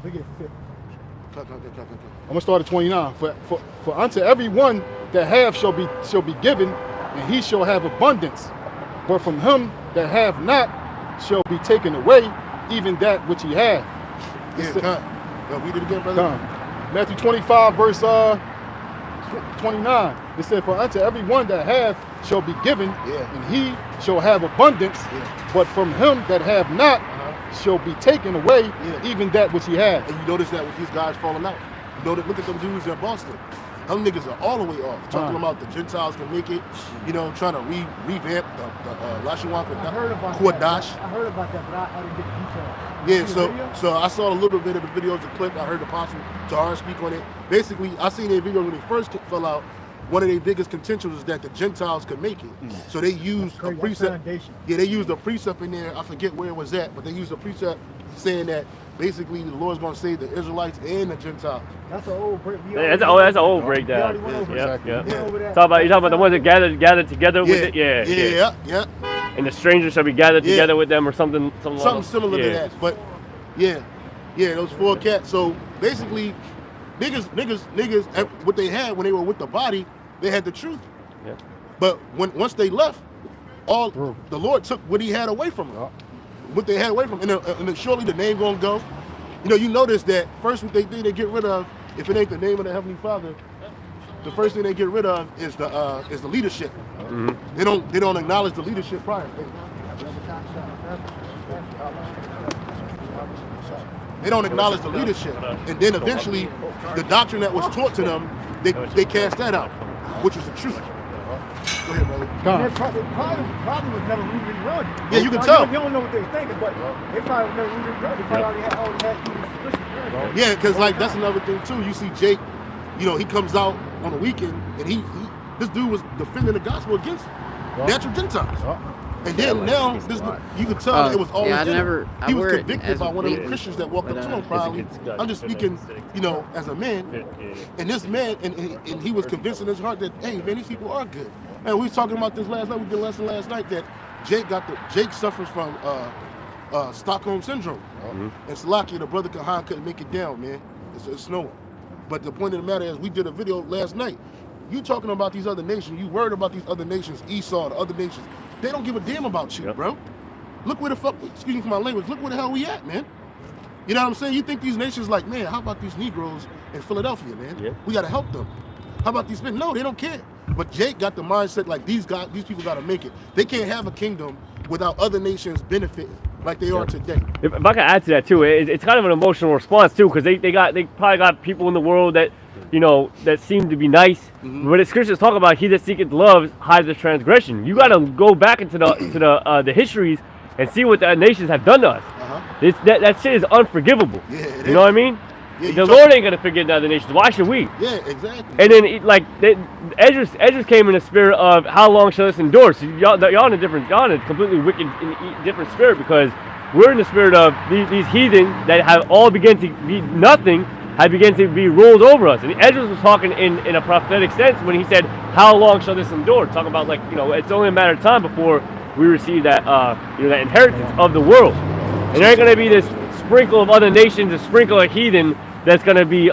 I'm gonna start at 29. For unto everyone that have shall be given, and he shall have abundance. But from him that have not shall be taken away, even that which he hath. Read it again, brother. Matthew 25, verse 29. It said, for unto everyone that have shall be given, and he shall have abundance. But from him that have not shall be taken away, even that which he has. And you notice that with these guys falling out. You know, look at them dudes in Boston. Them niggas are all the way off. Talking about the Gentiles can make it, you know, trying to revamp the Lashawan Kodash. I heard about that, but I didn't get the details. Yeah, so I saw a little bit of the videos, the clip. I heard Apostle Tahar speak on it. Basically, I seen their video when they first fell out. One of their biggest contentions was that the Gentiles could make it. So they used a precept. Yeah, they used a precept in there. I forget where it was at, but they used a precept saying that basically the Lord's going to save the Israelites and the Gentiles. That's an old break. That's an old breakdown. You're talking about the ones that gathered together with it. Yeah. And the strangers shall be gathered together with them, or something similar to that. But those 4 cats. So basically, niggas, what they had when they were with the body, they had the truth. Yeah. But once they left, the Lord took what he had away from them. What they had away from them. And then surely the name gonna go. You know, you notice that first what they get rid of, if it ain't the name of the Heavenly Father, the first thing they get rid of is the leadership. They don't acknowledge the leadership prior. They don't acknowledge the leadership. And then eventually the doctrine that was taught to them, they cast that out, which is the truth. Go ahead, brother. The problem was never rooted in religion. Yeah, you can tell. You don't know what they were thinking, but they probably never rooted in religion. They probably already had Yeah, because like that's another thing too. You see Jake, you know, he comes out on the weekend and this dude was defending the gospel against natural Gentiles. And then now, you could tell it was always he was convicted by one of the Christians that walked up to him probably. I'm just speaking, you know, as a man. And this man, and he was convinced in his heart that, hey, man, these people are good. And we was talking about this last night. We did a lesson last night that Jake suffers from Stockholm syndrome. And Salakia, the brother Kahan, couldn't make it down, man. It's snowing. But the point of the matter is, we did a video last night. You talking about these other nations, you worried about these other nations, Esau, the other nations. They don't give a damn about you, bro. Look where the fuck, excuse me for my language, look where the hell we at, man. You know what I'm saying? You think these nations like, man, how about these Negroes in Philadelphia, man? We got to help them. How about these men? No, they don't care. But Jake got the mindset like these people got to make it. They can't have a kingdom without other nations benefiting like they are today. If I can add to that too, it's kind of an emotional response too, because they probably got people in the world that, you know, that seem to be nice. But the scriptures talk about he that seeketh love hides the transgression. You got to go back into the histories and see what the nations have done to us. That shit is unforgivable. You know what I mean? The Lord ain't gonna forgive the other nations. Why should we? Yeah, exactly. And then Esdras came in the spirit of how long shall this endure? So y'all in a completely wicked, different spirit, because we're in the spirit of these heathen that have all begun to be nothing, have begun to be ruled over us. And Esdras was talking in a prophetic sense when he said, "How long shall this endure?" Talking about, like, you know, it's only a matter of time before we receive that that inheritance of the world. And there ain't gonna be this sprinkle of other nations, a sprinkle of heathen that's going to be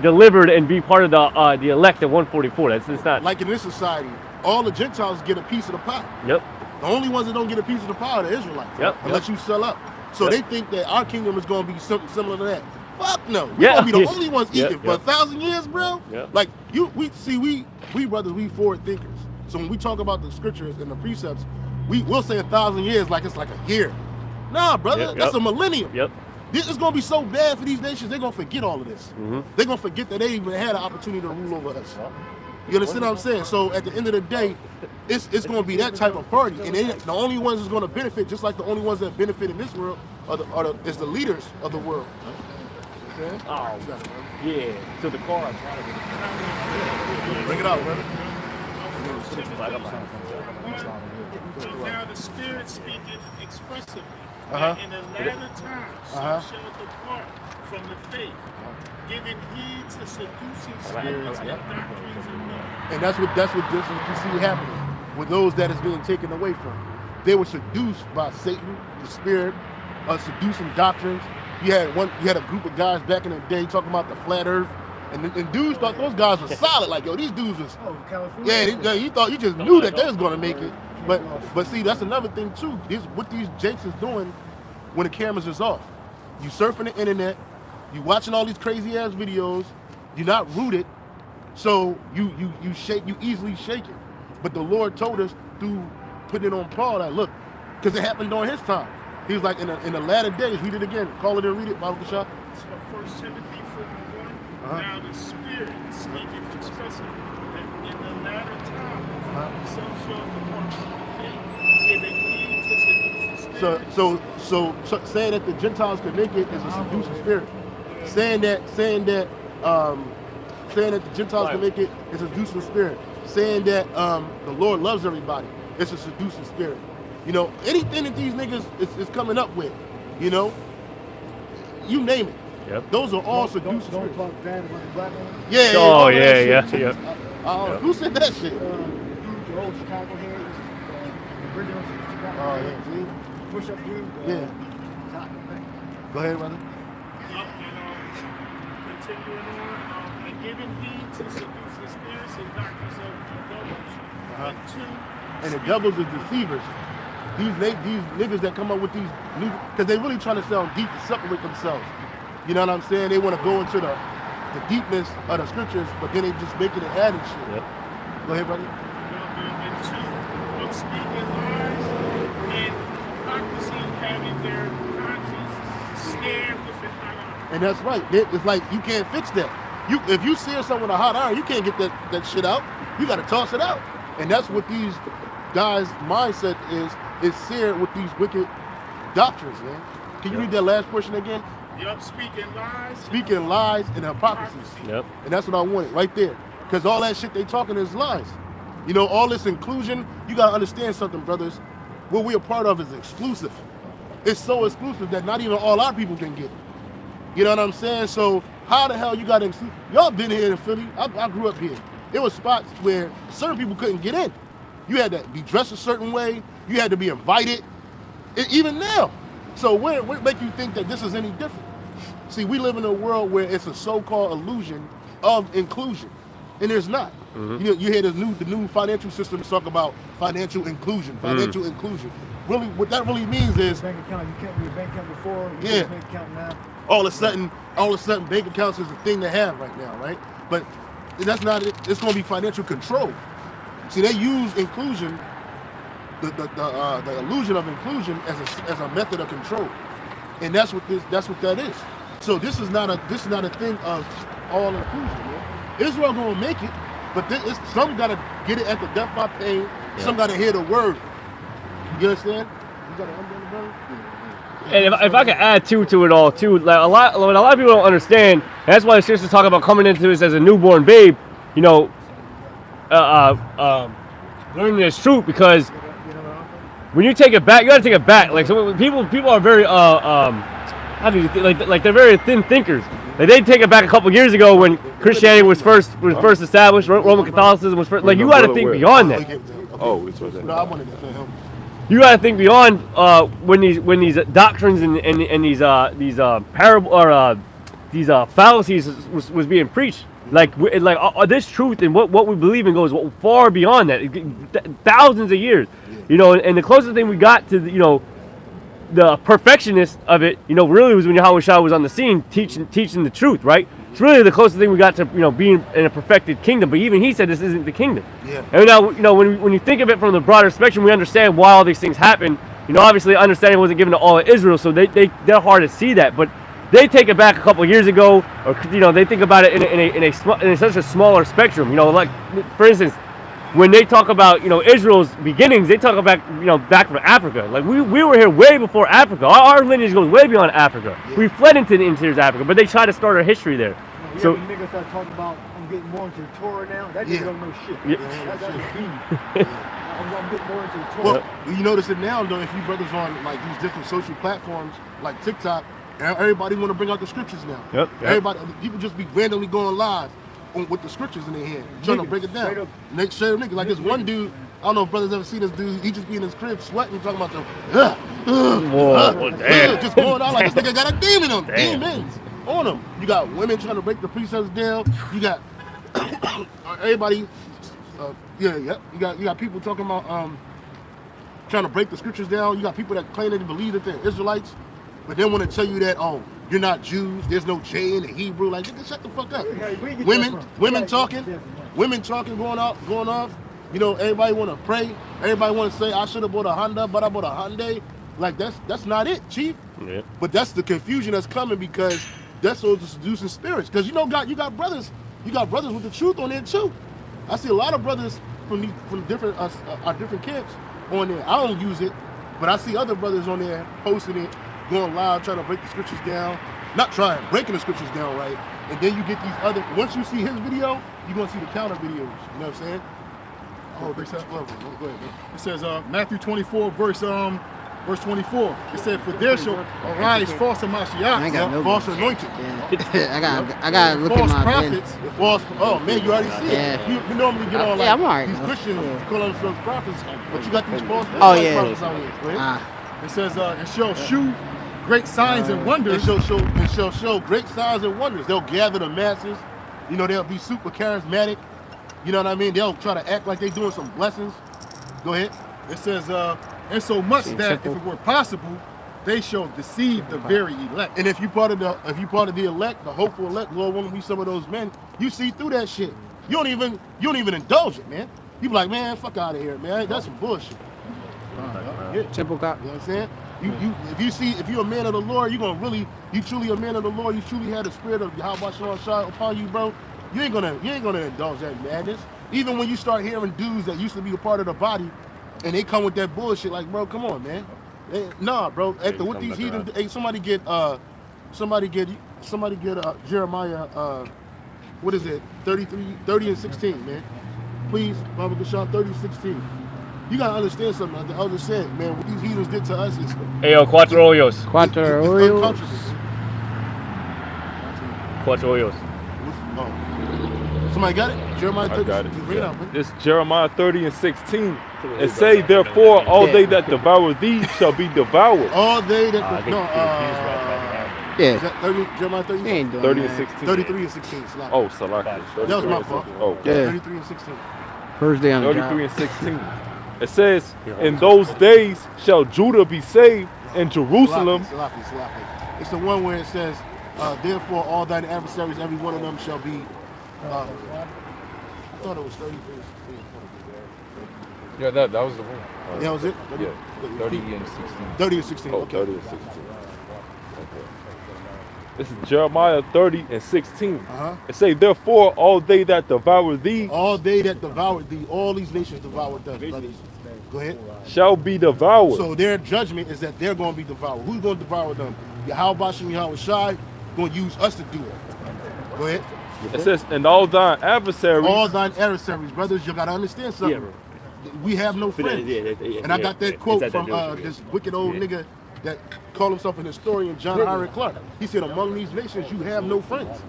delivered and be part of the elect of 144. It's not like in this society. All the Gentiles get a piece of the pie. Yep. The only ones that don't get a piece of the pie are the Israelites. Unless you sell up. So they think that our kingdom is going to be something similar to that. Fuck no. We're going to be the only ones eating for 1,000 years, bro. Like we brothers, we forward thinkers. So when we talk about the scriptures and the precepts, we'll say 1,000 years like it's like a year. Nah, brother, that's a millennium. This is going to be so bad for these nations, they're going to forget all of this. They're going to forget that they even had an opportunity to rule over us. You understand what I'm saying? So at the end of the day, it's going to be that type of party. And the only ones that's going to benefit, just like the only ones that benefit in this world, is the leaders of the world. Okay? Oh, yeah. So the car. Bring it out, brother. Now the Spirit speaketh expressively. In the latter times shall depart from the faith, giving heed to seducing spirits and doctrines of men. And that's what you see happening with those that is being taken away from. They were seduced by Satan, the spirit, seducing doctrines, You had a group of guys back in the day talking about the flat Earth, and dudes thought those guys were solid. Like, yo, these dudes was. Oh, California. Yeah, you thought you just knew that they was gonna make it. But see, that's another thing too. What these jakes is doing when the cameras is off. You surfing the internet, you watching all these crazy ass videos. You're not rooted, so you easily shake it. But the Lord told us through putting it on Paul that look, because it happened during his time. He was like in the latter days. Read it again. Call it and read it. Bible Shop. So 1 Timothy 4:1. Now the Spirit speaketh expressly that in the latter time some shall depart from the faith, giving heed to seducing spirits. So saying that the Gentiles could make it is a seducing spirit. Saying that the Gentiles can make it is a seducing spirit. Saying that the Lord loves everybody, it's a seducing spirit. You know, anything that these niggas is coming up with, you know, you name it. Yep. Those are all seducing Don't spirits. talk bad about the black man. Yeah. Oh, yeah. Who said that shit? The old Chicago head, the original Chicago Oh, head. yeah. See? Push up dude. Yeah. Top. Go ahead, brother. Continuing on, and giving heed to seducing spirits and doctrines of devils. And two, And the devils are deceivers. These niggas that come up with these new, because they really trying to sound deep to separate themselves. You know what I'm saying? They want to go into the deepness of the scriptures, but then they just making it adding shit. Yep. Go ahead, brother. and two, of speaking lies and hypocrisy, having their conscience snared with a hot iron. And that's right. It's like you can't fix that. If you sear something with a hot iron, you can't get that shit out. You got to toss it out. And that's what these guys' mindset is seared with these wicked doctrines, man. Can you read that last portion again? Yup, speaking lies. Speaking lies and hypocrisy. Yep. And that's what I wanted right there. Because all that shit they talking is lies. You know, all this inclusion, you got to understand something, brothers. What we're a part of is exclusive. It's so exclusive that not even all our people can get it. You know what I'm saying? So how the hell you got to exclude? Y'all been here in Philly. I grew up here. There were spots where certain people couldn't get in. You had to be dressed a certain way. You had to be invited. Even now. So what make you think that this is any different? See, we live in a world where it's a so-called illusion of inclusion, and there's not. You hear the new financial systems talk about financial inclusion, financial inclusion. Really, what that really means is Bank account, you can't be a bank account before. You Yeah. get a bank account now. all of a sudden, bank accounts is a thing to have right now, right? But that's not it. It's going to be financial control. See, they use inclusion, the illusion of inclusion as a method of control, and that's what that is. So this is not a thing of all inclusion, man. Israel gonna make it, but some gotta get it at the death by pain. Yeah. Some gotta hear the word. You understand? You gotta understand the word. And if I could add to it all too, like what a lot of people don't understand, and that's why the sisters talk about coming into this as a newborn babe, you know, learning this truth, because when you take it back, you gotta take it back. Like, so people are very how do you like they're very thin thinkers. Like, they take it back a couple years ago when Christianity was first established, Roman Catholicism was first. Like, you gotta think beyond that. Oh, it's right there. No, I wanted to say him. You gotta think beyond when these doctrines and these parable or these fallacies was being preached. Like this truth and what we believe in goes far beyond that, thousands of years. You know, and the closest thing we got to the perfectionist of it, really was when Yahweh Shah was on the scene teaching the truth, right? It's really the closest thing we got to being in a perfected kingdom. But even he said this isn't the kingdom. Yeah. And now when you think of it from the broader spectrum, we understand why all these things happen. Obviously understanding wasn't given to all of Israel, so they're hard to see that. But they take it back a couple of years ago, or they think about it in such a smaller spectrum. Like, for instance, when they talk about Israel's beginnings, they talk about back from Africa. Like, we were here way before Africa. Our lineage goes way beyond Africa. Yeah. We fled into the interior of Africa, but they try to start our history there. So niggas start talking about I'm getting more into the Torah now. That nigga don't know shit. Yeah. That's the key. I'm getting more into the Torah. Well, you notice it now though. If you brothers on like these different social platforms like TikTok, everybody want to bring out the scriptures now. Yep. Everybody, people just be randomly going live with the scriptures in their hand, trying to break it down. Straight up niggas. Like this one dude, I don't know if brothers ever see this dude. He just be in his crib sweating, talking about just going out like this nigga got a demon on demons on him. You got women trying to break the precepts down. You got everybody. You got people talking about trying to break the scriptures down. You got people that claim they believe that they're Israelites, but then want to tell you that you're not Jews. There's no J in the Hebrew. Like, nigga, shut the fuck up. Women talking, going off. You know, everybody want to pray. Everybody want to say, I should have bought a Honda, but I bought a Hyundai. Like, that's not it, Chief. Yeah. But that's the confusion that's coming because that's all the seducing spirits. Because you got brothers with the truth on there too. I see a lot of brothers from different camps on there. I don't use it, but I see other brothers on there posting it, going live, trying to break the scriptures down. Breaking the scriptures down, right? And then you get these other. Once you see his video, you're gonna see the counter videos. You know what I'm saying? Oh, go ahead, man. It says Matthew 24, verse 24. It said, "For there shall arise false Mashiach, false anointed." Yeah. I gotta look at my prophets. False. Oh man, you already see it. You normally get on like I'm all right, these Christians call themselves prophets, but you got these false prophets out here. It says, "And shall shew great signs and wonders." And shall show great signs and wonders. They'll gather the masses. You know, they'll be super charismatic. You know what I mean? They'll try to act like they're doing some blessings. Go ahead. It says, "And so much that if it were possible, they shall deceive the very elect." And if you part of the elect, the hopeful elect, Lord, want to be some of those men, you see through that shit. You don't even indulge it, man. You be like, man, fuck out of here, man. That's some bullshit. Simple cop. You know what I'm saying? If you're a man of the Lord, you truly a man of the Lord, you truly have the spirit of Yahweh Shah upon you, bro. You ain't gonna indulge that madness. Even when you start hearing dudes that used to be a part of the body, and they come with that bullshit, like, bro, come on, man. Nah, bro. With these heathen, hey, somebody get Jeremiah. What is it? 30 and 16, man. Please, Baba Gasham, 30-16. You gotta understand something. Like the elder said, man, what these heathens did to us is. Hey, yo, cuatro hoyos. Cuatro hoyos. Somebody got it? Jeremiah 30. I got it. Bring it out, man. It's Jeremiah 30 and 16. It say, therefore, all they that devour thee shall be devoured. All they that Yeah. 30, Jeremiah 30? He ain't doing 30 that. and 16. 33 and 16. Oh, Salaki. That was my fault. Oh, Yeah. 33 and 16. First day on the 33 job. and 16. It says, in those days shall Judah be saved, and Jerusalem. Salaki. It's the one where it says, therefore all thine adversaries, every one of them shall be. I thought it was 33 and 16. Yeah, that was the one. That was it? Yeah, 30 and 16. 30 and 16. Oh, Okay. 30 and 16. Okay. This is Jeremiah 30 and 16. It say, therefore, all they that devour thee. All they that devoured thee, all these nations devoured them, brothers. Go ahead. Shall be devoured. So their judgment is that they're going to be devoured. Who's going to devour them? Yahweh and Yahweh Shai going to use us to do it. Go ahead. It says, and all thine adversaries. All thine adversaries, brothers, you got to understand something. Yeah, we have no friends. And I got that quote from this wicked old nigga that called himself an historian, John Howard Clark. He said, among these nations, you have no friends.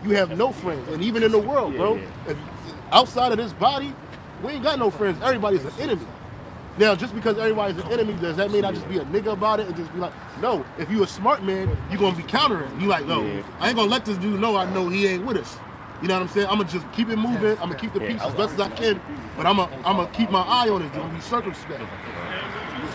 You have no friends. And even in the world, bro, if outside of this body, we ain't got no friends. Everybody's an enemy. Now, just because everybody's an enemy, does that mean I just be a nigga about it and just be like, no, if you a smart man, you're going to be countering. You like, no, I ain't going to let this dude know I know he ain't with us. You know what I'm saying? I'm going to just keep it moving. I'm going to keep the peace as best as I can, but I'm going to keep my eye on it. I'm going to be circumspect.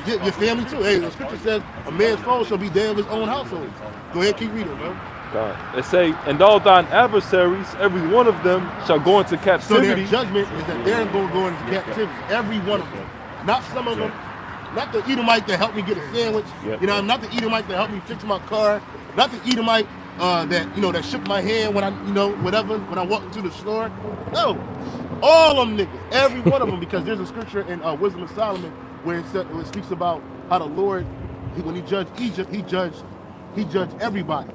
Your family too. Hey, the scripture says a man's foe shall be dead of his own household. Go ahead, keep reading, bro. God. It say, and all thine adversaries, every one of them shall go into captivity. So their judgment is that they're going to go into captivity. Every one of them. Not some of them. Not the Edomite that helped me get a sandwich. You know, not the Edomite that helped me fix my car. Not the Edomite that shook my hand when I, whatever, when I walked into the store. No. All of them niggas. Every one of them. Because there's a scripture in Wisdom of Solomon where it speaks about how the Lord, when he judged Egypt, he judged everybody.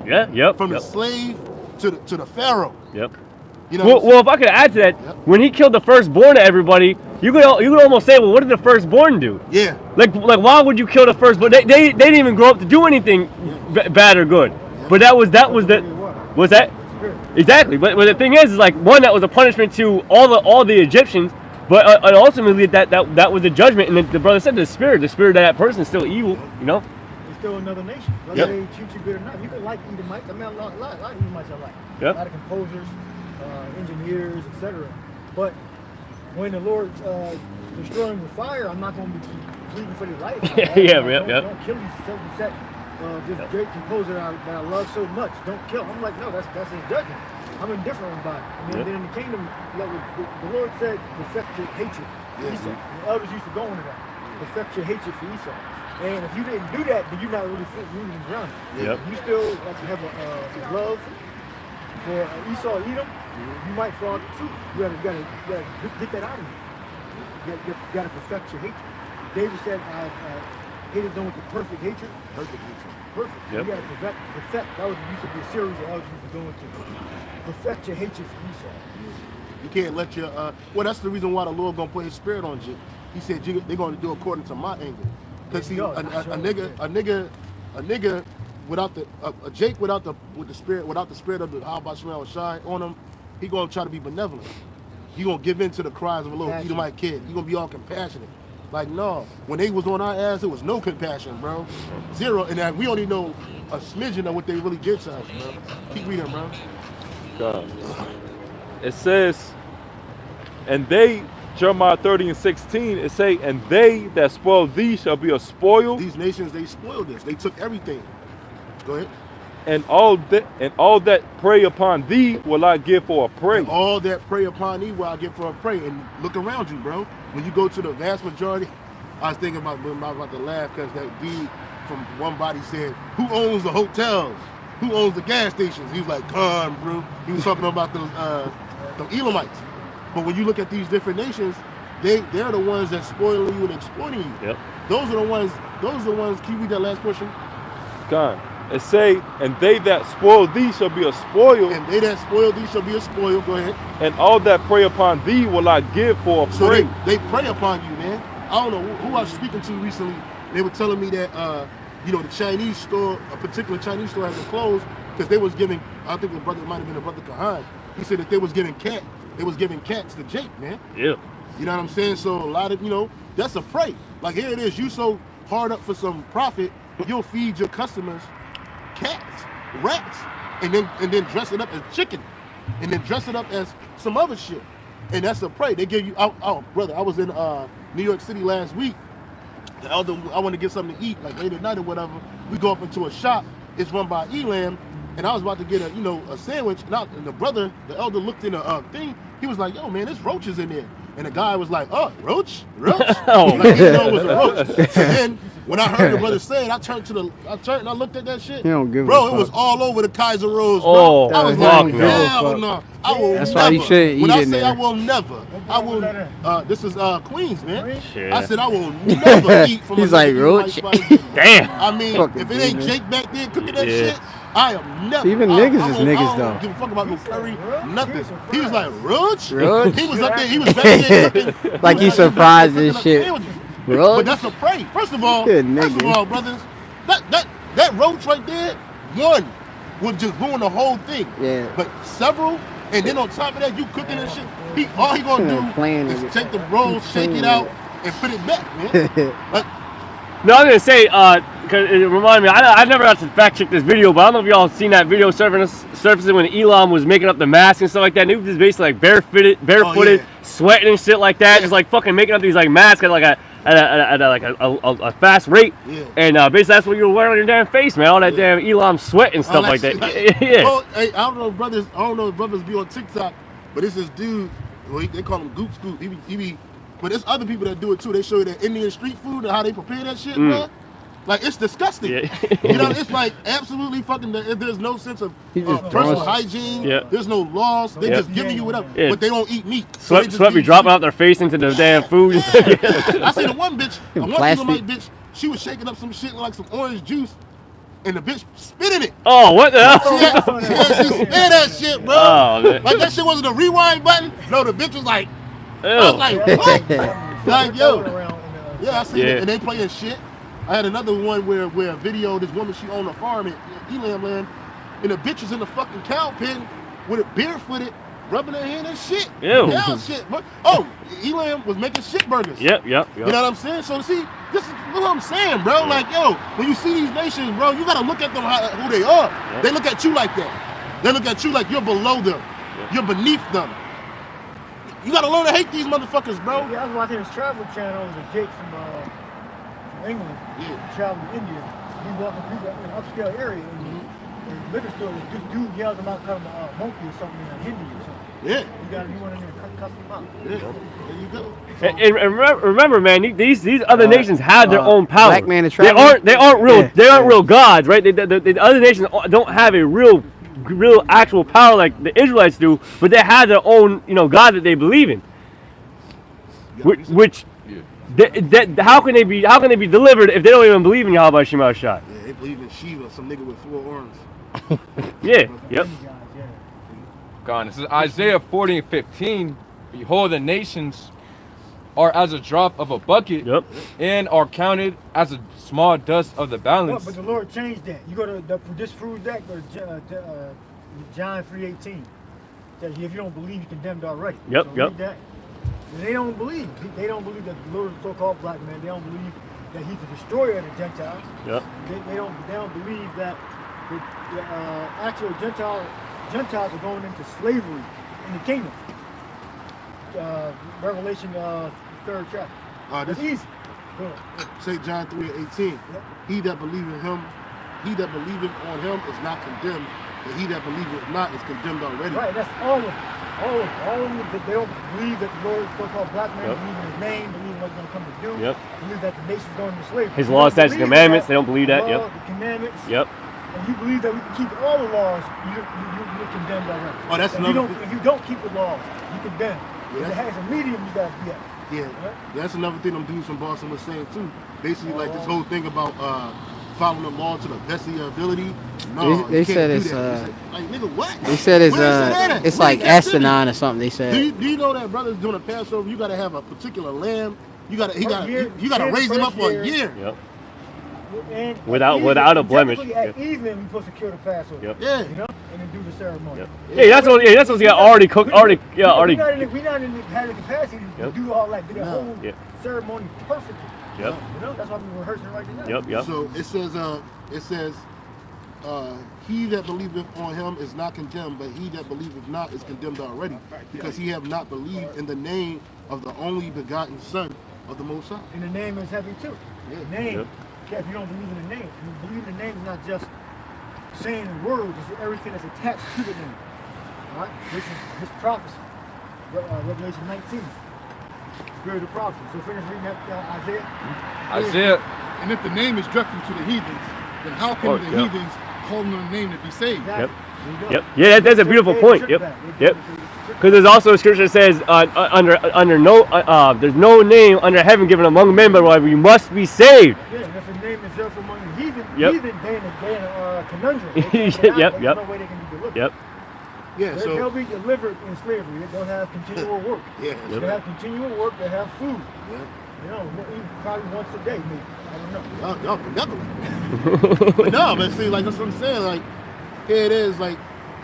From the slave to the Pharaoh. You know well, if I could add to that, when he killed the firstborn of everybody, you could almost say, well, what did the firstborn do? Yeah. Like why would you kill the firstborn? They didn't even grow up to do anything bad or good. But was that exactly? But the thing is like one that was a punishment to all the Egyptians. But ultimately, that was the judgment, and the brother said the spirit of that person is still evil, you know. It's still another nation. Whether they treat you good or not. You can like Edomites. I mean, a lot of Edomites I like. Yep. A lot of composers, engineers, etc. But when the Lord destroy them with fire, I'm not going to be pleading for their life. Don't kill these self-set, this great composer that I love so much. Don't kill. I'm like, no, that's his judgment. I'm indifferent about it. I mean, then in the kingdom, the Lord said, perfect your hatred for Esau. The elders used to go into that. Perfect your hatred for Esau. And if you didn't do that, then you're not really rooted and grounded. Yep. You still have a love for Esau, Edom. You might fall too. You gotta get that out of you. You gotta perfect your hatred. David said, I hated them with the perfect hatred. Perfect hatred. Perfect. Yep. You gotta perfect. That was used to be a series of elders used to go into. Perfect your hatred for Esau. You can't let your well, that's the reason why the Lord gonna put His Spirit on you. He said they're gonna do according to my anger. Cause see, a nigga without a Jake without the spirit of the how about Shai on him, he gonna try to be benevolent. He gonna give in to the cries of a little Edomite kid. He gonna be all compassionate. Like no, when they was on our ass, it was no compassion, bro. Zero, and we only know a smidgen of what they really did to us, bro. Keep reading, bro. God. It says, and they, Jeremiah 30:16, it say, and they that spoil thee shall be a spoil. These nations, they spoiled us. They took everything. Go ahead. And all that prey upon thee will I give for a prey. And all that prey upon thee will I give for a prey. And look around you, bro. When you go to the vast majority, I was thinking about to laugh because that dude from one body said, who owns the hotels? Who owns the gas stations? He was like, God, bro. He was talking about those Elamites. But when you look at these different nations, they're the ones that spoiling you and exploiting you. Yep. Those are the ones, can you read that last portion? God. It say, and they that spoil thee shall be a spoil. And they that spoil thee shall be a spoil. Go ahead. And all that prey upon thee will I give for a prey. So they prey upon you, man. I don't know who I was speaking to recently. They were telling me that, the Chinese store, a particular Chinese store had to close because they was giving, I think it might have been a brother Kahan. He said that they was giving cats to Jake, man. Yeah. You know what I'm saying? So a lot of, that's a prey. Like here it is, you so hard up for some profit, you'll feed your customers cats, rats, and then dress it up as chicken, and then dress it up as some other shit. And that's a prey. They give you, oh brother, I was in New York City last week. The elder, I want to get something to eat, like late at night or whatever. We go up into a shop. It's run by Elam, and I was about to get a sandwich. And the elder looked in the thing. He was like, "Yo, man, there's roaches in there." And the guy was like, "Oh, roach?" Oh, like, he know it was a roach. And then when I heard the brother say it, I turned and I looked at that shit. Don't give bro, a fuck. it was all over the Kaiser Rose, bro. Oh, I was fuck like, no. hell no. I will That's never. why you shouldn't when eat I in say there. I will never, I will. This is Queens, man. Shit. I said I will never eat from. He's a like, roach. Damn. I mean, Fucking if it ain't demon. Jake back there cooking that Yeah. shit, I am never. Even niggas is niggas, I though. don't give a fuck about no curry, nothing. He was like, roach? Roach? He was up there, he was back there cooking. Like he surprised and shit. But Roach? that's a prey. First of all, Good nigga. brothers, that roach right there, one would just ruin the whole thing. Yeah. But several, and then on top of that, you cooking and shit. All he gonna Playing do with is it. take the roll, shake it out, and put it back, man. Like, No, I'm gonna say, because it reminded me, I never got to fact check this video, but I don't know if y'all seen that video surfacing when Elam was making up the mask and stuff like that. And he was just basically like barefooted, sweating and shit like that, just like fucking making up these like masks at like a fast rate. Yeah. And basically that's what you were wearing on your damn face, man. All that damn Elam sweat and stuff like that. Yeah. Oh, hey, I don't know if brothers be on TikTok, but it's this dude. Well, they call him Goop Scoop. He be. But there's other people that do it too. They show you that Indian street food and how they prepare that shit, man. Like, it's disgusting. Yeah. It's like absolutely fucking, there's no sense of personal throwing- hygiene. Yeah. There's no laws. They just giving you whatever. Yeah. But they don't eat meat. So they Sweat just be eat dropping out their face into the damn food. I seen the one bitch, one Plastic. Elamite bitch, she was shaking up some shit like some orange juice, and the bitch spitting it. Oh, what the hell? She spit that shit, bro. Oh, man. Like that shit wasn't a rewind button. No, the bitch was like, I was Ew. like, what? Like, yo. Around Yeah, I seen Yeah. it, and they playing shit. I had another one where a video, this woman, she owned a farm in Elam land, and the bitch was in the fucking cow pen with it barefooted, rubbing their hand and shit. Ew. Hell shit. Oh, Elam was making shit burgers. Yep. You know what I'm saying? So see, this is what I'm saying, bro. Like, yo, when you see these nations, bro, you gotta look at them who they are. They look at you like that. They look at you like you're below them. You're beneath them. You gotta learn to hate these motherfuckers, bro. Yeah, I was watching his travel channel. It was a Jake from England. Yeah. Traveling to India. He walking through an upscale area. And the liquor store, this dude yelled him out, called him a monkey or something in Hindi or something. Yeah. You gotta be one in there and cuss him out. Yeah. There you go. And remember, man, these other nations have their own power. Black man is they aren't real. Yeah. They aren't real gods, right? The other nations don't have a real actual power like the Israelites do, but they have their own, God that they believe in. Which how can they be delivered if they don't even believe in Yahweh Shema Shai? Yeah, they believe in Shiva, some nigga with 4 arms. Yeah. Yep. God, this is Isaiah 40:15. Behold, the nations are as a drop of a bucket, and are counted as a small dust of the balance. But the Lord changed that. You go to disprove that. Go to John 3:18. That if you don't believe, you're condemned already. Yep. So read that. And they don't believe. They don't believe that the Lord is so-called black man. They don't believe that he's the destroyer of the Gentiles. Yep. They don't believe that the actual Gentiles are going into slavery in the kingdom. Revelation 3rd chapter. It's easy. St. John 3:18. He that believeth on him is not condemned, but he that believeth not is condemned already. Right, that's all of them. All of them. They don't believe that the Lord, so-called black man, believe in his name, believe in what he's going to come to do. Believe that the nation's going into slavery. His laws, statutes, and commandments, they don't believe that. The commandments. Yep. And you believe that we can keep all the laws, you're condemned already. Oh, that's If you don't keep the laws, you're condemned. If it has a medium, you got to be at. Yeah, that's another thing them dudes from Boston was saying too. Basically, like this whole thing about following the law to the best of your ability. No, they said it's like nigga, what? They said it's like Astronaut or something. They said. Do you know that brothers doing a Passover? You gotta have a particular lamb. You gotta raise him up for a year. Yep. And without a blemish. At evening, we're supposed to kill the Passover. Yep. Yeah. You know, and then do the ceremony. Yep. Yeah, that's what he got already cooked. Already. We're not in the capacity to do all that, do the whole ceremony perfectly. Yep. You know, that's why we're rehearsing right now. Yep. So it says, he that believeth on him is not condemned, but he that believeth not is condemned already, because he have not believed in the name of the only begotten Son of the Most High. And the name is heavy too. Yeah. The name. Yep. If you don't believe in the name, you believe in the name is not just saying the words, it's everything that's attached to the name. All right? This is his prophecy. Revelation 19. Spirit of prophecy. So finish reading that Isaiah. And if the name is dreadful to the heathens, then how can the heathens call on the name to be saved? Exactly. Yep. Yeah, that's a beautiful point. Yep. Because there's also a scripture that says there's no name under heaven given among men, but we must be saved. Yeah, and if a name is dreadful among the heathen, Yep. they in a conundrum. They can't get out. Yep. There's no way they can be delivered. Yep. Yeah, so They'll be delivered in slavery. They'll have continual work. yeah, They have continual work. They have food. yeah. You know, probably once a day, maybe. I don't know. Y'all together. But no, but see, like that's what I'm saying. Like here it is. Like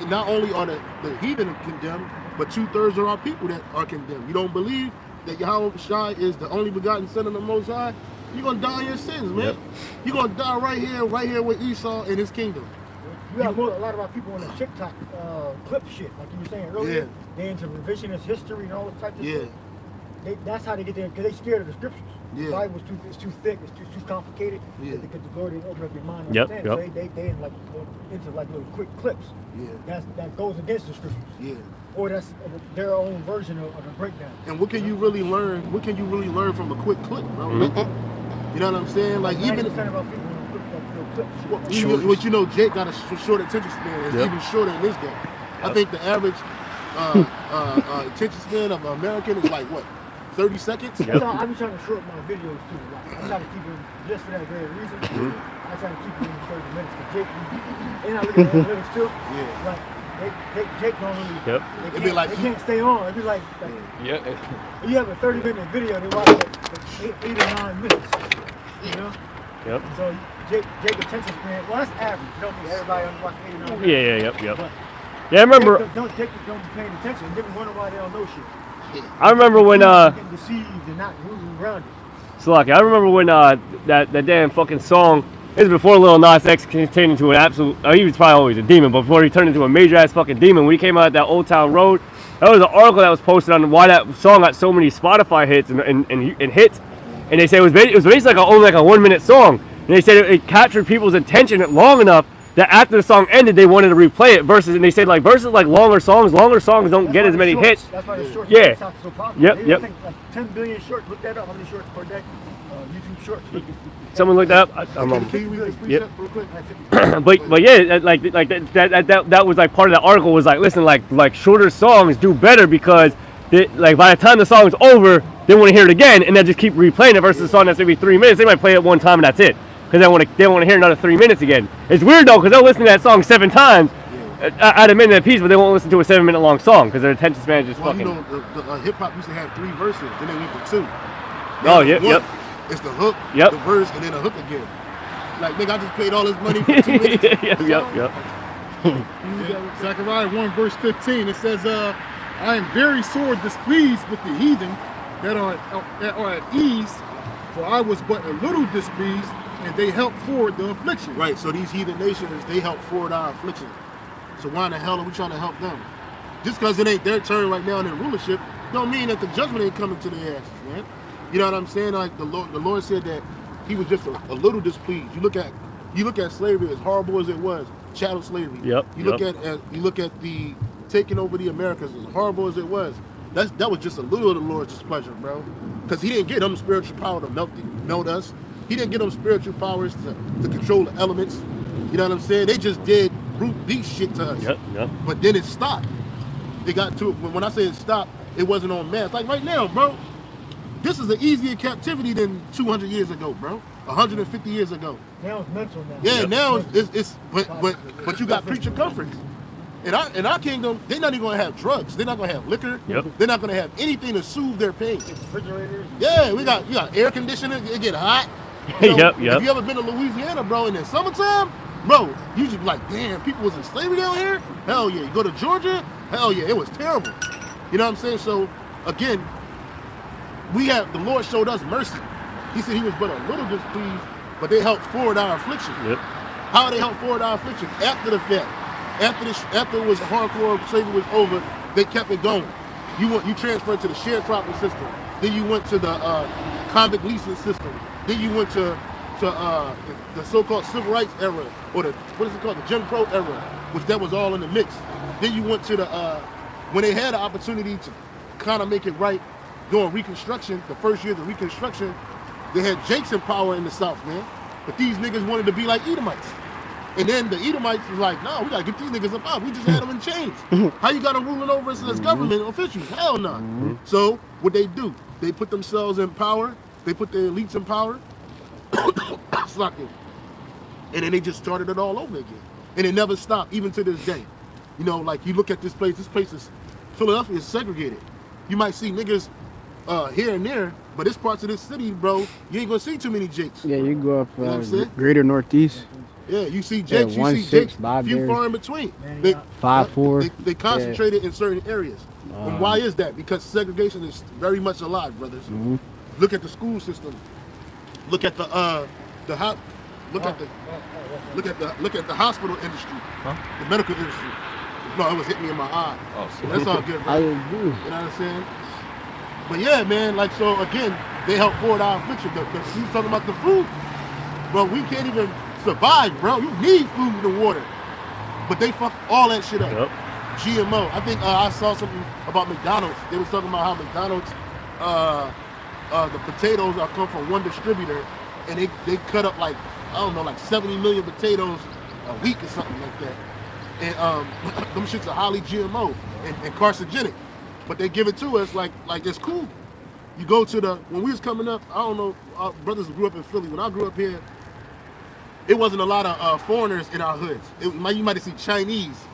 not only are the heathen condemned, but 2/3 of our people that are condemned. You don't believe that Yahweh Shai is the only begotten Son of the Most High? You're gonna die in your sins, man. Yep. You're gonna die right here with Esau in his kingdom. You got a lot of our people on the TikTok clip shit, like you were saying earlier. Yeah. They into revisionist history and all this type of Yeah. shit. That's how they get there, because they scared of the scriptures. Yeah. The Bible's too thick, it's too complicated. Yeah. Because the Lord didn't open up your mind and Yep, understand. yep. So they like into like little quick clips. Yeah. That goes against the scriptures. Yeah. Or that's their own version of a breakdown. And what can you really learn? What can you really learn from a quick clip, bro? You know what I'm saying? Like even 90% of our people want to clip what you know, Jake got a short attention span. It's even shorter than this guy. I think the average attention span of an American is like what, 30 seconds? That's how I be trying to short my videos too. Like, I try to keep them just for that very reason. I try to keep them in 30 minutes. But Jake, and I look at the analytics too. Yeah. Like Jake don't really. It'd be like they can't stay on. It'd be like Yeah. you have a 30-minute video, they watch like 8 or 9 minutes. You know. Yep. So Jake attention span. Well, that's average. You don't think everybody only watch 8 or 9 minutes. Yep. But Yeah, I remember. Don't be paying attention and then wonder why they don't know shit. I remember when getting deceived and not moving around it. So lucky. I remember when that damn fucking song. This is before Lil Nas X turned into an absolute. He was probably always a demon, but before he turned into a major ass fucking demon, when he came out at that Old Town Road, that was an article that was posted on why that song got so many Spotify hits and hits, and they said it was basically only like a 1 minute song, and they said it captured people's attention long enough that after the song ended, they wanted to replay it. And they said versus longer songs don't get as many hits. That's why the shorts yeah. are so popular. Yep. I think like 10 billion shorts. Look that up. How many shorts per day? YouTube shorts. Someone looked that up. Yep. but yeah, that was like part of the article was like, listen, like shorter songs do better because by the time the song's over, they want to hear it again and then just keep replaying it versus a song that's maybe 3 minutes. They might play it one time and that's it because they want to hear another 3 minutes again. It's weird though because they'll listen to that song 7 times at a minute apiece, but they won't listen to a 7 minute long song because their attention span is just fucking. You know, the hip hop used to have 3 verses, then they went to 2. Oh yep. It's the hook, the verse, and then the hook again. Like, nigga, I just paid all this money for 2 minutes. Yep. Zechariah 1 verse 15, it says, I am very sore displeased with the heathen that are at ease, for I was but a little displeased, and they helped forward the affliction. Right, so these heathen nations, they help forward our affliction. So why in the hell are we trying to help them? Just because it ain't their turn right now in their rulership, don't mean that the judgment ain't coming to their asses, man. You know what I'm saying? Like the Lord said that he was just a little displeased. You look at slavery, as horrible as it was, chattel slavery. Yep. You look at the taking over the Americas, as horrible as it was. That was just a little of the Lord's displeasure, bro. Because he didn't get them spiritual power to melt us. He didn't get them spiritual powers to control the elements. You know what I'm saying? They just did brute beast shit to us. Yep. But then it stopped. They got to it. When I say it stopped, it wasn't on mass. Like right now, bro. This is an easier captivity than 200 years ago, bro. 150 years ago. Now it's mental now. Yeah, now it's but you got preacher comforts. In our kingdom, they're not even gonna have drugs. They're not gonna have liquor. Yep. They're not gonna have anything to soothe their pain. Refrigerators. Yeah, you got air conditioning. It get hot. You know, Yep. If you ever been to Louisiana, bro, in the summertime, bro, you just be like, damn, people was in slavery down here. Hell yeah. You go to Georgia, hell yeah, it was terrible. You know what I'm saying? So again, the Lord showed us mercy. He said he was but a little displeased, but they helped forward our affliction. Yep. How they helped forward our affliction? After the fact. After it was hardcore slavery was over, they kept it going. You transferred to the sharecropping system. Then you went to the convict leasing system. Then you went to the so-called civil rights era, or the Jim Crow era, which that was all in the mix. Then you went to the when they had the opportunity to kind of make it right during Reconstruction, the first years of Reconstruction, they had Jakes in power in the South, man. But these niggas wanted to be like Edomites. And then the Edomites was like, no, we gotta get these niggas up out. We just had them in chains. How you got them ruling over us as government officials? Hell no. So what they do, they put themselves in power, they put their elites in power, and then they just started it all over again. And it never stopped, even to this day. You know, like you look at this place is, Philadelphia is segregated. You might see niggas here and there, but it's parts of this city, bro, you ain't gonna see too many Jakes. Yeah, you go up You know what I'm saying? greater northeast. Yeah, you see Jakes, Yeah, you see Jakes, 1-6, few far in between. 5-4. They concentrated in certain areas. And why is that? Because segregation is very much alive, brothers. Look at the school system. Look at the hospital industry, the medical industry. No, it was hitting me in my eye. Oh, so that's all good, bro. I You do. know what I'm saying? But yeah, man, like, so again, they help forward our affliction. You talking about the food, bro, we can't even survive, bro. You need food and water. But they fuck all that shit up. Yep. GMO. I think I saw something about McDonald's. They was talking about how McDonald's, the potatoes are come from one distributor, and they cut up like, I don't know, like 70 million potatoes a week or something like that. And them shits are highly GMO and carcinogenic. But they give it to us like it's cool. You go to when we was coming up, I don't know, our brothers grew up in Philly. When I grew up here, it wasn't a lot of foreigners in our hoods. You might have seen Chinese,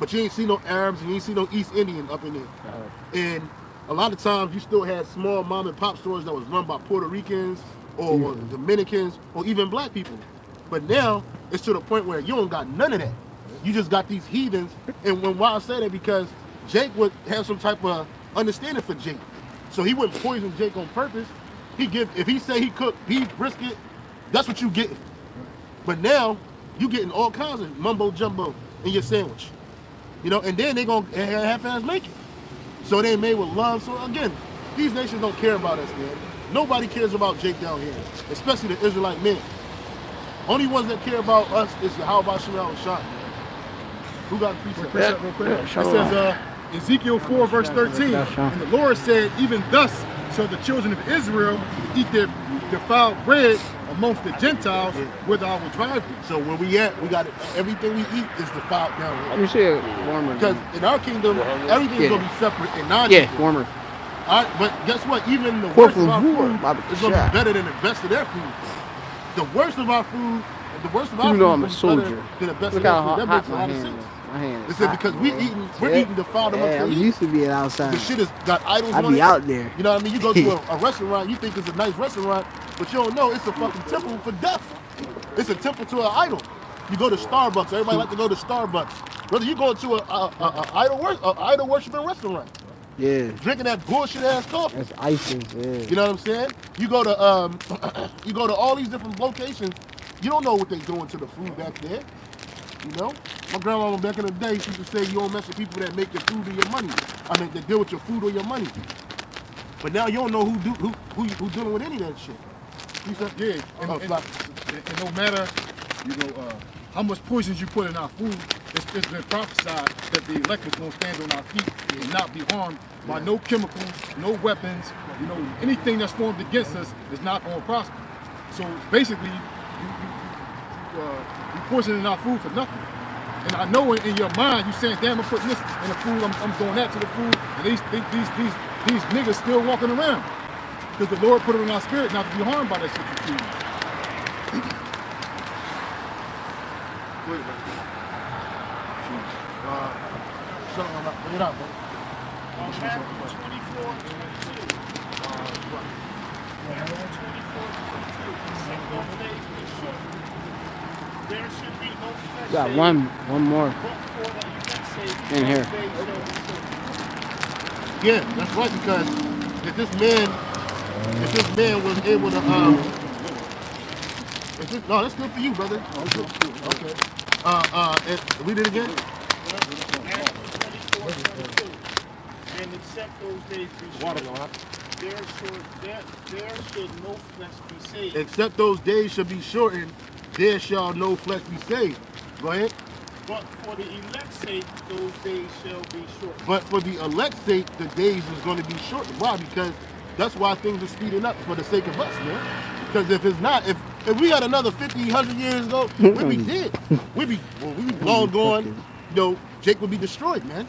but you ain't see no Arabs and you ain't see no East Indian up in there. And a lot of times you still had small mom and pop stores that was run by Puerto Ricans or Dominicans or even black people. But now it's to the point where you don't got none of that. you just got these heathens. And why I say that, because Jake would have some type of understanding for Jake. So he wouldn't poison Jake on purpose. If he say he cooked beef, brisket, that's what you getting. But now, you getting all kinds of mumbo jumbo in your sandwich. You know, and then they gonna half-ass make it. So they made with love. So again, these nations don't care about us, man. Nobody cares about Jake down here, especially the Israelite men. Only ones that care about us is Yakalba Page. Who got the precept? Real quick. It says Ezekiel 4 verse 13. And the Lord said, even thus shall the children of Israel eat their defiled bread amongst the Gentiles, whither I will drive them. So where we at, we got it. Everything we eat is defiled down here. Let me see it warmer. Because in our kingdom, everything's gonna be separate and non. Yeah, warmer. But guess what? Even the worst of our food is gonna be better than the best of their food. The worst of our food, the worst of our food, I'm a soldier. Than the best Look of how their food. That hot makes a my lot of hand sense. is. My hand is It's hot. because we're eating defiled amongst I'm the used to being outside. The shit has got idols I on be it. out there. You know what I mean? You go to a restaurant, you think it's a nice restaurant, but you don't know it's a fucking temple for death. It's a temple to an idol. You go to Starbucks. Everybody like to go to Starbucks. Brother, you go to a idol worshiping restaurant. Yeah. Drinking that bullshit ass coffee. That's ISIS, yeah. You know what I'm saying? You go to you go to all these different locations. You don't know what they're doing to the food back there. You know? My grandma back in the day, she used to say you don't mess with people that make your food or your money. I mean, that deal with your food or your money. But now you don't know who dealing with any of that shit. You said, yeah, and no matter, you know, how much poisons you put in our food, it's been prophesied that the elect is going to stand on our feet and not be harmed by no chemicals, no weapons. You know, anything that's formed against us is not going to prosper. So basically, you poisoning our food for nothing. And I know in your mind, you saying, damn, I'm putting this in the food, I'm doing that to the food, and these niggas still walking around. Because the Lord put it in our spirit not to be harmed by that shit you feed. Bring it out, bro. Matthew 24, 22. Matthew 24, 22. Except those days be shortened. There should be no flesh. Got one more in here. Yeah, that's right, because if this man was able to no, that's good for you, brother. Okay. And read it again. And except those days be shortened, there should no flesh be saved. Except those days shall be shortened, there shall no flesh be saved. Go ahead. But for the elect's sake, those days shall be shortened. But for the elect's sake, the days is going to be shortened. Why? Because that's why things are speeding up for the sake of us, man. Because if it's not, if we had another 50, 100 years ago, we'd be dead. We'd be long gone. You know, Jake would be destroyed, man.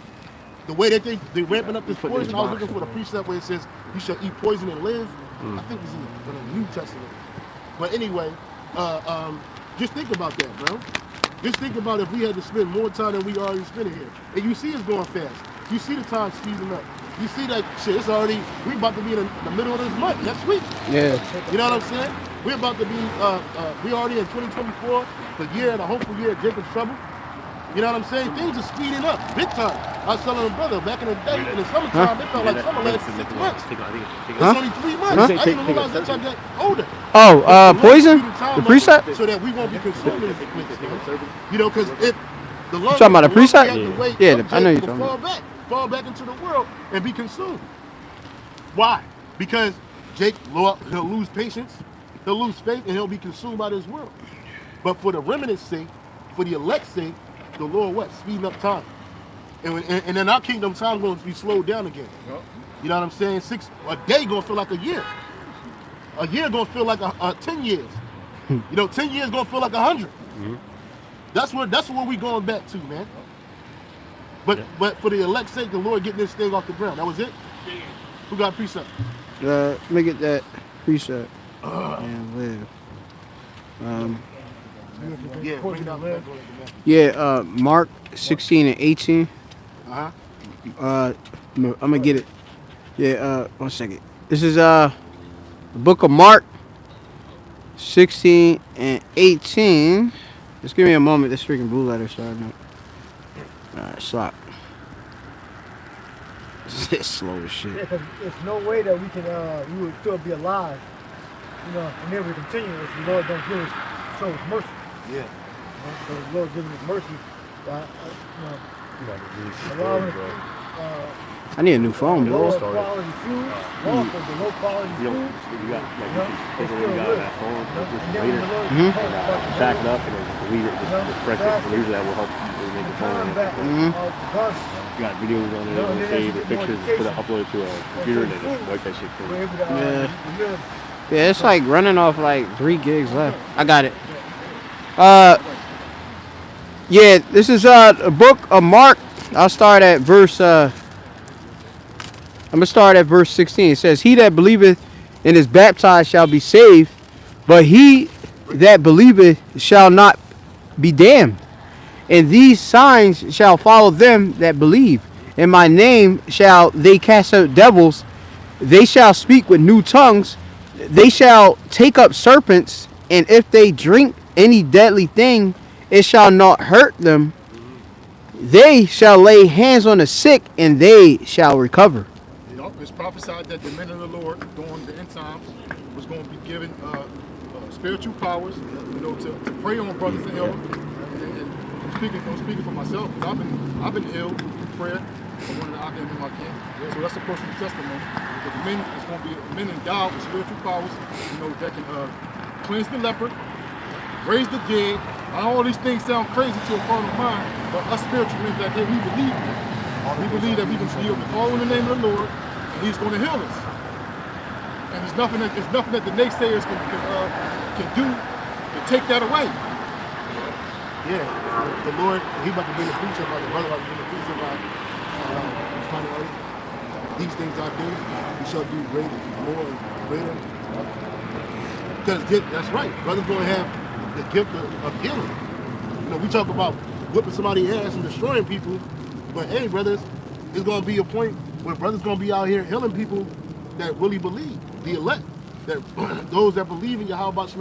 The way that they ramping up this poison, I was looking for the precept where it says you shall eat poison and live. I think it's in the New Testament. But anyway, just think about that, bro. Just think about if we had to spend more time than we already spending here. And you see it's going fast. You see the time speeding up. You see that shit, it's already, we about to be in the middle of this month, next week. Yeah. You know what I'm saying? We're about to be, we already in 2024, the hopeful year of Jacob's trouble. You know what I'm saying? Things are speeding up, big time. I was telling my brother, back in the day, in the summertime, it felt like summer lasted 6 months. It's only 3 months. I didn't even realize that I got older. Oh, poison? The precept? So that we won't be consuming as quick. You know, because if the longer, talking about the precept? Yeah, I know you're talking about. Fall back into the world and be consumed. Why? Because Jake, he'll lose patience, he'll lose faith, and he'll be consumed by this world. But for the remnant's sake, for the elect's sake, the Lord what? Speeding up time. And in our kingdom, time going to be slowed down again. You know what I'm saying? A day going to feel like a year. A year going to feel like 10 years. You know, 10 years going to feel like 100. That's where we going back to, man. But for the elect's sake, the Lord getting this thing off the ground. That was it? Who got precept? Let me get that precept and live. Yeah, bring it out. Yeah, Mark 16 and 18. I'm gonna get it. Yeah, 1 second. This is the book of Mark 16 and 18. Just give me a moment. This freaking blue letter starting up. Alright, stop. It's slow as shit. Yeah, because there's no way that we can, we would still be alive, you know, and then we continue if the Lord don't give us, show us mercy. Yeah. So the Lord giving us mercy, allowing I need a new phone, bro. lower quality foods, lawful, the low quality foods. You got It's still good. that phone, And just then later, the Lord Mhm. talks about the back it up and then delete it, just press it. And usually that will help you make the phone. time back, bus, You got videos on there, and then save as the you get pictures, more put it, upload it to a computer, and then just wipe that shit we're clean. able to live. Yeah, it's like running off like 3 gigs left. I got it. Yeah, this is a book of Mark. I'll start at verse. I'm gonna start at verse 16. It says, "He that believeth and is baptized shall be saved, but he that believeth shall not be damned. And these signs shall follow them that believe. In my name shall they cast out devils. They shall speak with new tongues. They shall take up serpents, and if they drink any deadly thing, it shall not hurt them. They shall lay hands on the sick, and they shall recover." You know, it's prophesied that the men of the Lord during the end times was going to be given spiritual powers, you know, to pray on brothers and heal them. And I'm speaking for myself, because I've been healed through prayer from one of the academics in my camp. So that's a personal testimony. But the men is going to be men endowed with spiritual powers, you know, that can cleanse the leper, raise the dead. All these things sound crazy to a carnal mind, but us spiritual men that we believe in. We believe that we can call in the name of the Lord, and He's going to heal us. And there's nothing that the naysayers can do to take that away. Yeah, the Lord, He about to bring the preacher about the brother about to bring the preacher about these things I do, we shall do greater, more and greater. Because that's right, brother's going to have the gift of healing. You know, we talk about whipping somebody's ass and destroying people, but hey, brothers, it's going to be a point where brothers going to be out here healing people that really believe, the elect, that those that believe in Yakalba Page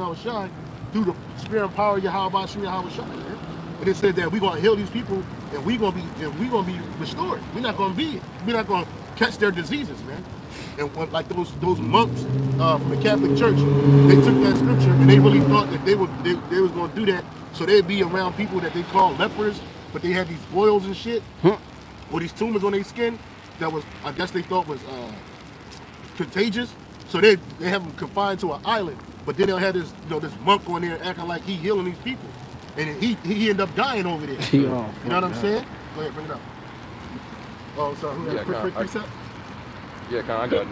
through the spirit and power of Yakalba Page. And it said that we're going to heal these people, and we're going to be restored. We're not going to catch their diseases, man. And when, like those monks from the Catholic Church, they took that scripture and they really thought that they was going to do that, so they'd be around people that they call lepers, but they had these boils and shit, or these tumors on their skin that was, I guess they thought was contagious. So they have them confined to an island, but then they'll have this, you know, this monk on there acting like he healing these people, and he ended up dying over there. You know what I'm saying? Go ahead, bring it up. Oh, sorry. Quick precept. Yeah, I got it.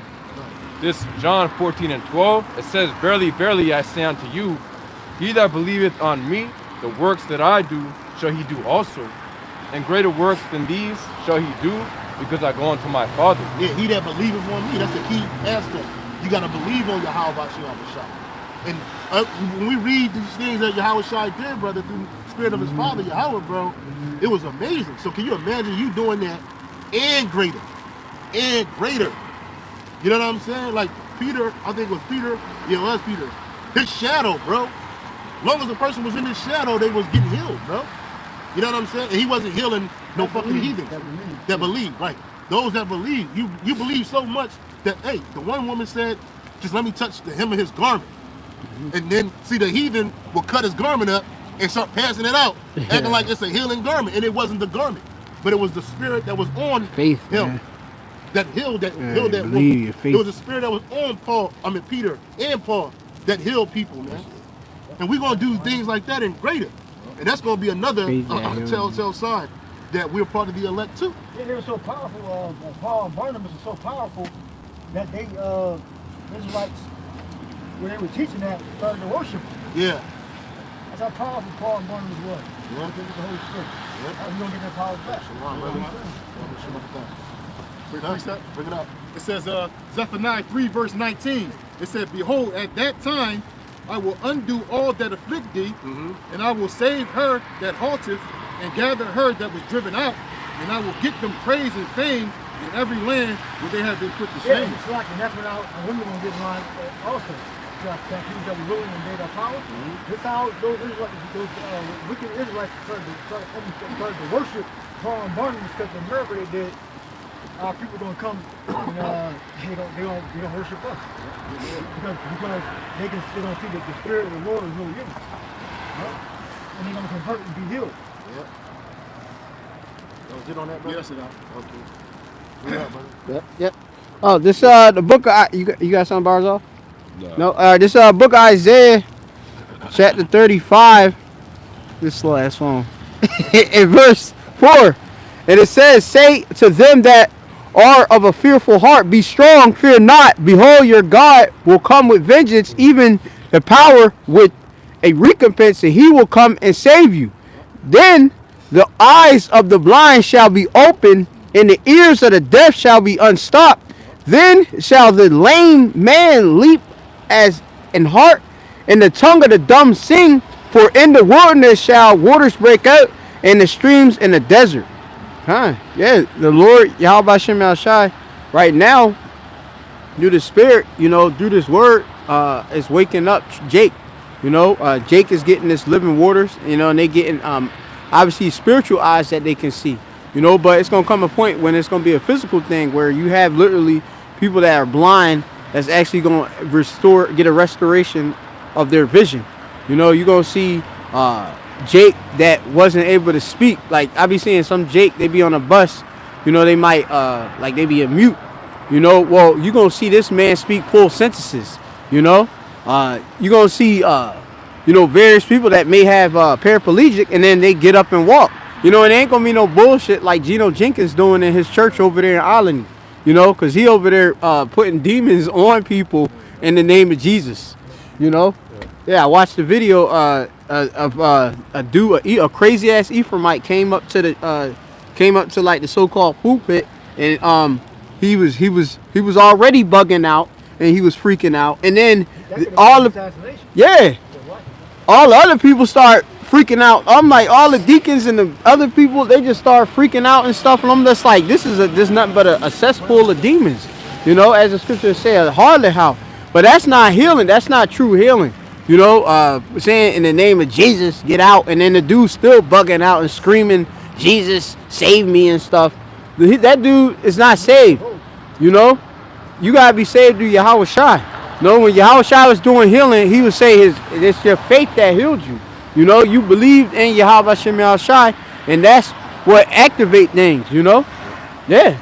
This John 14:12, it says, "Verily, verily, I say unto you, he that believeth on me, the works that I do, shall he do also. And greater works than these shall he do, because I go unto my Father." Yeah, he that believeth on me, that's the key aspect. You got to believe on Yakalba Page. And when we read these things that Yakalba did, brother, through the spirit of his father, Yahweh, bro, it was amazing. So can you imagine you doing that and greater? And greater. You know what I'm saying? Like Peter, I think it was Peter. Yeah, it was Peter. His shadow, bro. As long as the person was in his shadow, they was getting healed, bro. You know what I'm saying? And he wasn't healing no fucking heathens that believe. Right. Those that believe. You believe so much that, hey, the one woman said, just let me touch the hem of his garment. And then, see, the heathen will cut his garment up and start passing it out, acting like it's a healing garment. And it wasn't the garment, but it was the spirit that was on him. Man. That healed that woman. It was the spirit that was on Peter and Paul that healed people, man. And we're gonna do things like that and greater. And that's gonna be another telltale sign that we're part of the elect too. Yeah, they were so powerful, Paul and Barnabas were so powerful that they Israelites, when they were teaching that, started to worship him. Yeah. That's how powerful Paul and Barnabas was. Yeah. They the Holy Spirit. Yeah. How we gonna get that power back? Bring it up. It says Zephaniah 3 verse 19. It said, "Behold, at that time I will undo all that afflict thee, and I will save her that halteth, and gather her that was driven out, and I will get them praise and fame in every land where they have been put to shame." Yeah, it's like, and that's when women gonna get in line also. That people that were ruling and made our power. This how those Israelites, those wicked Israelites started to worship Paul and Barnabas, because the miracle they did, our people gonna come and they don't worship us because they gonna see that the spirit of the Lord is really in us, right? And they're gonna convert and be healed. Yep. Get on that, brother? Yes, it is. Okay. Yeah, brother. Yep. Oh, this the book of you got something, Barzal? No. This book of Isaiah, chapter 35. This last one, in verse 4, and it says, "Say to them that are of a fearful heart, be strong, fear not. Behold, your God will come with vengeance, even the power with a recompense, and he will come and save you. Then the eyes of the blind shall be opened, and the ears of the deaf shall be unstopped. Then shall the lame man leap as an hart, and the tongue of the dumb sing. For in the wilderness shall waters break out, and the streams in the desert." Yeah, the Lord Yakalba Page right now, through the Spirit, through this word, is waking up Jake. Jake is getting this living waters, and they getting obviously spiritual eyes that they can see. But it's gonna come a point when it's gonna be a physical thing where you have literally people that are blind that's actually gonna get a restoration of their vision. You're gonna see Jake that wasn't able to speak. Like I be seeing some Jake, they be on a bus, they might they be a mute. Well, you're gonna see this man speak full sentences. You're gonna see various people that may have paraplegic and then they get up and walk. It ain't gonna be no bullshit like Geno Jenkins doing in his church over there in Ireland. Because he over there putting demons on people in the name of Jesus. Yeah, I watched the video of a crazy ass Ephraimite came up to like the so-called pulpit, and he was already bugging out and he was freaking out, and then all the other people start freaking out. I'm like, all the deacons and the other people, they just start freaking out and stuff, and I'm just like, this is nothing but a cesspool of demons, as the scripture says, a harlot house. But that's not healing. That's not true healing. Saying in the name of Jesus, get out, and then the dude still bugging out and screaming, Jesus, save me and stuff. That dude is not saved. You gotta be saved through Yahweh Shai. When Yahweh Shai was doing healing, he would say it's your faith that healed you. You believed in Yahweh Shai, and that's what activate things. Yeah.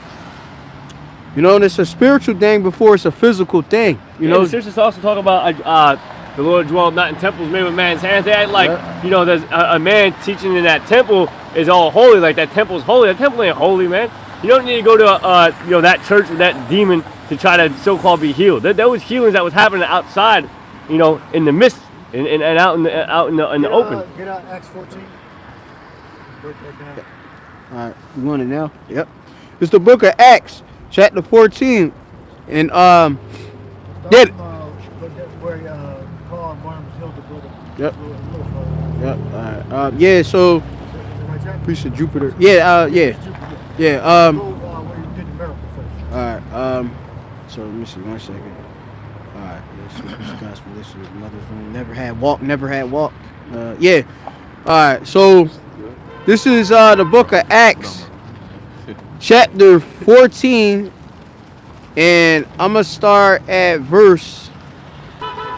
And it's a spiritual thing before it's a physical thing. The scriptures also talk about the Lord dwelled not in temples made with man's hands. They act like, there's a man teaching in that temple is all holy, like that temple is holy. That temple ain't holy, man. You don't need to go to that church with that demon to try to so-called be healed. There was healings that was happening outside, in the mist and out in the open. Get out Acts 14. Break that down. All right, you want it now? Yep. It's the book of Acts, chapter 14, and where Paul and Barnabas healed the brother. Yep. Yep. All right. Yeah. So, priest of Jupiter. Yeah. Yeah. Yeah. Where you did the miracle first. All right. So let me see. 1 second. All right. This gospel. This is mother's room. Never had walked. Yeah. All right. So this is the book of Acts, chapter 14, and I'm gonna start at verse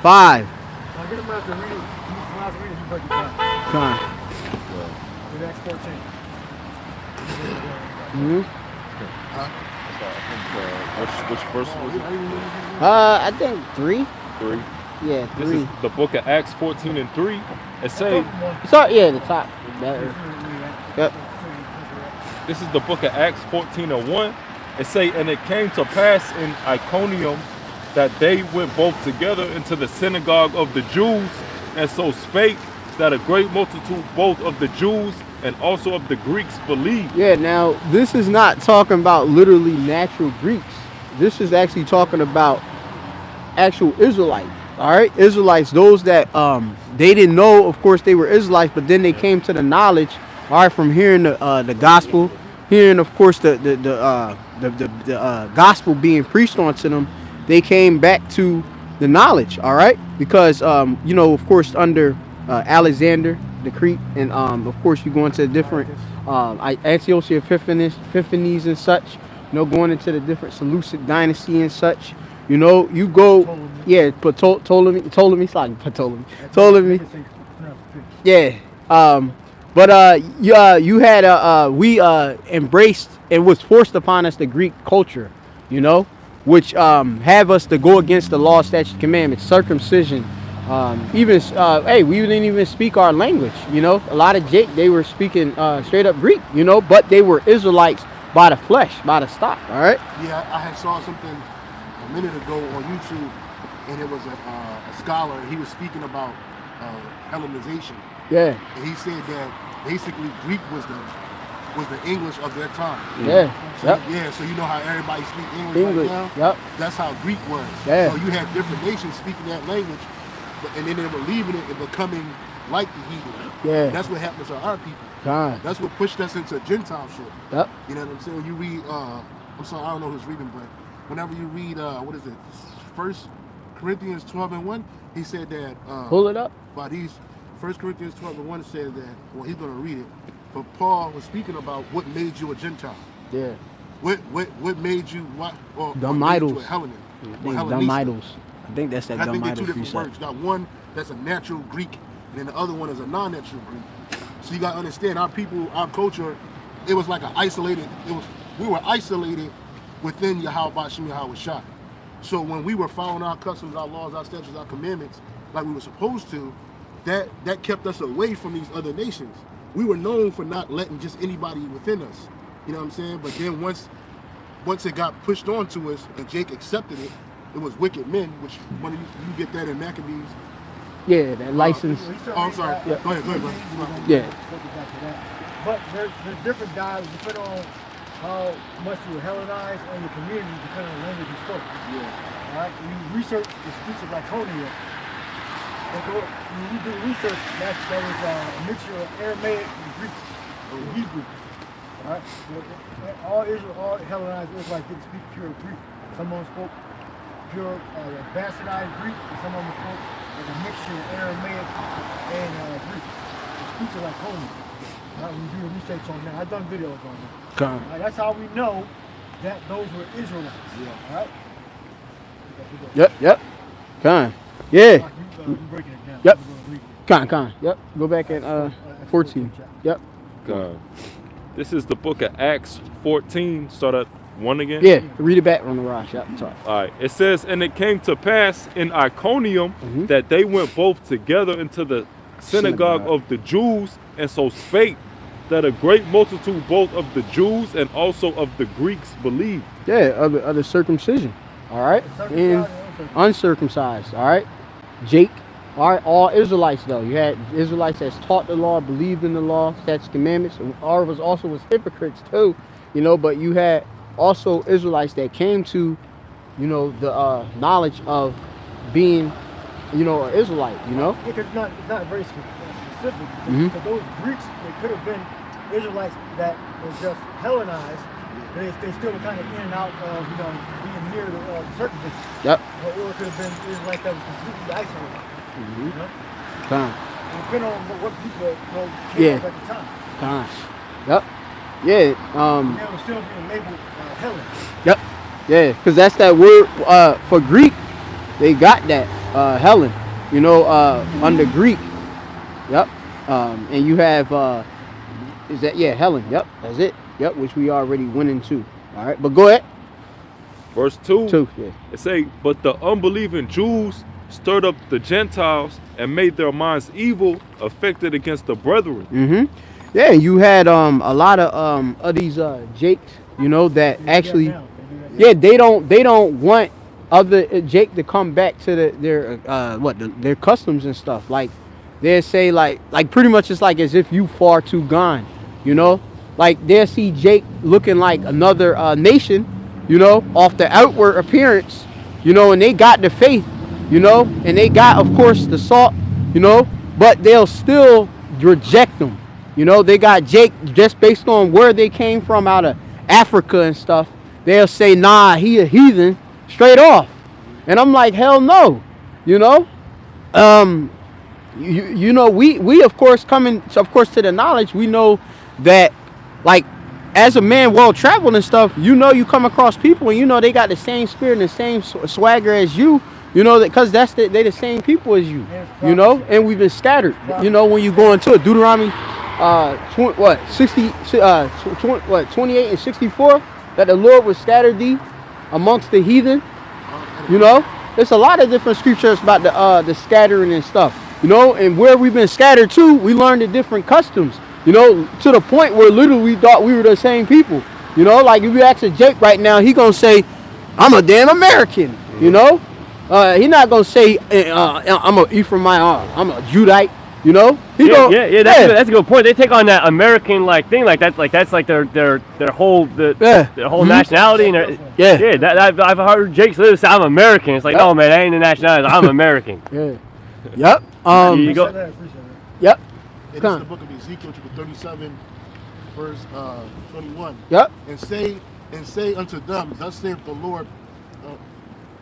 5. Now get him out to read it. When I was reading, you break it down. Come on. With Acts 14. Which verse was it? I think 3. 3. Yeah, 3. This is the book of Acts 14 and 3. It say, the top. Better. Yep. this is the book of Acts 14 and 1. It say, and it came to pass in Iconium that they went both together into the synagogue of the Jews, and so spake that a great multitude both of the Jews and also of the Greeks believed. Yeah, now this is not talking about literally natural Greeks. This is actually talking about actual Israelites. All right, Israelites, those that they didn't know, of course, they were Israelites, but then they came to the knowledge, all right, from hearing the gospel, hearing, of course, the gospel being preached onto them. They came back to the knowledge, all right, because of course, under Alexander the Great, and of course, you go into different Antiochus Epiphanes and such. You know, going into the different Seleucid dynasty and such. You know, you go, Ptolemy. Yeah. You had we embraced and was forced upon us the Greek culture, you know, which have us to go against the law, statutes, commandments, circumcision. We didn't even speak our language, you know. A lot of they were speaking straight up Greek, you know, but they were Israelites by the flesh, by the stock, all right? Yeah, I had saw something a minute ago on YouTube, and it was a scholar, and he was speaking about Hellenization. Yeah. And he said that basically Greek was the English of their time. Yeah. So you know how everybody speaks English right now? Yep. That's how Greek was. Yeah. So you had different nations speaking that language, and then they were leaving it and becoming like the heathen. Yeah. That's what happens to our people. God. That's what pushed us into Gentile shit. Yep. You know what I'm saying? When you read, I'm sorry, I don't know who's reading, but whenever you read, what is it? 1 Corinthians 12:1, he said that. Pull it up. By these, 1 Corinthians 12:1 said that, well, he's going to read it, but Paul was speaking about what made you a Gentile. Yeah. What made you what? Or dumb made idols. you a Hellenic? Dumb idols. I think that's that I dumb think they're idols. two different words. You got one that's a natural Greek, and then the other one is a non-natural Greek. So you got to understand, our people, our culture, it was like we were isolated within Yahweh Shem Yahweh Shai. So when we were following our customs, our laws, our statutes, our commandments, like we were supposed to, that kept us away from these other nations. We were known for not letting just anybody within us. You know what I'm saying? But then once it got pushed onto us and Jake accepted it, it was wicked men, which when you get that in Maccabees. Yeah, that license. I'm sorry. Yeah. Go ahead, bro. Yeah. But there's different dialects depending on how much you were Hellenized and your community depending on the language you spoke. Yeah. All right. When you research the speech of Lycaonia, when you do research, that was a mixture of Aramaic and Greek, or Hebrew. All right. So all Hellenized Israelites didn't speak pure Greek. Some of them spoke pure bastardized Greek, and some of them spoke like a mixture of Aramaic and Greek. The speech of Lycaonia. When you do research on that, I've done videos on that. Okay. That's how we know that those were Israelites. Yeah. All right. Yep. Con. Yeah. You breaking it down. Yep. Con. Yep. Go back at 14. Yep. God. This is the book of Acts 14. Start at 1 again? Yeah. Read it back on the Rosh. Yep. Sorry. All right. It says, and it came to pass in Iconium that they went both together into the synagogue of the Jews, and so spake that a great multitude both of the Jews and also of the Greeks believed. Yeah, of the circumcision. All right. And uncircumcised. All right. Jake. All right. All Israelites though. You had Israelites that's taught the law, believed in the law, statutes, commandments. All of us also was hypocrites too. You know, but you had also Israelites that came to, you know, the knowledge of being, you know, an Israelite. You know. Because it's not very specific. Because those Greeks, they could have been Israelites that were just Hellenized. They still were kind of in and out of, you know, being near the circumcision. Yep. Or it could have been Israelites that was completely isolated. You know? Depending on what people came up at the time. Yep. Yeah. They were still being labeled Hellen. Yep. Yeah, because that's that word for Greek. They got that Helen. You know, under Greek. Yep. And you have is that Helen? Yep. That's it. Yep. Which we already went into. All right. But go ahead. Verse 2. Yeah. It say, but the unbelieving Jews stirred up the Gentiles and made their minds evil, affected against the brethren. Yeah, you had a lot of these Jakes, you know, that actually, they don't want other Jake to come back to their customs and stuff. Like they say like pretty much it's like as if you far too gone, you know. Like they'll see Jake looking like another nation, you know, off the outward appearance, you know, and they got the faith, you know, and they got, of course, the salt, you know, but they'll still reject them. You know, they got Jake just based on where they came from out of Africa and stuff. They'll say, nah, he a heathen straight off. And I'm like, hell no, you know. You know, we of course coming, of course, to the knowledge, we know that like, as a man well-traveled and stuff, you know you come across people and you know they got the same spirit and the same swagger as you. You know, because they the same people as you. You know, and we've been scattered. You know, when you go into it, Deuteronomy 28 and 64, that the Lord would scatter thee amongst the heathen. You know, there's a lot of different scriptures about the scattering and stuff. You know, and where we've been scattered to, we learned the different customs. You know, to the point where literally we thought we were the same people. You know, like if you ask a Jake right now, he gonna say, "I'm a damn American." You know, he not gonna say, "I'm a Ephraim-Fruitful, I'm a Judite." You know, that's a good point. They take on that American like thing, like that's like their whole their whole nationality and I've heard Jake literally say, "I'm American." It's like, no man, that ain't the nationality. I'm American. Yep. You go. Yep. It is the book of Ezekiel, chapter 37, verse 21. Yep. And say unto them, thus saith the Lord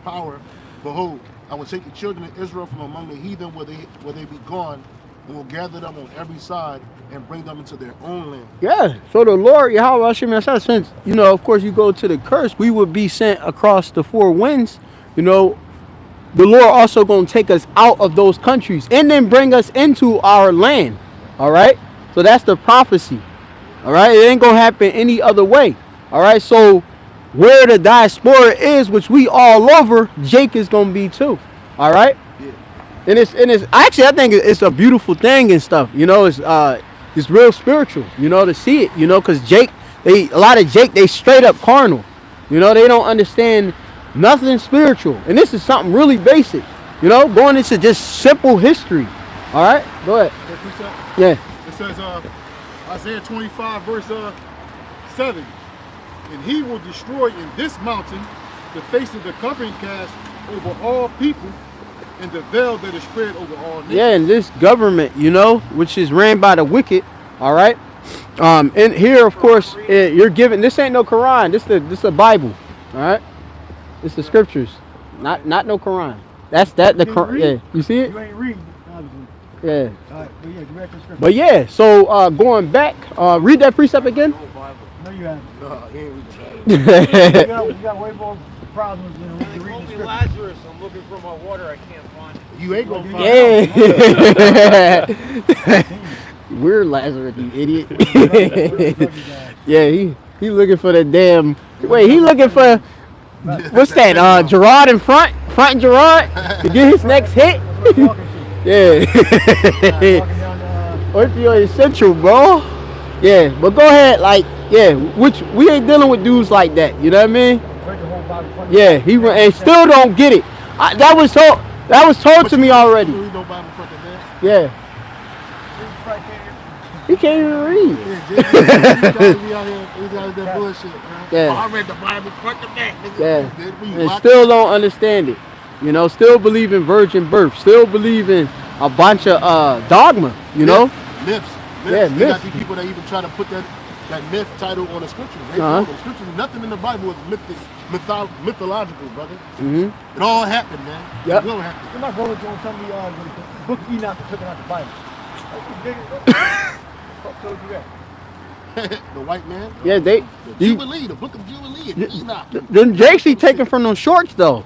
power, behold, I will take the children of Israel from among the heathen where they be gone, and will gather them on every side and bring them into their own land. Yeah. So the Lord, Yahweh, since, you know, of course you go to the curse, we would be sent across the four winds, you know, the Lord also going to take us out of those countries and then bring us into our land. All right. So that's the prophecy. All right. It ain't going to happen any other way. All right. So where the diaspora is, which we all over, Jake is going to be too. All right. Yeah. And it's actually, I think it's a beautiful thing and stuff. You know, it's real spiritual, you know, to see it, you know, because a lot of Jake, they straight up carnal. You know, they don't understand nothing spiritual. And this is something really basic, you know, going into just simple history. All right. Go ahead. Yeah. It says Isaiah 25 verse 7, and he will destroy in this mountain the face of the covering cast over all people and the veil that is spread over all nations. Yeah, and this government, you know, which is ran by the wicked. All right. And here, of course, you're given, this ain't no Quran. This the Bible. All right. It's the scriptures, not no Quran. The Quran. Yeah. You see it? You ain't reading. Yeah. All right, but yeah, so going back, read that precept again. No, you haven't. You got way more problems than reading the Lazarus, I'm looking for my water, I can't find it. You ain't gonna find it. We're Lazarus, you idiot. Yeah, he looking for the damn. Wait, he looking for what's that? Gerard in front and Gerard to get his next hit. Yeah. Opioid Central, bro. Yeah, but go ahead, like, yeah, which we ain't dealing with dudes like that, you know what I mean? Yeah, he and still don't get it. That was told to me already. Yeah. He can't even read. Yeah. I read the Bible front to back. Yeah. And still don't understand it. You know, still believe in virgin birth. Still believe in a bunch of dogma, you know? Myths. Yeah, myths. Got these people that even try to put that myth title on the scriptures. The scriptures, nothing in the Bible is mythological, brother. Mm-hmm. It all happened, man. Yep. It will happen. You're not going to tell me the book of Enoch took out the Bible. Fuck told you that? The white man? Yeah, the Jubilee, the book of Jubilee, and Enoch. Them Jakes he taking from them shorts though.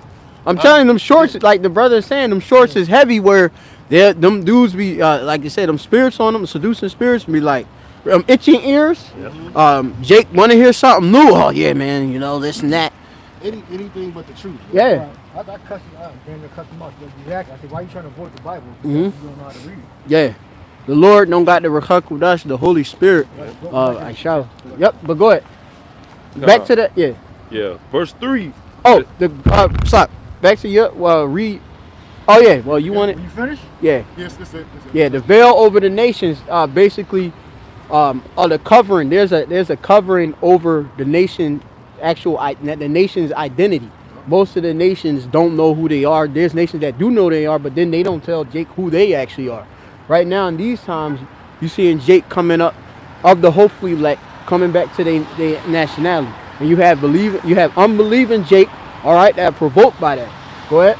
I'm telling you, them shorts, like the brother is saying, them shorts is heavy where them dudes be, like you said, them spirits on them, seducing spirits be like, itching ears. Yep. Jake want to hear something new. Oh yeah, man, you know, this and that. Anything but the truth. Yeah. I cussed him out. Cut him off. Exactly. I said, why are you trying to avoid the Bible? Because you don't know how to read it. Yeah. The Lord don't got the Rechak with us, the Holy Spirit. I shall. Yep, but go ahead. Back to that, yeah. Yeah, verse 3. Oh, stop. Back to your, read. Oh, yeah, well, you want it? You finished? Yeah. Yes, that's it. Yeah, the veil over the nations, basically, the covering. There's a covering over the nation, the nation's identity. Most of the nations don't know who they are. There's nations that do know they are, but then they don't tell Jake who they actually are. Right now, in these times, you seeing Jake coming up of the hopefully elect, coming back to their nationality, and you have unbelieving Jake, all right, that are provoked by that. Go ahead.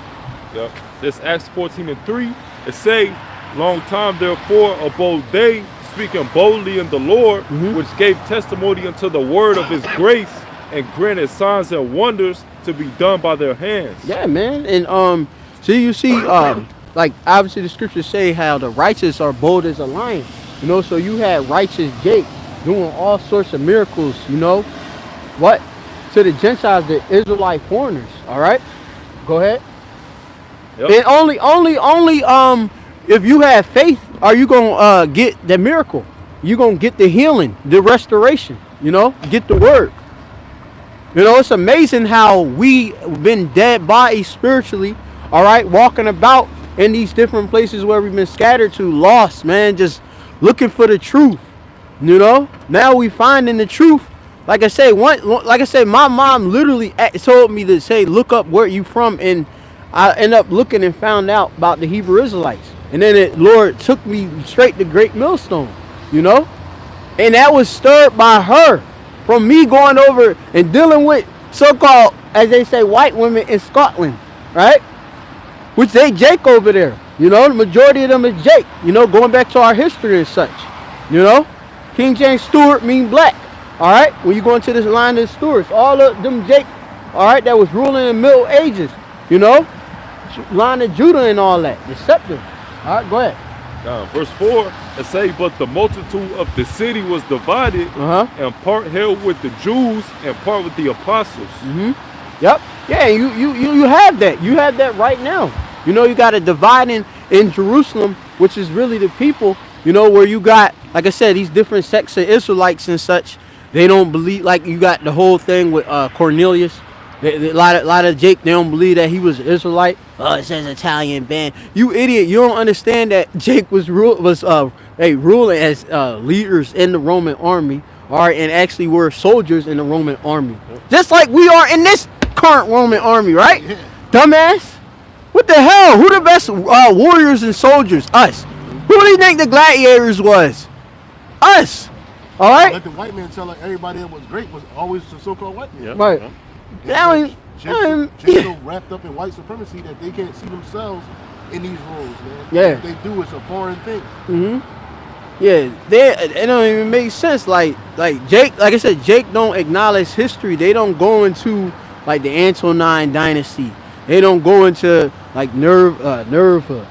Yep. This Acts 14:3. It say, long time therefore abode they speaking boldly in the Lord, which gave testimony unto the word of his grace, and granted signs and wonders to be done by their hands. Yeah, man. And so you see, like obviously the scriptures say how the righteous are bold as a lion. You know, so you had righteous Jake doing all sorts of miracles, you know. What? To the Gentiles, the Israelite foreigners. All right? Go ahead. Yep. And only if you have faith are you gonna get the miracle. You're gonna get the healing, the restoration, you know, get the word. You know, it's amazing how we been dead bodies spiritually, all right, walking about in these different places where we've been scattered to, lost, man, just looking for the truth. You know, now we finding the truth. Like I said, my mom literally told me to say, look up where you from, and I ended up looking and found out about the Hebrew Israelites. And then the Lord took me straight to Great Millstone, you know, and that was stirred by her. From me going over and dealing with so-called, as they say, white women in Scotland, right? Which they Jake over there. You know, the majority of them is Jake. You know, going back to our history and such. You know, King James Stewart mean black. All right, when you go into this line of Stewarts, all of them Jake, all right, that was ruling in the Middle Ages. You know, line of Judah and all that. The scepter. All right, go ahead. Verse 4, it say, but the multitude of the city was divided, and part held with the Jews and part with the apostles. Yep. Yeah, you have that. You have that right now. You know, you got a dividing in Jerusalem, which is really the people, you know, where you got, like I said, these different sects of Israelites and such. They don't believe, like you got the whole thing with Cornelius. A lot of Jake, they don't believe that he was an Israelite. Oh, it says Italian band. You idiot! You don't understand that Jake was ruling as leaders in the Roman army, all right, and actually were soldiers in the Roman army, just like we are in this current Roman army, right? Yeah. Dumbass! What the hell? Who the best warriors and soldiers? Us. Who do you think the gladiators was? Us. All right. Let the white man tell everybody that was great was always the so-called white man. Yep. Right. Jake so wrapped up in white supremacy that they can't see themselves in these roles, man. Yeah. What they do is a foreign thing. Yeah, it don't even make sense. Like Jake, like I said, Jake don't acknowledge history. They don't go into like the Antonine dynasty. They don't go into like Nerva,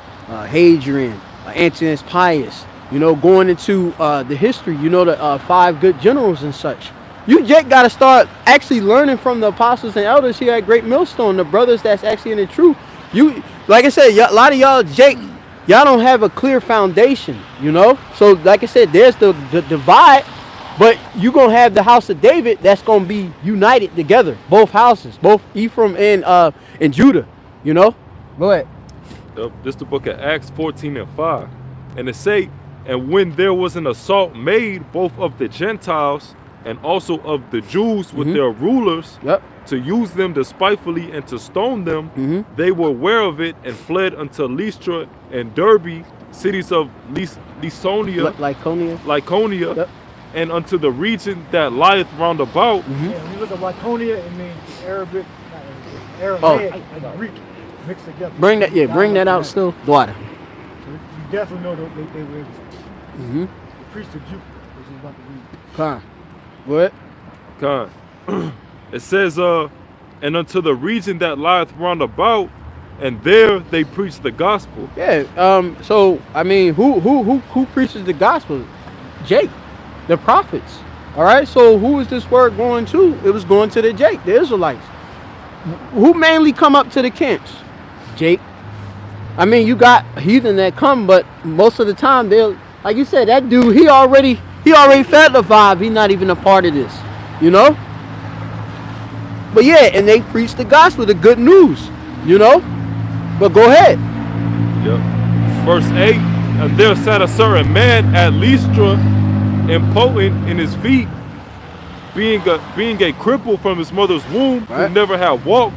Hadrian, Antonius Pius. You know, going into the history. You know, the 5 good generals and such. You, Jake, got to start actually learning from the apostles and elders here at Great Millstone, the brothers that's actually in the truth. You, like I said, a lot of y'all, Jake, y'all don't have a clear foundation, you know? So, like I said, there's the divide, but you're going to have the house of David that's going to be united together, both houses, both Ephraim and Judah, you know? Go ahead. This is the book of Acts 14:5. And it say, and when there was an assault made both of the Gentiles and also of the Jews with their rulers, to use them despitefully and to stone them, they were aware of it and fled unto Lystra and Derbe, cities of Lycaonia, and unto the region that lieth round about. Yeah, when you look at Lycaonia, it means Aramaic, like Greek mixed together. Bring that out still. Water. So you definitely know they were the priest of Judah, which is about to read. Come. What? God. It says, and unto the region that lieth round about, and there they preach the gospel. Yeah. So I mean, who preaches the gospel? Jake, the prophets. All right. So who is this word going to? It was going to the Jake, the Israelites. Who mainly come up to the camps? Jake. I mean, you got heathen that come, but most of the time they'll, like you said, that dude, he already felt the vibe. He's not even a part of this, you know? But yeah, and they preach the gospel, the good news, you know? But go ahead. Yep. Verse 8, and there sat a certain man at Lystra, impotent in his feet, being a cripple from his mother's womb, who never had walked.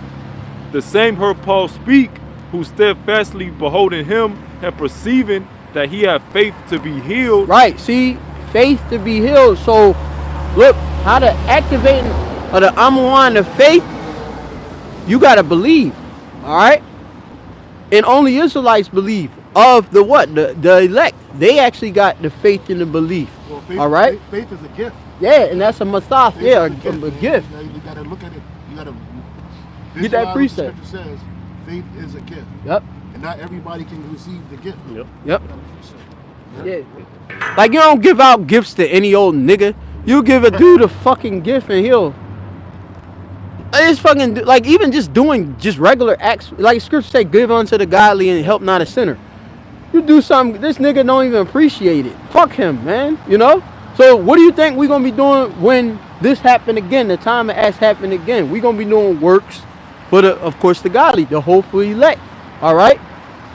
The same heard Paul speak, who steadfastly beholding him and perceiving that he had faith to be healed. Right, see? Faith to be healed. So look, how to activate the Amawan, the faith, you got to believe. All right. And only Israelites believe of the what? The elect, they actually got the faith and the belief. Well, faith, all right? Faith is a gift. Yeah, and that's a mathas. Faith Yeah, is a gift. You got to look at it. You got to Get that precept. The scripture says faith is a gift. Yep. And not everybody can receive the gift. Yep. Yeah. Like, you don't give out gifts to any old nigga. You give a dude a fucking gift and he'll. It's fucking, like, even just doing just regular acts. Like scripture say, give unto the godly and help not a sinner. You do something, this nigga don't even appreciate it. Fuck him, man. You know? So what do you think we're going to be doing when this happened again? The time of Acts happened again. We're going to be doing works for the, of course, the godly, the hopeful elect. All right?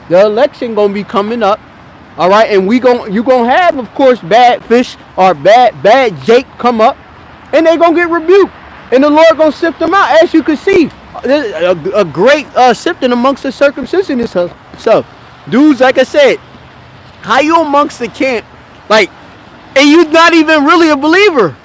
The election going to be coming up. All right? And you going to have, of course, bad fish or bad Jake come up. And they going to get rebuked. And the Lord going to sift them out. As you can see, a great sifting amongst the circumcision itself. So, dudes, like I said, how you amongst the camp, like, and you not even really a believer,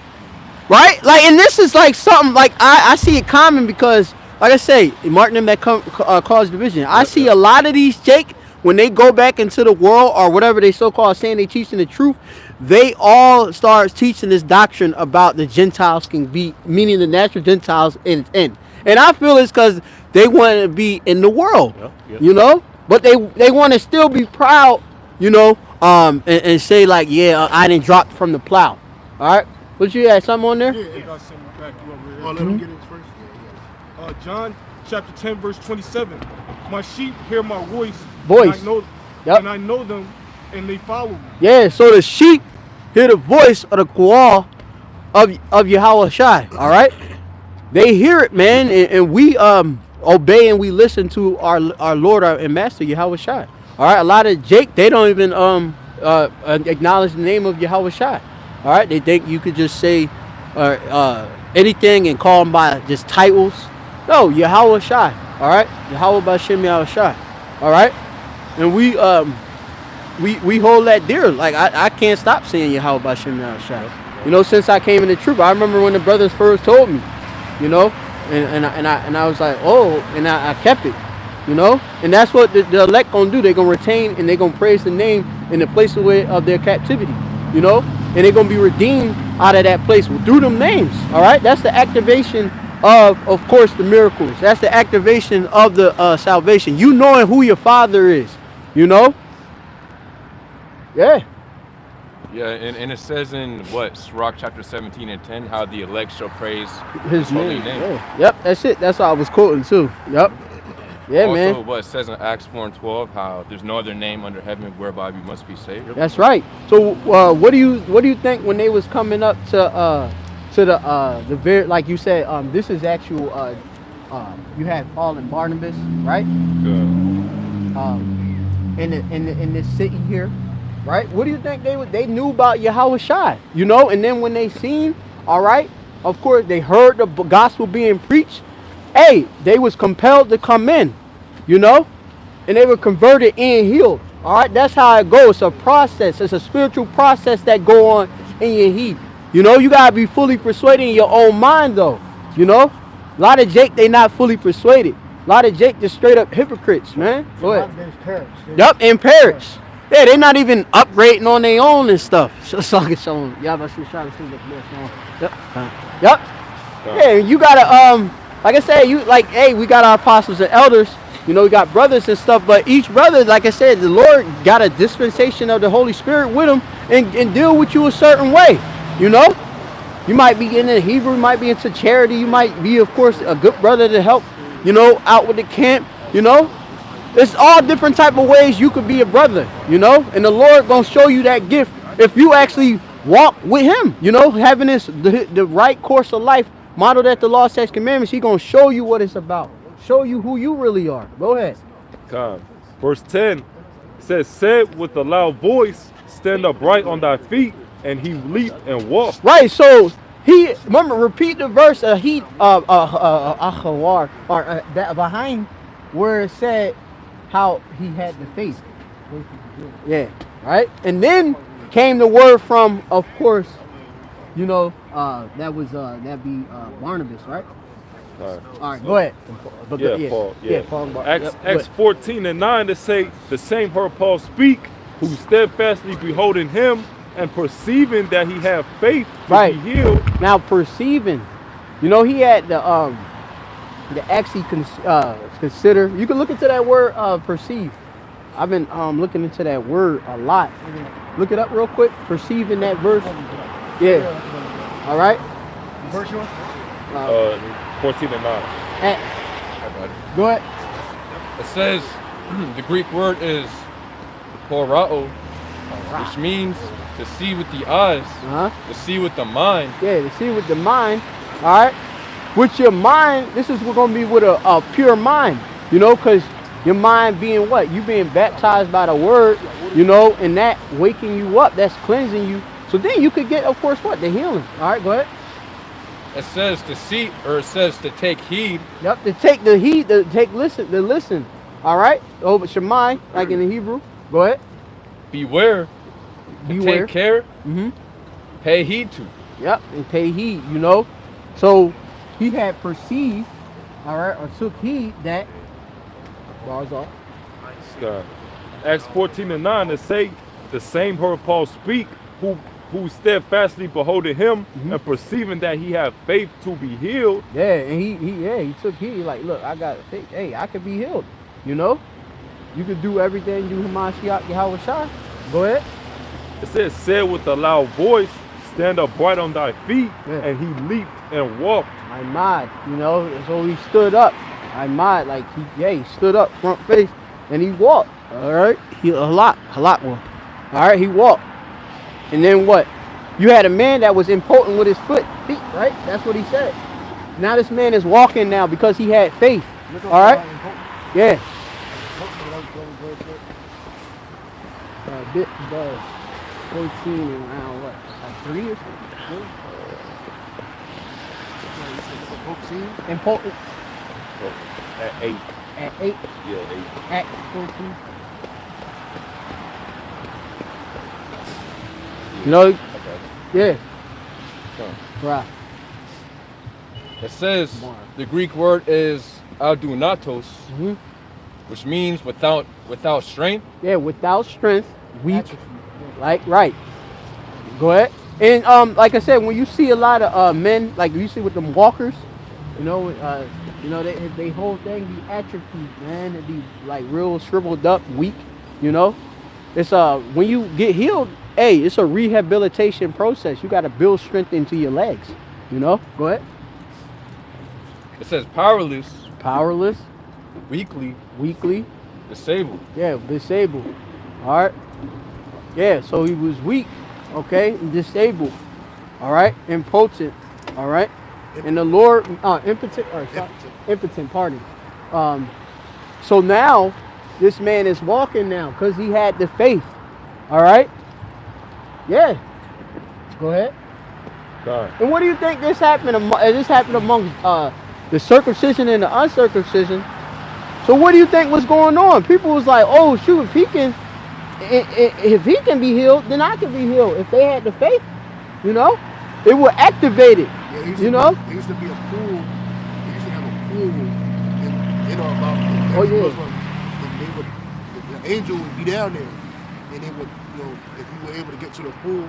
right? Like, and this is like something, like, I see it common because, like I say, Martin and that cause division. I see a lot of these, Jake, when they go back into the world or whatever they so-called saying they teaching the truth, they all start teaching this doctrine about the Gentiles can be, meaning the natural Gentiles in its end. And I feel it's because they want to be in the world, you know? But they want to still be proud, you know, and say like, yeah, I didn't drop from the plow. All right? What you had, something on there? Yeah, I got something back you over here. Oh, let him get it first. John chapter 10, verse 27. My sheep hear my voice. Voice. And I know them, and they follow me. Yeah, so the sheep hear the voice of the call of Yahweh Shai, all right? They hear it, man, and we obey and we listen to our Lord and Master Yahweh Shai. All right, a lot of Jake, they don't even acknowledge the name of Yahweh Shai. All right, they think you could just say anything and call them by just titles. No, Yahweh Shai. All right, Yahweh Bashem Yahweh Shai. All right, and we hold that dear. Like I can't stop saying Yahweh Bashem Yahweh Shai. You know, since I came in the truth, I remember when the brothers first told me. You know, and I was like, oh, and I kept it. You know, and that's what the elect gonna do. They're gonna retain and they're gonna praise the name in the place of their captivity. You know, and they're gonna be redeemed out of that place through them names. All right, that's the activation of course, the miracles. That's the activation of the salvation. You knowing who your Father is. You know. Yeah. Yeah, and it says in Sirach chapter 17 and 10 how the elect shall praise His holy name. name. Yeah. Yep, that's it. That's what I was quoting too. Yep. Yeah, also, man. It says in Acts 4 and 12 how there's no other name under heaven whereby we must be saved. That's right. So what do you think when they was coming up to the very, like you said, this is actual you had Paul and Barnabas, right? In this city here, right? What do you think they knew about Yahweh Shai? You know, and then when they seen, all right, of course they heard the gospel being preached. Hey, they was compelled to come in, you know, and they were converted and healed. All right, that's how it goes. It's a process. It's a spiritual process that go on in your heat. You know, you gotta be fully persuaded in your own mind, though. You know, a lot of Jake, they not fully persuaded. A lot of Jake just straight up hypocrites, man. Go ahead. Yup, and parrots. Yeah, they not even upgrading on their own and stuff. Yep. Yep. Yeah, you gotta like I said, hey, we got our apostles and elders, you know, we got brothers and stuff, but each brother, like I said, the Lord got a dispensation of the Holy Spirit with him and deal with you a certain way, you know? You might be into Hebrew, you might be into charity, you might be, of course, a good brother to help, you know, out with the camp, you know? It's all different type of ways you could be a brother, you know? And the Lord gonna show you that gift if you actually walk with him, you know, having the right course of life modeled at the law, statutes, commandments. He gonna show you what it's about, show you who you really are. Go ahead. Verse 10 says, said with a loud voice, stand upright on thy feet, and he leaped and walked. Right, so he, remember, repeat the verse achawar, or that behind where it said how he had the faith. Yeah, right? And then came the word from, of course, you know, that'd be Barnabas, right? All right, go ahead. Paul. Acts 14 and 9 to say the same heard Paul speak who steadfastly beholding him and perceiving that he had faith to Right. be healed. Now perceiving, you know, he had the actually consider. You can look into that word perceive. I've been looking into that word a lot. Look it up real quick. Perceiving that verse. Yeah. All right. Verse you want? 14 and 9. Go ahead. It says the Greek word is porao, which means to see with the eyes, to see with the mind. Yeah, to see with the mind. All right. With your mind, this is going to be with a pure mind, you know, because your mind being what? You being baptized by the word, you know, and that waking you up, that's cleansing you. So then you could get, of course, what? The healing. All right, go ahead. It says to see, or it says to take heed. Yep, to take the heed, to listen. All right? Oh, but your mind, like in the Hebrew. Go ahead. Beware. Beware. Take care. Pay heed to. Yep, and pay heed, you know. So he had perceived, all right, or took heed that, bars off. God. Acts 14 and 9, it say, the same heard Paul speak, who steadfastly beholding him and perceiving that he had faith to be healed. Yeah, and he took heed. Like, look, I got faith. Hey, I could be healed. You know, you could do everything you Hamashiach Yahweh Shai. Go ahead. It said with a loud voice, stand upright on thy feet, and he leaped and walked. I mad, you know, so he stood up. I mad, like he stood up front face and he walked. All right, he a lot walked. All right, he walked. And then what? You had a man that was impotent with his feet, right? That's what he said. Now this man is walking now because he had faith. All right? Yeah. Bit buzz. 14 and around what? Like 3 or something? Impotent. At 8. At 8? Yeah, 8. At 14. You know? Yeah. Right. It says the Greek word is adunatos, which means without strength. Yeah, without strength, weak. Like, right. Go ahead. And like I said, when you see a lot of men, like you see with them walkers, you know, they whole thing be atrophied, man. It be like real shriveled up, weak. You know, it's when you get healed, hey, it's a rehabilitation process. You got to build strength into your legs. You know. Go ahead. It says powerless. Powerless. Weakly. Disabled. Yeah, disabled. All right. Yeah, so he was weak, okay, disabled, all right, impotent, all right, and the Lord, impotent, pardon. So now, this man is walking now because he had the faith, all right. Yeah. Go ahead. God. And what do you think this happened among the circumcision and the uncircumcision? So what do you think was going on? People was like, oh shoot, if he can be healed, then I can be healed. If they had the faith, you know, it would activate it. Yeah, there used to be a pool. They used to have a pool in or about. The angel would be down there, and they would, you know, if you were able to get to the pool,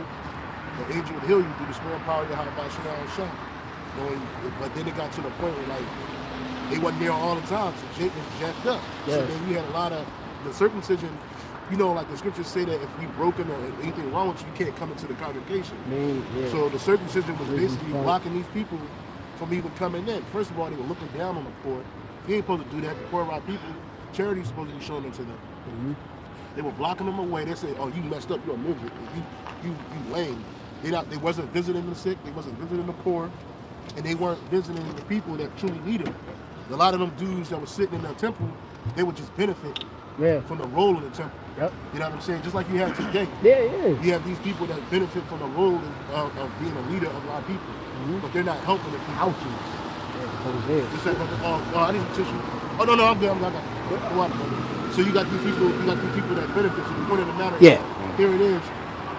the angel would heal you through the spirit power of Yakalba Page. But then it got to the point where like they wasn't there all the time, so Jake was jacked up. Yeah. So then you had a lot of the circumcision. You know, like the scriptures say that if you broken or anything wrong with you, you can't come into the congregation. Yeah. So the circumcision was basically blocking these people from even coming in. First of all, they were looking down on the poor. You ain't supposed to do that. The poor rob people. Charity's supposed to be showing them to them. They were blocking them away. They said, "Oh, you messed up. You're a midget. You lame." They wasn't visiting the sick. They wasn't visiting the poor, and they weren't visiting the people that truly needed them. A lot of them dudes that were sitting in that temple, they would just benefit from the role of the temple. Yep. You know what I'm saying? Just like you have today. Yeah. You have these people that benefit from the role of being a leader of a lot of people, but they're not helping the people. Just like, I need some tissue. Oh no, I'm good. I got it. So you got these people that benefit. So the point of the matter is, here it is.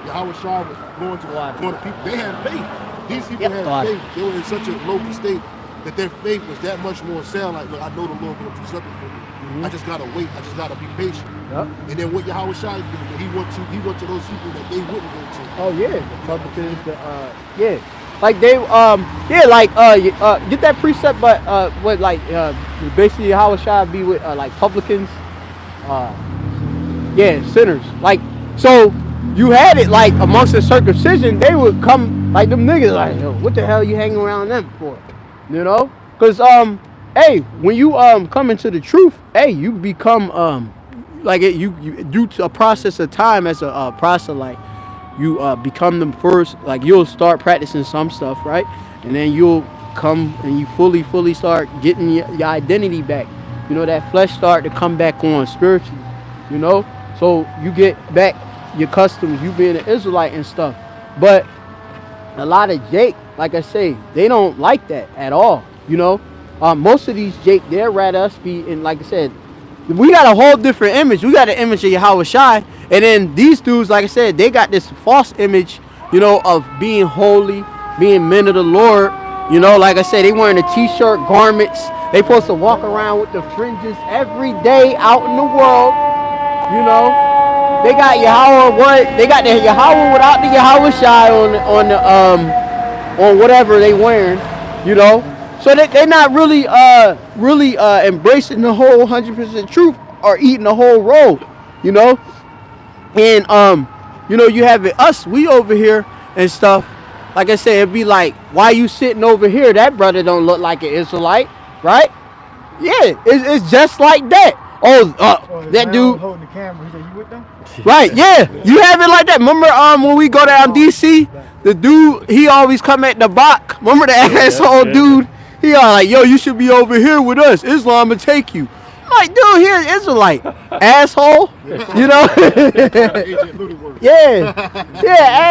Yahweh Shai was going to people. They had faith. These people had faith. They were in such a low state that their faith was that much more sound. Like, look, I know the Lord going to do something for me. I just gotta wait. I just gotta be patient. And then what Yahweh Shai did, he went to those people that they wouldn't go to. Oh yeah, the Republicans. Yeah, like they get that precept, but what like basically Yahweh Shai be with like publicans. Yeah, sinners. Like so. You had it like amongst the circumcision, they would come like them niggas like, yo, what the hell you hanging around them for? You know? Cause hey, when you come into the truth, hey, you become like you due to a process of time as a proselyte, you become them first, like you'll start practicing some stuff, right? And then you'll come and you fully start getting your identity back. You know, that flesh start to come back on spiritually, you know? So you get back your customs, you being an Israelite and stuff. But a lot of Jake, like I say, they don't like that at all. You know, most of these Jake, they'd rather us be in, like I said, we got a whole different image. We got an image of Yahweh Shai, and then these dudes, like I said, they got this false image, you know, of being holy, being men of the Lord. You know, like I said, they wearing the t-shirt garments. They supposed to walk around with the fringes every day out in the world. You know. They got Yahweh what? They got the Yahweh without the Yahweh Shai on whatever they wearing, you know. So they're not really embracing the whole 100% truth or eating the whole roll, you know. And you know, you have us, we over here and stuff. Like I said, it'd be like, why you sitting over here? That brother don't look like an Israelite, right? Yeah, it's just like that. That dude holding the camera. He said, "You with them?" Right, yeah. You have it like that. Remember when we go down DC, the dude, he always come at Dabaq. Remember the asshole dude? He all like, yo, you should be over here with us. Islam will take you. I'm like, dude, here's Israelite. Asshole. You know? Yeah,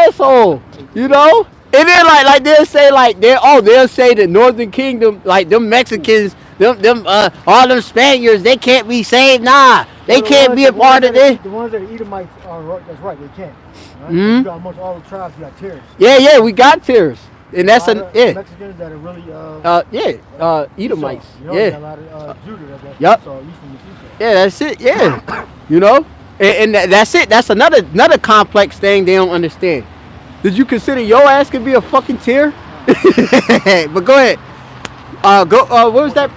asshole. You know? And then like they'll say they'll say the Northern Kingdom, like them Mexicans, them all them Spaniards, they can't be saved. Nah, they can't be a part of this. The ones that are Edomites are, that's right, they can't. Right? You got amongst all the tribes, you got terrorists. Yeah, we got terrorists. And that's Mexicans that are really Edomites. You know, you got a lot of Judah that's Yeah, that's it. Yeah. You know? And that's it. That's another complex thing they don't understand. Did you consider your ass could be a fucking tear? But go ahead. What was that?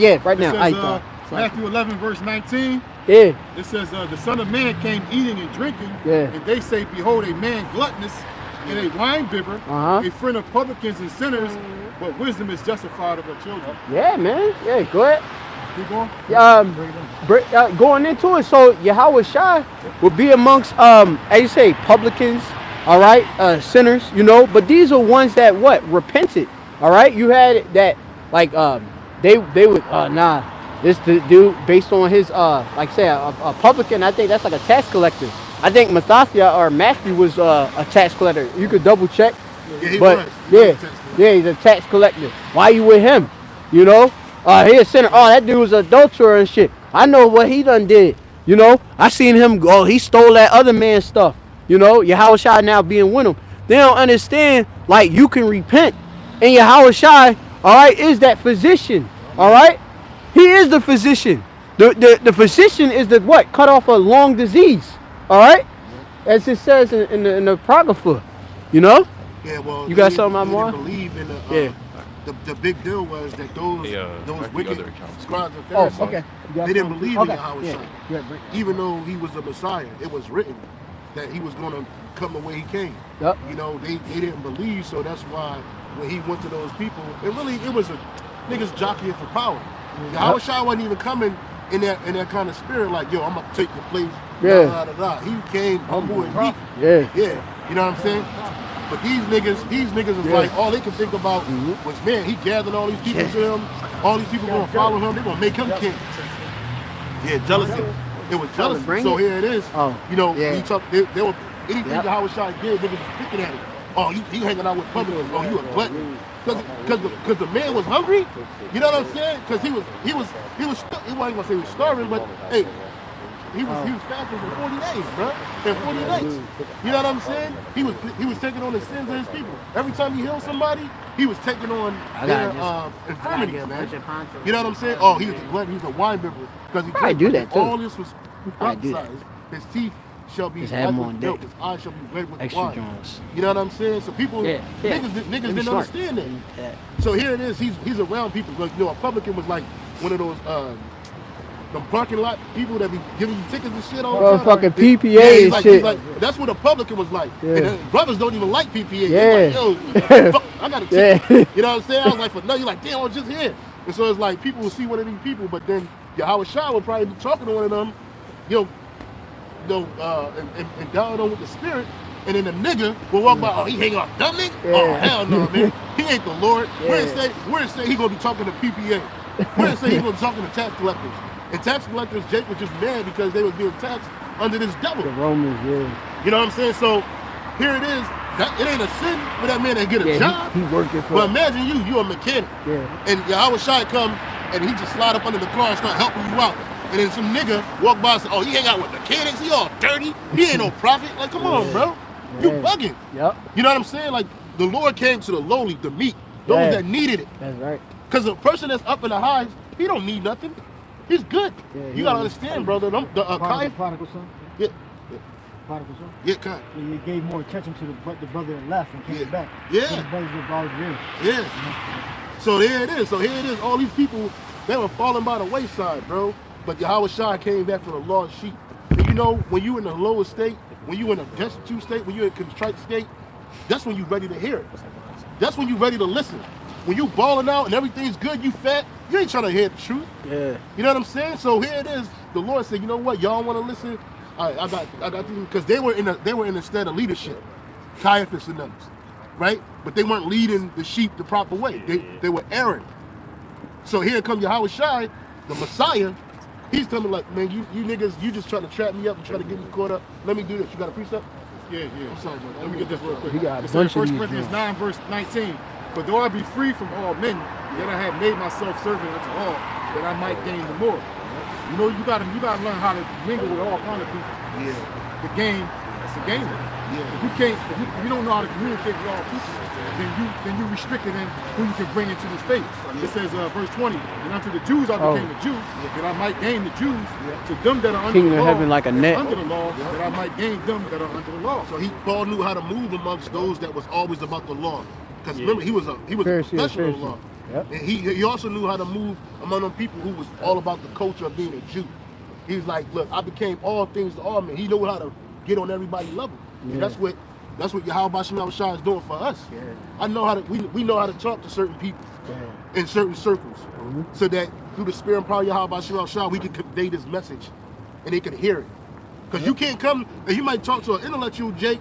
Yeah, right now. It says, Matthew 11, verse 19. Yeah. It says, the Son of Man came eating and drinking. Yeah. And they say, behold, a man gluttonous and a wine bibber, a friend of publicans and sinners, but wisdom is justified of her children. Yeah, man. Yeah, go ahead. Keep going. Going into it, so Yahweh Shai will be amongst, as you say, publicans, all right, sinners, you know, but these are ones that repented, all right. You had that, like, they would, this dude based on his, like say, a publican. I think that's like a tax collector. I think Matthew was a tax collector. You could double check, but he's a tax collector. Why you with him? You know, he a sinner. Oh, that dude was an adulterer and shit. I know what he done did. You know, I seen him go. He stole that other man's stuff. You know, Yahweh Shai now being with him. They don't understand, like, you can repent. And Yahweh Shai, all right, is that physician. All right? He is the physician. The physician is the what? Cut off a long disease. All right? As it says in the Apocrypha. You know? Yeah, well, you got something I'm on? Believe in the big deal was that those wicked scribes and Pharisees, they didn't believe in Yahweh Shai. Even though he was the Messiah, it was written that he was going to come the way he came. Yep. You know, they didn't believe, so that's why when he went to those people, and really it was a niggas jockeying for power. Yahweh Shai wasn't even coming in that kind of spirit, like, yo, I'm gonna take your place. He came humble and meek. Yeah. You know what I'm saying? But these niggas is like, all they can think about was, man, he gathered all these people to him. All these people gonna follow him. They gonna make him king. Yeah, jealousy. It was jealousy. So here it is. You know, we talk. They were anything Yahweh Shai did, niggas was picking at it. Oh, you hanging out with publicans. Oh, you a glutton. Because the man was hungry. You know what I'm saying? Because he wasn't gonna say he was starving, but hey, fasting for 40 days, bro, and 40 nights. You know what I'm saying? He was taking on the sins of his people. Every time he healed somebody, he was taking on their infirmities, man. You know what I'm saying? Oh, he was a glutton. He was a wine bibber because he I do that too. All this was prophesied. His teeth shall be white with milk. His eyes shall be red with Extra wine. Jones. You know what I'm saying? So people, niggas didn't understand that. Yeah. So here it is. He's around people. Like, you know, a publican was like one of those the parking lot people that be giving you tickets and shit all the time. Fucking PPA and shit. That's what a publican was like. Yeah. And then brothers don't even like PPA. Yeah. Like, yo, fuck, I got a ticket. You know what I'm saying? I was like, for no, you're like, damn, I was just here. And so it's like people will see one of these people, but then Yahweh Shai will probably be talking to one of them, and down on with the spirit. And then the nigga will walk by, oh, he hang out dumb nigga? Yeah. Oh, hell no, man. He ain't the Lord. Yeah. Where it say he gonna be talking to PPA? Where it say he gonna be talking to tax collectors? And tax collectors, Jake was just mad because they was being taxed under this devil. The Romans, yeah. You know what I'm saying? So here it is. It ain't a sin for that man to get a job. He working for. But imagine you a mechanic. Yeah. And Yahweh Shai come and he just slide up under the car and start helping you out. And then some nigga walk by and say, oh, he hang out with mechanics, he all dirty, he ain't no prophet. Like, come on, bro. You bugging. Yep. You know what I'm saying? Like, the Lord came to the lowly, the meek, those that needed it. That's right. Because a person that's up in the highs, he don't need nothing. He's good. Yeah, you gotta understand, brother. Prodigal son? Yeah. Prodigal son? Yeah, kind. He gave more attention to the brother that left and came back. Yeah. The brothers that brought him. Yeah. So there it is. So here it is. All these people, they were falling by the wayside, bro. But Yahweh Shai came back for the lost sheep. And you know, when you in the lowest state, when you in a destitute state, when you're in a contrite state, that's when you ready to hear it. That's when you ready to listen. When you balling out and everything's good, you fat, you ain't trying to hear the truth. Yeah. You know what I'm saying? So here it is. The Lord said, you know what? Y'all want to listen? I got these, because they were in the stead of leadership, Caiaphas and them, right? But they weren't leading the sheep the proper way. They were erring. So here comes Yahweh Shai, the Messiah. He's coming like, man, you niggas, you just trying to trap me up and try to get me caught up. Let me do this. You got a precept? Yeah. I'm sorry, man. Let me get this real quick. got a It bunch says of 1 Corinthians 9, verse 19. For though I be free from all men, yet I have made myself servant unto all, that I might gain the more. You know, you gotta learn how to mingle with all kind of people. Yeah. The game, it's a game. Yeah. If you don't know how to communicate with all people, then you restricted in who you can bring into the space. It says verse 20, and unto the Jews I became the Jews, that I might gain the Jews. To them that are under Kingdom the of law, heaven like a net. under the law, that I might gain them that are under the law. So Paul knew how to move amongst those that was always about the law. Because remember, he was a professional of law. Yep. And he also knew how to move among them people who was all about the culture of being a Jew. He was like, look, I became all things to all men. He knew how to get on everybody's level. Yeah. And that's what Yahweh Shai is doing for us. Yeah. I know how to we know how to talk to certain people in certain circles. So that through the spirit and power of Yahweh Shai, we can convey this message and they can hear it. Because you can't come, and you might talk to an intellectual Jake,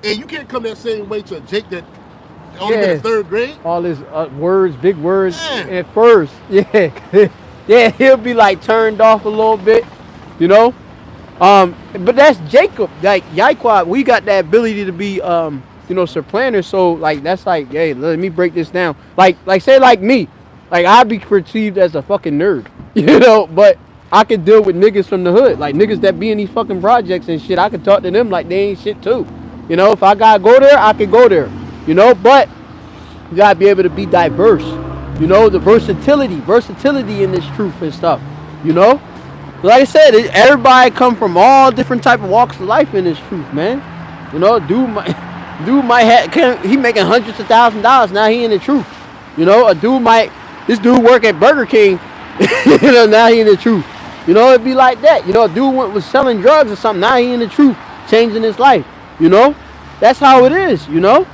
and you can't come that same way to a Jake that only in the 3rd grade. All his words, big words Yeah. at first. Yeah. Yeah, he'll be like turned off a little bit, you know? But that's Jacob. Like Yaquab, we got that ability to be supplanters. So like that's like, hey, let me break this down. Like say like me. Like I'd be perceived as a fucking nerd. You know, but I could deal with niggas from the hood. Like niggas that be in these fucking projects and shit. I could talk to them like they ain't shit too. You know, if I gotta go there, I could go there. You know, but you gotta be able to be diverse. You know, the versatility in this truth and stuff. You know, like I said, everybody come from all different type of walks of life in this truth, man. You know, dude might have, he making hundreds of $1,000s now. He in the truth. You know, this dude work at Burger King. You know, now he in the truth. You know, it'd be like that. You know, a dude was selling drugs or something. Now he in the truth, changing his life. You know, that's how it is. You know,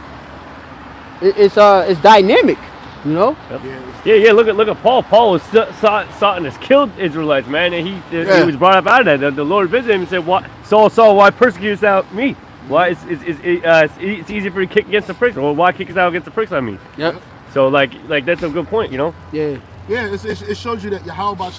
it's dynamic. You know? Yep. Yeah. Look at Paul. Paul was sought and has killed Israelites, man, and he was brought up out of that. The Lord visited him and said, "Why, Saul, why persecutest thou me? Why it's easy for you to kick against the pricks? Well, why kick us out against the pricks on me?" Yep. So like that's a good point, you know? Yeah. Yeah, it shows you that Yahweh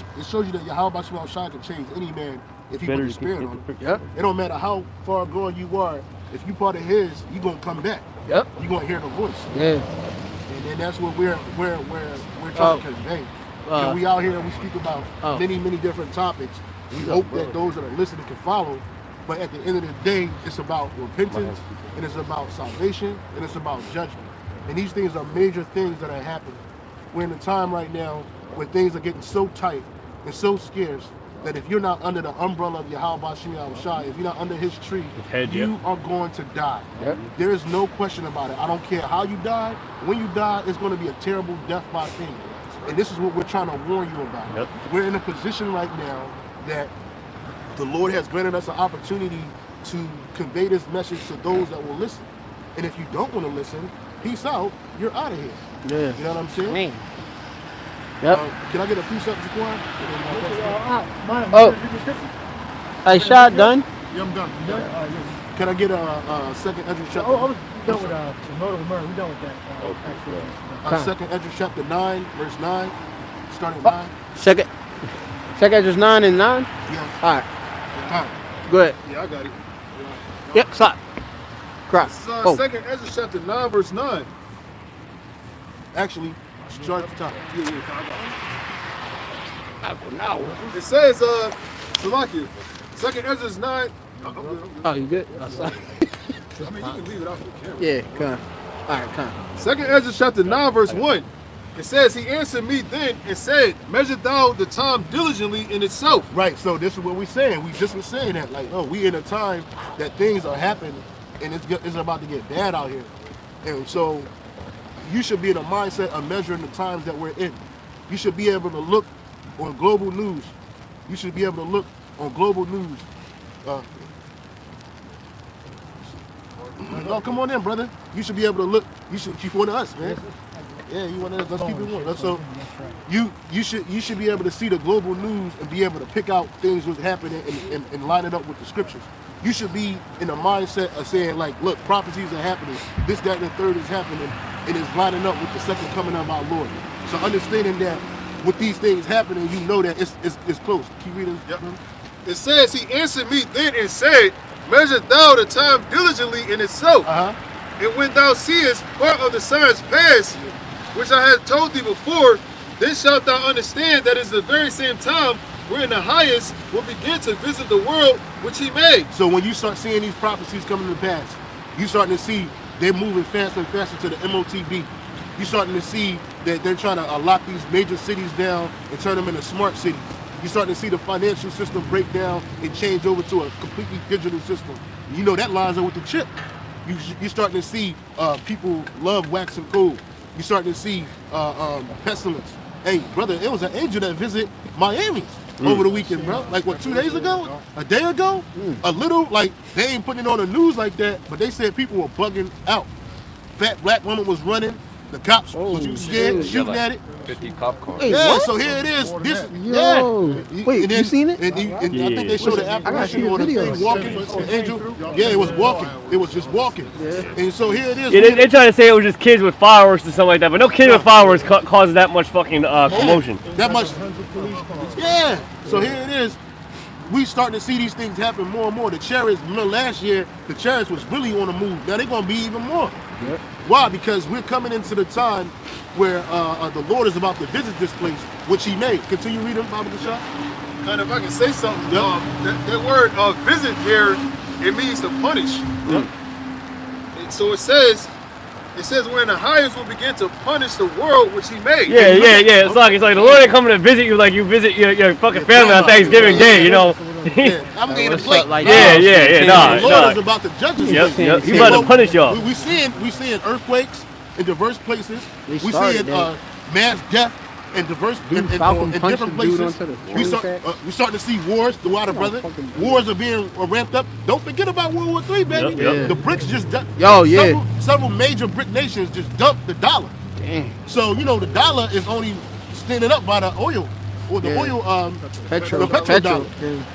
Shai can change any man if he put his spirit on him. Yep. It don't matter how far gone you are. If you part of his, you gonna come back. Yep. You gonna hear the voice. Yeah. And that's what we're trying to convey. We out here and we speak about many different topics, We hope that those that are listening can follow. But at the end of the day, it's about repentance, and it's about salvation, and it's about judgment. And these things are major things that are happening. We're in a time right now where things are getting so tight and so scarce that if you're not under the umbrella of Yakalba Page, if you're not under his tree, you are going to die. There is no question about it. I don't care how you die. When you die, it's going to be a terrible death by pain. And this is what we're trying to warn you about. We're in a position right now that the Lord has granted us an opportunity to convey this message to those that will listen. And if you don't want to listen, peace out, you're out of here. You know what I'm saying? Man. Can I get a precept, Zaquan? Hey, shot done? Yeah, I'm done. Can I get a second Ezra chapter? I was done with the murder. We're done with that. Second Ezra chapter 9, verse 9. Starting at 9. Second Ezra 9 and 9? Yeah. All right. Go ahead. Yeah, I got it. Yep, stop. Cross. Second Ezra chapter 9, verse 9. Actually, start at the top. It says, Salakia, second Ezra 9. Oh, you good? Oh, sorry. I mean, you can leave it off the camera. Yeah, come. All right, come. Second Ezra chapter 9, verse 1. It says, he answered me then and said, measure thou the time diligently in itself. Right, so this is what we're saying. We just were saying that, like, oh, we in a time that things are happening and it's about to get bad out here. And so you should be in a mindset of measuring the times that we're in. You should be able to look on global news. You should be able to look on global news. No, come on in, brother. You should be able to look. You should keep one of us, man. Yeah, you want to? Let's keep it one. So you should be able to see the global news and be able to pick out things what's happening and line it up with the scriptures. You should be in a mindset of saying, like, look, prophecies are happening. This, that, and the third is happening, and it's lining up with the second coming of our Lord. So understanding that with these things happening, you know that it's close. Keep reading. Yep. It says, he answered me then and said, measure thou the time diligently in itself. And when thou seest part of the signs pass, which I had told thee before, then shalt thou understand that it's the very same time wherein the highest will begin to visit the world which he made. So when you start seeing these prophecies coming to pass, you starting to see they're moving faster and faster to the MOTB. You're starting to see that they're trying to lock these major cities down and turn them into smart cities. You're starting to see the financial system break down and change over to a completely digital system. You know that lines up with the chip. You're starting to see people love wax and coal. You're starting to see pestilence. Hey, brother, it was an angel that visited Miami over the weekend, bro. Like, what, 2 days ago? A day ago? A little, like, they ain't putting it on the news like that, but they said people were bugging out. Fat black woman was running. The cops was scared, shooting at it. 50 cop cars. Yeah, so here it is. Wait, you seen it? And I think they showed the apparition on the thing walking, the angel. Yeah, it was walking. It was just walking. And so here it is. Yeah, they're trying to say it was just kids with fireworks or something like that, but no kid with fireworks causes that much fucking commotion. That much. Yeah. So here it is. We starting to see these things happen more and more. The chariots, remember last year, the chariots was really on the move. Now they're going to be even more. Yep. Why? Because we're coming into the time where the Lord is about to visit this place, which he made. Continue reading, Bible Shah. Kind of, if I can say something, that word visit there, it means to punish. And so it says when the highest will begin to punish the world which he made. Yeah. It's like the Lord ain't coming to visit you like you visit your fucking family on Thanksgiving Day, you know. I'm getting a plate. Like the Lord is about to judge us. Yep. He's about to punish y'all. We seeing earthquakes in diverse places. We seeing mass death in diverse in different places. We starting to see wars throughout, brother. Wars are being ramped up. Don't forget about World War III, baby. The BRICS just several major BRIC nations just dumped the dollar. Damn. So you know the dollar is only standing up by the oil or the petro dollar.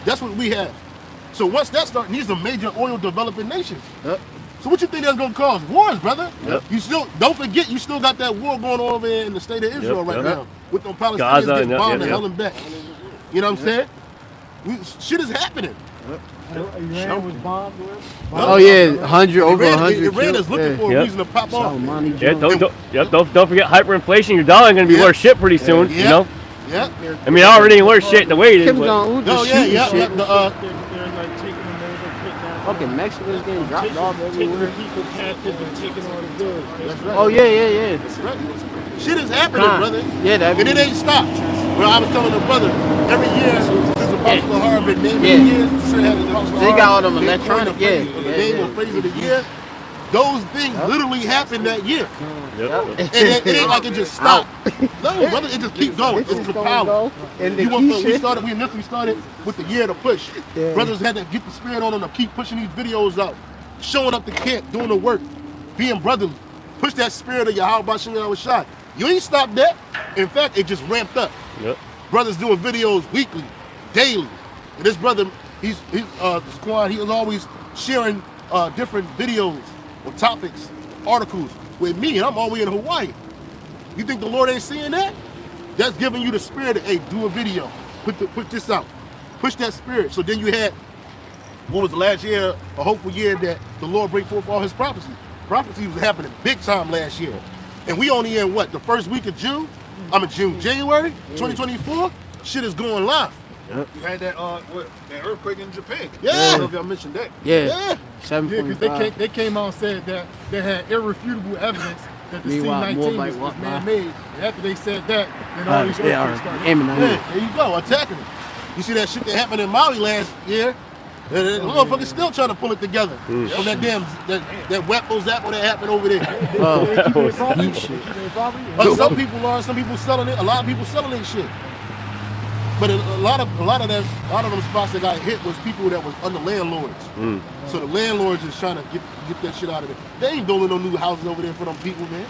That's what we have. So once that starts, these are major oil developing nations. So what you think that's gonna cause? Wars, brother. You still don't forget you still got that war going on over there in the state of Israel right now with them Palestinians getting bombed and hell and back. You know what I'm saying? Shit is happening. Iran was bombed. Oh yeah, 100 over 100. Iran is looking for a reason to pop off. Don't forget hyperinflation. Your dollar ain't gonna be worth shit pretty soon. You know. Yeah. I mean, I already ain't worth shit the way it is. Kim but- Jong-un No, just yeah, shooting yeah. shit. The, They're like taking them over, kidnapping Fucking Mexicans getting dropped off taking everywhere. people captive and taking all the goods. That's right. Oh yeah. That's right. Shit is happening, Huh. brother. Yeah, that And it ain't stopped. Well, I was telling the brother, every year, there's a Apostle Harvard name of the Yeah. year. Sure had an Apostle They got all Harvard, them they electronic, coined the phrase, yeah, or the yeah, name yeah. or phrase of the year. Those things literally happened that year. Yep. And it ain't like it just stopped. No, brother, it just keep going. It's compounding. And the We key initially started with the year to push. Yeah. Brothers had to get the spirit on them to keep pushing these videos out, showing up to camp, doing the work, being brotherly. Push that spirit of Yakalba Page. You ain't stopped that. In fact, it just ramped up. Yep. Brothers doing videos weekly, daily. And this brother, he's the squad. He was always sharing different videos or topics, articles with me, and I'm all the way in Hawaii. You think the Lord ain't seeing that? That's giving you the spirit of, hey, do a video, put this out, push that spirit. So then you had, what was the last year, a hopeful year that the Lord bring forth all his prophecy. Prophecy was happening big time last year. And we only in what, the first week of June? January 2024, shit is going live. You had that that earthquake in Japan. Yeah. I don't know if y'all mentioned that. Yeah. Yeah. 7.5. they came out and said that they had irrefutable evidence that the Meanwhile, more C-19 like was what, man-made. And after they said that, then all these They are earthquakes started. aiming at him. Yeah, there you go, attacking it. You see that shit that happened in Maui last year? The motherfuckers still trying to pull it together. From that damn, that Wappo Zappo that happened over there. Heat shit. But some people are, some people selling it, a lot of people selling that shit. But a lot of them spots that got hit was people that was under landlords. So the landlords is trying to get that shit out of there. They ain't building no new houses over there for them people, man.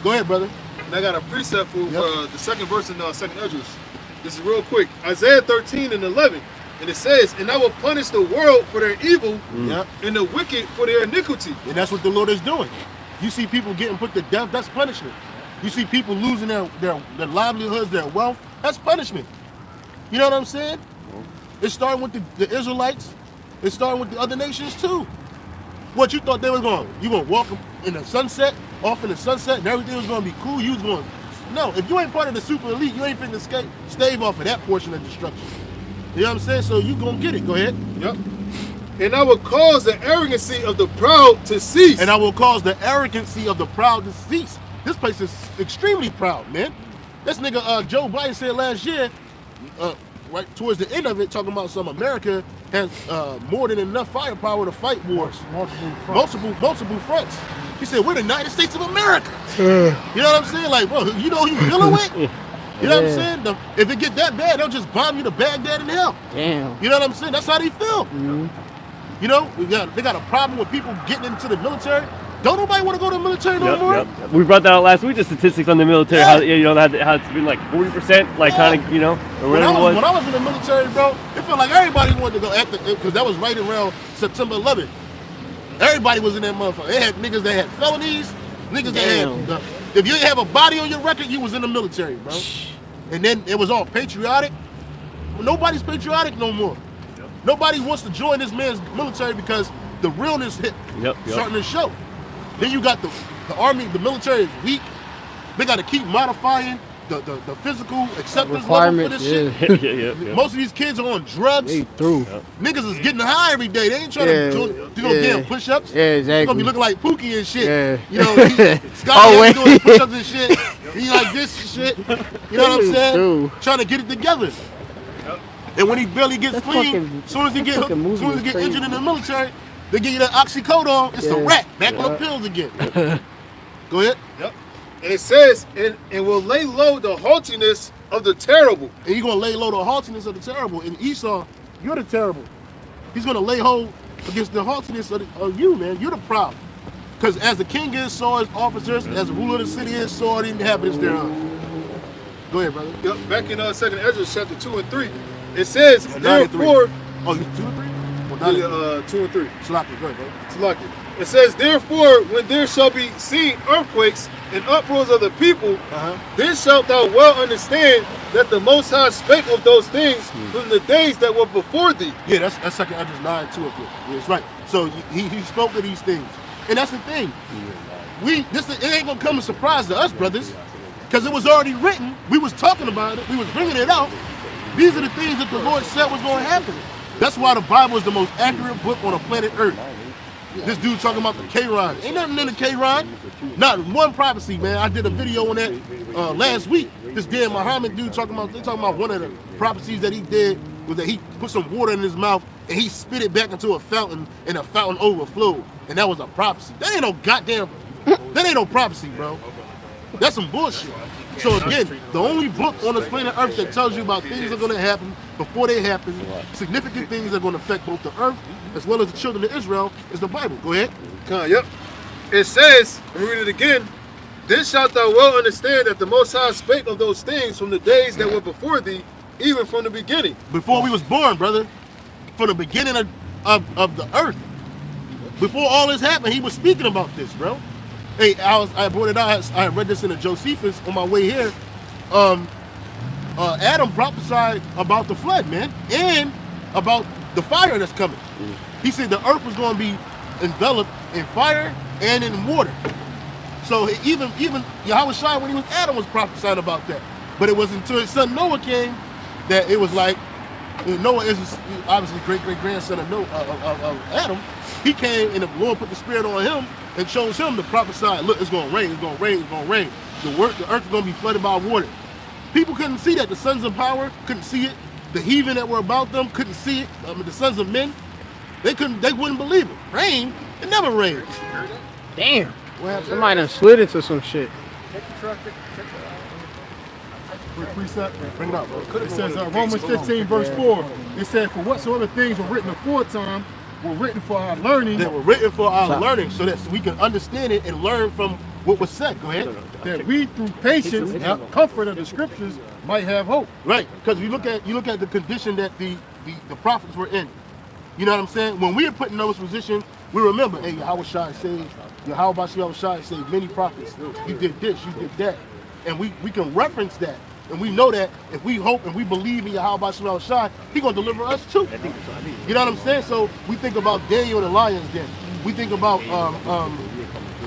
Go ahead, brother. And I got a precept for the second verse in second Esdras. This is real quick. Isaiah 13:11. And it says, and I will punish the world for their evil and the wicked for their iniquity. And that's what the Lord is doing. You see people getting put to death, that's punishment. You see people losing their livelihoods, their wealth, that's punishment. You know what I'm saying? It's starting with the Israelites. It's starting with the other nations too. What you thought they was going? You gonna walk in the sunset, off in the sunset, and everything was gonna be cool? You was going, no. If you ain't part of the super elite, you ain't finna stave off of that portion of destruction. You know what I'm saying? So you gonna get it. Go ahead. Yep. And I will cause the arrogancy of the proud to cease. And I will cause the arrogancy of the proud to cease. This place is extremely proud, man. This nigga Joe Biden said last year, right towards the end of it, talking about some America has more than enough firepower to fight wars. Multiple fronts. He said, we're the United States of America. You know what I'm saying? Like, bro, you know who you dealing with? You know what I'm saying? If it get that bad, they'll just bomb you to Baghdad and hell. Damn. You know what I'm saying? That's how they feel. You know, they got a problem with people getting into the military. Don't nobody want to go to the military no more? Yep. We brought that out last week, the statistics on the military, how it's been like 40%, like kind of, or whatever it was. When I was in the military, bro, it felt like everybody wanted to go after, because that was right around September 11th. Everybody was in that motherfucker. They had niggas that had felonies, niggas that had, if you didn't have a body on your record, you was in the military, bro. And then it was all patriotic. Nobody's patriotic no more. Nobody wants to join this man's military because the realness starting to show. Then you got the army, the military is weak. They got to keep modifying the physical acceptance level for this shit. Most of these kids are on drugs. They through. Niggas is getting high every day. They ain't trying to do no damn push-ups. Yeah, exactly. They're gonna be looking like Pookie and shit. Yeah. You know, Scott doing push-ups and shit. He like this shit. You know what I'm saying? True. Trying to get it together. And when he barely gets clean, as soon as he get injured in the military, they give you that oxycodone. It's a rat. Back on the pills again. Go ahead. Yep. And it says, and will lay low the haughtiness of the terrible. And you're going to lay low the haughtiness of the terrible. And Esau, you're the terrible. He's going to lay hold against the haughtiness of you, man. You're the proud. Because as the king is, so is officers. As the ruler of the city is, so are the inhabitants thereof. Go ahead, brother. Yep. Back in 2nd Esdras chapter 2 and 3, it says, therefore... Oh, you 2 and 3? Well, 2 and 3. Salaki, go ahead, bro. Salaki. It says, therefore, when there shall be seen earthquakes and uproars of the people, then shalt thou well understand that the Most High spake of those things from the days that were before thee. Yeah, that's 2nd Esdras 9, 2 up there. Yeah, that's right. So he spoke of these things. And that's the thing. It ain't gonna come as a surprise to us, brothers. Because it was already written. We was talking about it. We was bringing it out. These are the things that the Lord said was going to happen. That's why the Bible is the most accurate book on the planet Earth. This dude talking about the K-Rod. Ain't nothing in the K-Rod. Not one prophecy, man. I did a video on that last week. This damn Muhammad dude talking about one of the prophecies that he did was that he put some water in his mouth and he spit it back into a fountain and a fountain overflowed. And that was a prophecy. That ain't no goddamn, that ain't no prophecy, bro. That's some bullshit. So again, the only book on this planet Earth that tells you about things that are going to happen before they happen, significant things that are going to affect both the earth as well as the children of Israel is the Bible. Go ahead. Yep. It says, let me read it again. Then shalt thou well understand that the Most High spake of those things from the days that were before thee, even from the beginning. Before we was born, brother. From the beginning of the earth. Before all this happened, he was speaking about this, bro. Hey, I brought it out. I read this in the Josephus on my way here. Adam prophesied about the flood, man, and about the fire that's coming. He said the earth was going to be enveloped in fire and in water. So even Yahushua, when he was Adam, was prophesying about that. But it was until his son Noah came that it was like, Noah is obviously great-great-grandson of Adam. He came and the Lord put the spirit on him and chose him to prophesy, look, it's going to rain, it's going to rain, it's going to rain. The earth is going to be flooded by water. People couldn't see that. The sons of power couldn't see it. The heathen that were about them couldn't see it. I mean, the sons of men, they wouldn't believe it. Rain, it never rains. Damn. Well, somebody done slid into some shit. Precept, bring it up. It says Romans 15 verse 4. It said, for whatsoever things were written aforetime were written for our learning. That were written for our learning, so that we can understand it and learn from what was said. Go ahead. That we through patience and comfort of the scriptures might have hope. Right, because you look at the condition that the prophets were in. You know what I'm saying? When we are put in those positions, we remember, hey, Yahushua saved, Yahushua saved many prophets. You did this, you did that. And we can reference that. And we know that if we hope and we believe in Yahushua, He's going to deliver us too. You know what I'm saying? So we think about Daniel and the lion's den. We think about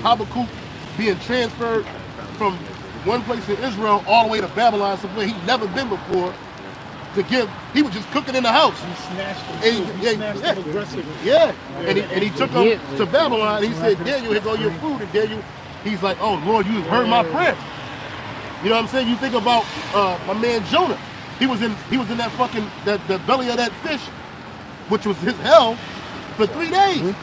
Habakkuk being transferred from one place in Israel all the way to Babylon, somewhere he'd never been before. He was just cooking in the house. He snatched him aggressively. Yeah. And he took him to Babylon. And he said, Daniel, here go your food. And Daniel, he's like, oh Lord, you heard my prayer. You know what I'm saying? You think about my man Jonah. He was in that fucking the belly of that fish, which was his hell, for 3 days.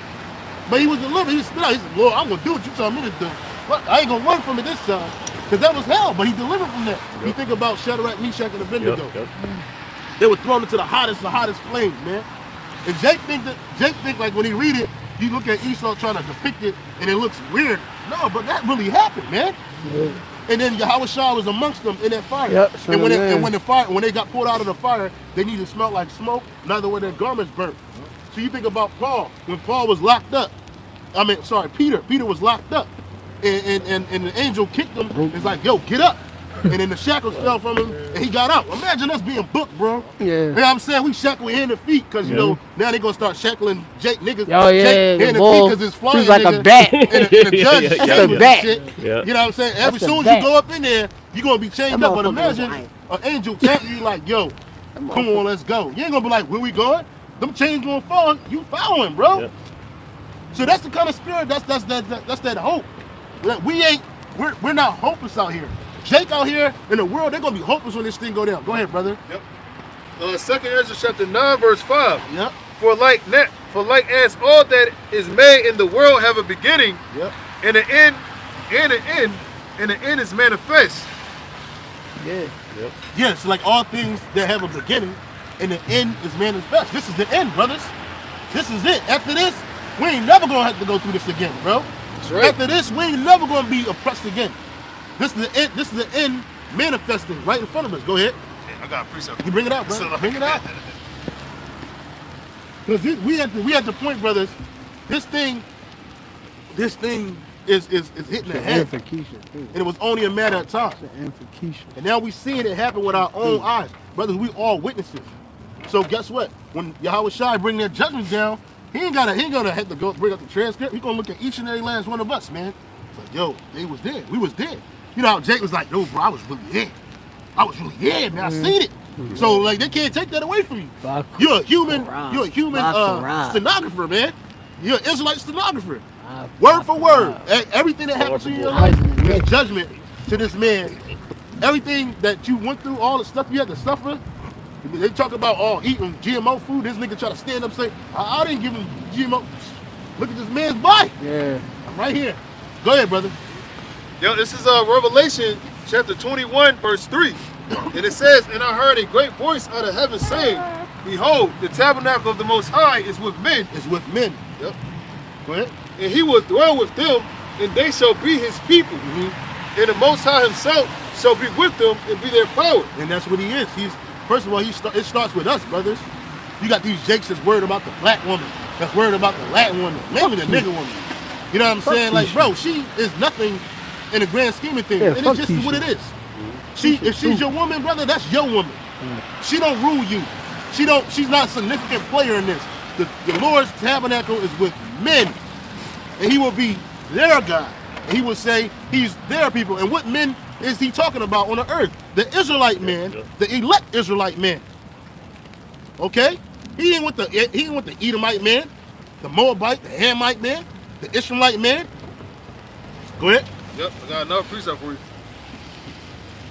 But he was delivered. He spit out. He said, Lord, I'm gonna do what you told me to do. But I ain't gonna run from it this time, because that was hell. But he delivered from that. You think about Shadrach, Meshach, and Abednego. They were thrown into the hottest flames, man. And Jake think like when he read it, you look at Esau trying to depict it, and it looks weird. No, but that really happened, man. And then Yahushua was amongst them in that fire. And when they got pulled out of the fire, they neither smelled like smoke, neither were their garments burnt. So you think about Paul, when Paul was locked up. Peter was locked up. And the angel kicked him. It's like, yo, get up. And then the shackles fell from him, and he got out. Imagine us being booked, bro. Yeah. You know what I'm saying? We shackle hand and feet, because, you know, now they're going to start shackling Jake niggas. Oh, yeah, Jake hand and feet, because it's flying. He's like a bat. And the judge That's a bat. shit. Yeah. You know what I'm saying? As soon as you go up in there, you're going to be chained up. But imagine an angel tapping you like, yo, come on, let's go. You ain't going to be like, where we going? Them chains going to fall. You following, bro. Yeah. So that's the kind of spirit, that's that hope. We're not hopeless out here. Jake out here in the world, they're going to be hopeless when this thing go down. Go ahead, brother. Yep. 2nd Ezra chapter 9, verse 5. Yep. For like as all that is made in the world have a beginning, yep, and an end, and the end is manifest. Yeah. Yep. Yes, like all things that have a beginning, and the end is manifest. This is the end, brothers. This is it. After this, we ain't never going to have to go through this again, bro. That's right. After this, we ain't never going to be oppressed again. This is the end. This is the end manifesting right in front of us. Go ahead. Yeah, I got a precept. You bring it out, bro. Bring it out. Because we at the point, brothers. This thing is hitting the head. And it was only a matter of time. And now we seeing it happen with our own eyes, brothers. We all witnesses. So guess what? When Yahushua bring their judgment down, he ain't gonna have to go bring up the transcript. He's gonna look at each and every last one of us, man. It's like, yo, they was there. We was there. You know how Jake was like, yo, bro, I was really there. Man. I seen it. So like they can't take that away from you. You're a human stenographer, man. You're an Israelite stenographer. Word for word. Everything that happened to you in your life is judgment to this man. Everything that you went through, all the stuff you had to suffer. They talk about eating GMO food. This nigga try to stand up and say, I didn't give him GMO. Look at this man's body. Yeah. I'm right here. Go ahead, brother. Yo, this is Revelation chapter 21, verse 3. And it says, and I heard a great voice out of heaven saying, behold, the tabernacle of the Most High is with men. It's with men. Yep. Go ahead. And he will dwell with them, and they shall be his people. And the Most High himself shall be with them and be their power. And that's what he is. First of all, it starts with us, brothers. You got these jakes that's worried about the black woman, that's worried about the Latin woman, maybe the nigger woman. You know what I'm saying? Like, bro, she is nothing in the grand scheme of things. And it's just what it is. If she's your woman, brother, that's your woman. She don't rule you. She's not a significant player in this. The Lord's tabernacle is with men. And he will be their God. And he will say he's their people. And what men is he talking about on the earth? The Israelite man, the elect Israelite man. Okay? He ain't with the Edomite man, the Moabite, the Hamite man, the Ishmaelite man. Go ahead. Yep, I got another precept for you.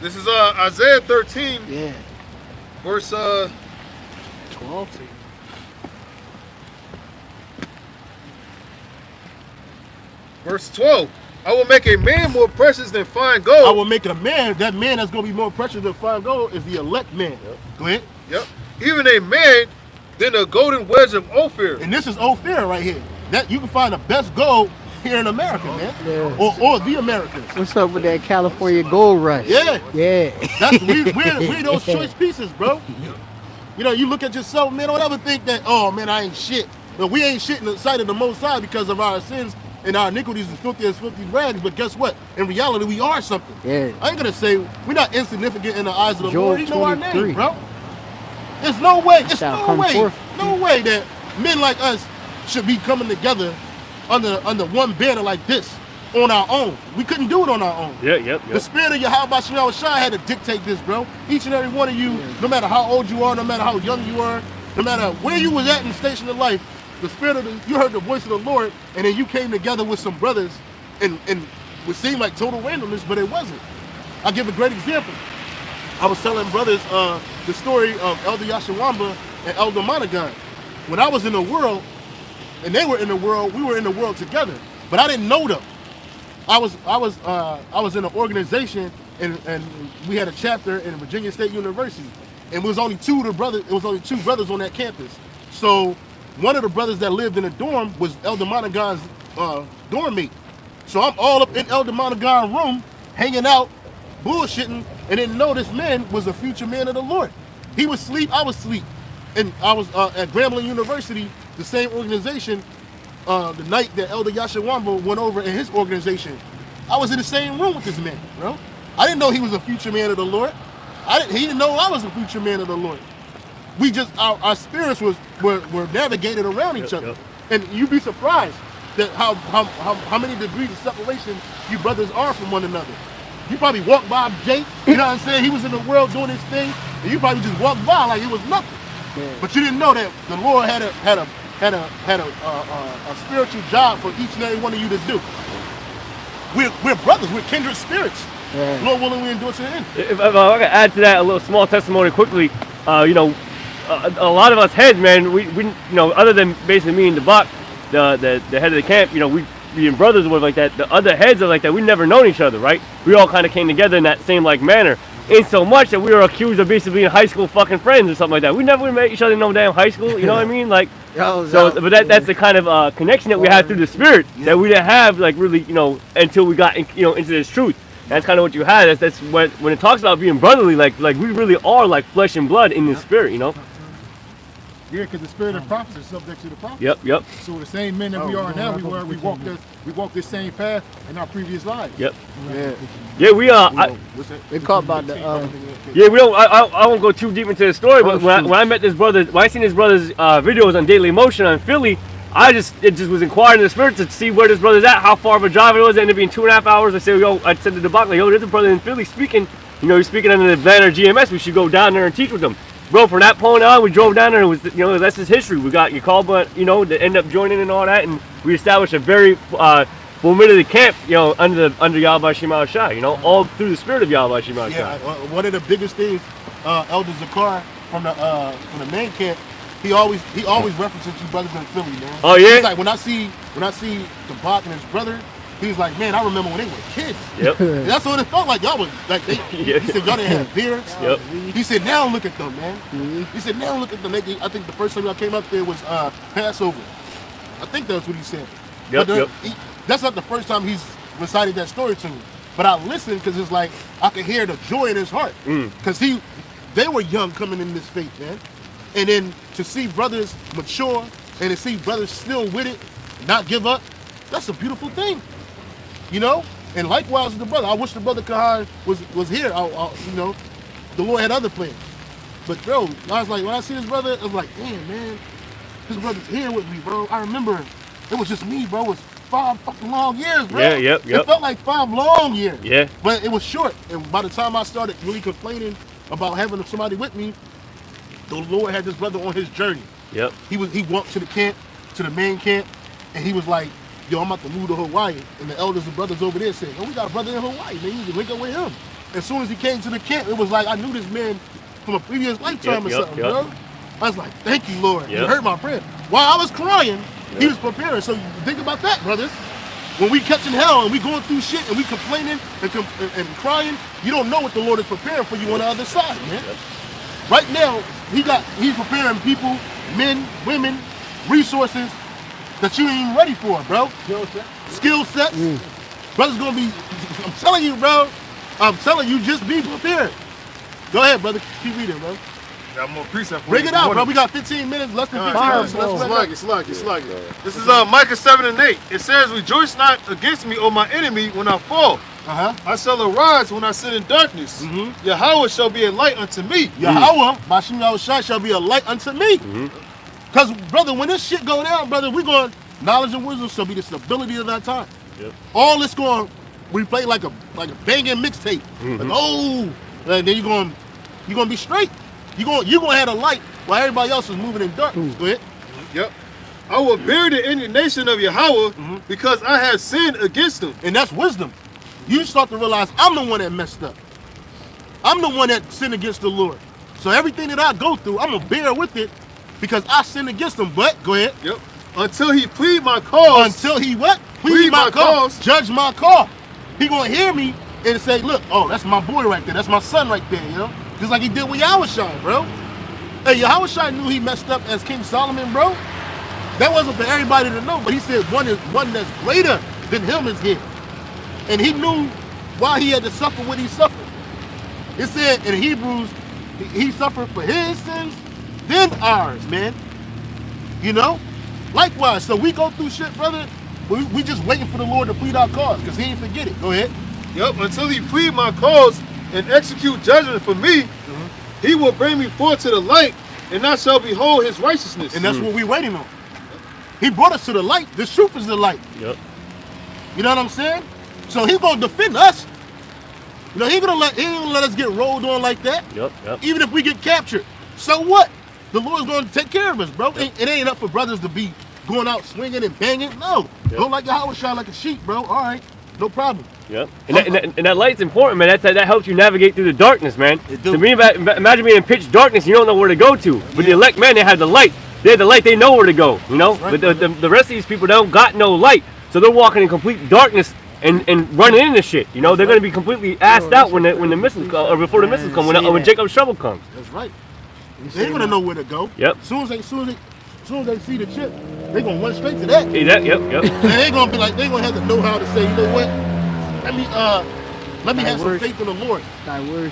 This is Isaiah 13, verse 12. Verse 12. I will make a man more precious than fine gold. I will make a man. That man that's going to be more precious than fine gold is the elect man. Yep. Go ahead. Yep. Even a man than a golden wedge of Ophir. And this is Ophir right here. That you can find the best gold here in America, man. Yeah. Or the Americans. What's up with that California gold rush? Yeah. Yeah. That's we're those choice pieces, bro. You know, you look at yourself, man. Don't ever think that, oh man, I ain't shit. But we ain't shit in the sight of the Most High because of our sins. And our iniquities is filthy as filthy rags, but guess what? In reality, we are something. Yeah. I ain't gonna say we're not insignificant in the eyes of the Lord. He know our name, bro. There's no way. It's no way that men like us should be coming together under one banner like this on our own. We couldn't do it on our own. Yep. The spirit of Yakalba Shai had to dictate this, bro. Each and every one of you, no matter how old you are, no matter how young you are, no matter where you was at in the station of life, the spirit of you heard the voice of the Lord, and then you came together with some brothers, and it would seem like total randomness, but it wasn't. I'll give a great example. I was telling brothers the story of Elder Yashawamba and Elder Monaghan. When I was in the world, and they were in the world, we were in the world together, but I didn't know them. I was in an organization, and we had a chapter in Virginia State University, and it was only two brothers on that campus. So one of the brothers that lived in the dorm was Elder Monaghan's dorm mate. So I'm all up in Elder Monaghan's room, hanging out, bullshitting, and didn't know this man was a future man of the Lord. He was asleep, I was asleep. And I was at Grambling University, the same organization, the night that Elder Yashawamba went over in his organization. I was in the same room with this man, bro. I didn't know he was a future man of the Lord. He didn't know I was a future man of the Lord. We just, our spirits were navigated around each other. And you'd be surprised that how many degrees of separation you brothers are from one another. You probably walked by Jake, you know what I'm saying? He was in the world doing his thing, and you probably just walked by like it was nothing. Yeah. But you didn't know that the Lord had a spiritual job for each and every one of you to do. We're brothers, we're kindred spirits. Yeah. Lord willing, we endure to the end. If I can add to that a little small testimony quickly, a lot of us heads, man, we other than basically me and Dabaq, the head of the camp, we being brothers with like that. The other heads are like that. We never known each other, right? We all kind of came together in that same like manner. Ain't so much that we were accused of basically being high school fucking friends or something like that. We never met each other in no damn high school. You know what I mean? Like, but that's the kind of connection that we had through the spirit that we didn't have like really, until we got into this truth. That's kind of what you had. That's when it talks about being brotherly, like we really are like flesh and blood in the spirit, Yeah, because the spirit of prophecy is subject to the prophet. Yep. So the same men that we are now, we walked this same path in our previous lives. Yep. Yeah, we are. They call about the. Yeah, we don't. I won't go too deep into the story, but when I met this brother, when I seen this brother's videos on Daily Motion on Philly, it just was inquiring in the spirit to see where this brother's at, how far of a drive it was. It ended up being 2.5 hours. I said to Dabaq, like, yo, there's a brother in Philly speaking. You know, he's speaking under the banner of GMS. We should go down there and teach with him. Bro, from that point on, we drove down there, and it was, you know, that's his history. We got Yakalba, you know, to end up joining and all that, and we established a very formidable camp, you know, under Yakalba Shimao, you know, all through the spirit of Yakalba Shimao. Yeah, one of the biggest things, Elder Zakar from the main camp, he always references you brothers in Philly, man. Oh yeah. He's like, when I see Dabaq and his brother, he's like, man, I remember when they were kids. Yep. And that's what it felt like. Y'all was like, he said y'all didn't have beards. Yep. He said, now look at them, man. He said, now look at them. I think the first time y'all came up there was Passover. I think that's what he said. Yep. That's not the first time he's recited that story to me. But I listened because it's like I could hear the joy in his heart. Because they were young coming in this faith, man. And then to see brothers mature and to see brothers still with it, not give up, that's a beautiful thing. You know? And likewise with the brother. I wish the brother Kahar was here. You know, the Lord had other plans. But bro, I was like, when I see this brother, I was like, damn, man, this brother's here with me, bro. I remember it was just me, bro. It was 5 fucking long years, bro. Yeah, yep. It felt like 5 long years. Yeah. But it was short. And by the time I started really complaining about having somebody with me, the Lord had this brother on his journey. Yep. He walked to the camp, to the main camp, and he was like, yo, I'm about to move to Hawaii. And the elders and brothers over there said, yo, we got a brother in Hawaii, man. You can link up with him. As soon as he came to the camp, it was like I knew this man from a previous lifetime or something, bro. I was like, thank you, Lord. You heard my prayer. While I was crying, he was preparing. So think about that, brothers. When we catching hell and we going through shit and we complaining and crying, you don't know what the Lord is preparing for you on the other side, man. Right now, he's preparing people, men, women, resources that you ain't even ready for, bro. Skill sets. Brother's gonna be, I'm telling you, bro. I'm telling you, just be prepared. Go ahead, brother. Keep reading, bro. Got more precept for Bring it out, bro. We got 15 minutes, less than 15 minutes. It's like it. This is Micah 7:8. It says, rejoice not against me, O my enemy, when I fall. I shall arise when I sit in darkness. Yahweh shall be a light unto me. Yahweh, Bashim Yahushua, shall be a light unto me. Because, brother, when this shit go down, brother, we're going, knowledge and wisdom shall be the stability of that time. All this going, we play like a banging mixtape. Like, oh, and then you're going to be straight. You're going to have a light while everybody else is moving in darkness. Go ahead. Yep. I will bear the indignation of Yahweh because I have sinned against him. And that's wisdom. You start to realize I'm the one that messed up. I'm the one that sinned against the Lord. So everything that I go through, I'm going to bear with it because I sinned against him. But, go ahead. Yep. Until he plead my cause. Until he what? Plead my cause. Judge my cause. He going to hear me and say, look, oh, that's my boy right there. That's my son right there, you know? Just like he did with Yahushua, bro. Hey, Yahushua knew he messed up as King Solomon, bro. That wasn't for everybody to know, but he said one that's greater than him is here. And he knew why he had to suffer what he suffered. It said in Hebrews, he suffered for his sins, then ours, man. You know? Likewise, so we go through shit, brother. We just waiting for the Lord to plead our cause, because he ain't forget it. Go ahead. Yep, until he plead my cause and execute judgment for me, he will bring me forth to the light, and I shall behold his righteousness. And that's what we're waiting on. He brought us to the light. The truth is the light. Yep. You know what I'm saying? So he's gonna defend us. You know, he ain't gonna let us get rolled on like that. Yep. Even if we get captured. So what? The Lord's gonna take care of us, bro. It ain't up for brothers to be going out swinging and banging. No. Don't like your house shine like a sheep, bro. All right. No problem. Yep. And that light's important, man. That helps you navigate through the darkness, man. To me, imagine being in pitch darkness, you don't know where to go to. But the elect, man, they have the light. They have the light, they know where to go, you know? Right, but the rest of these people don't got no light. So they're walking in complete darkness and running into shit. You know, they're going to be completely assed out when the missiles come, or before the missiles come, when Jacob's trouble comes. That's right. They ain't going to know where to go. Yep. As soon as they see the chip, they going to run straight to that. Yep. And they going to be like, they going to have the know-how to say, you know what? Let me have some faith in the Lord.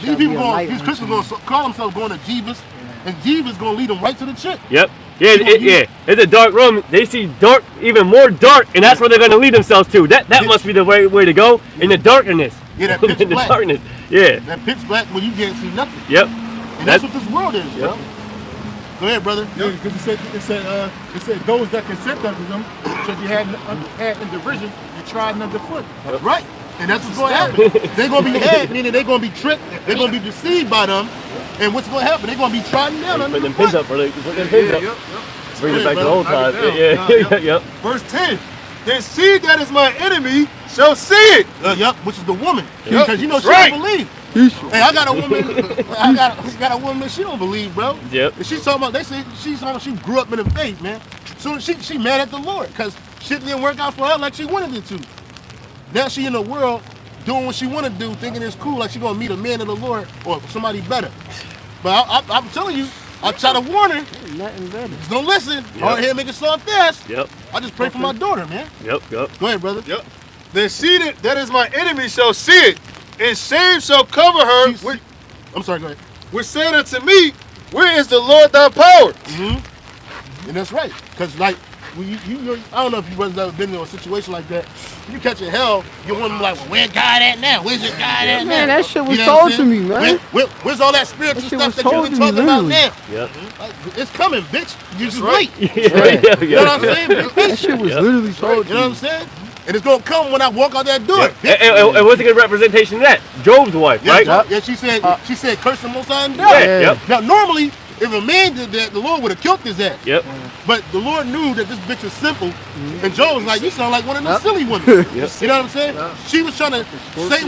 These people these Christians going to call themselves going to Jesus, and Jesus going to lead them right to the chip. Yep. Yeah, it's a dark room. They see dark, even more dark, and that's where they're going to lead themselves to. That must be the way to go, in the darkness. Yeah, that pitch in the black. darkness. Yeah. That pitch black when you can't see nothing. Yep. And that's what this world is, bro. Go Go ahead, brother. Yeah, because it said those that consent unto them should be had in derision and trodden underfoot. Right. And that's what's going to happen. They're going to be had, meaning they're going to be tricked. They're going to be deceived by them. And what's going to happen? They're going to be trodden down. Put them pins up, brother. Put them pins up. Bring it back to the old time. Yeah. Verse 10. Then she that is my enemy shall see it. Which is the woman. Because you know she don't believe. Hey, I got a woman. I got a woman that she don't believe, bro. Yep. And she's talking about. They say she's talking about she grew up in the faith, man. So she mad at the Lord because shit didn't work out for her like she wanted it to. Now she in the world doing what she want to do, thinking it's cool, like she gonna meet a man of the Lord or somebody better. But I'm telling you, I try to warn her. Nothing better. Just don't listen. Hard head make it soft fast. Yep. I just pray for my daughter, man. Yep. Go ahead, brother. Yep. Then she that is my enemy shall see it, and shame shall cover her. I'm sorry, go ahead. Which said unto me, where is the Lord thy power? Mm-hmm. And that's right. Because, like, when you I don't know if you brothers ever been in a situation like that. You catching hell, you want to be like, well, where's God at now? Where's your God at now? Man, that shit was You know told to me, man. Where's all that spiritual That shit stuff was that you've told been to me, talking about literally. now? Yep. It's coming, bitch. You just right. wait. Yeah. You know what I'm saying? That shit was literally told You to know what me. I'm saying? And it's going to come when I walk out that door. And what's a good representation of that? Job's wife, right? Yeah, she said, curse the Most High and die. Yep. Now, normally, if a man did that, the Lord would have killed his ass. Yep. But the Lord knew that this bitch was simple, and Job was like, you sound like one of the silly women. You know what I'm saying? She was Satan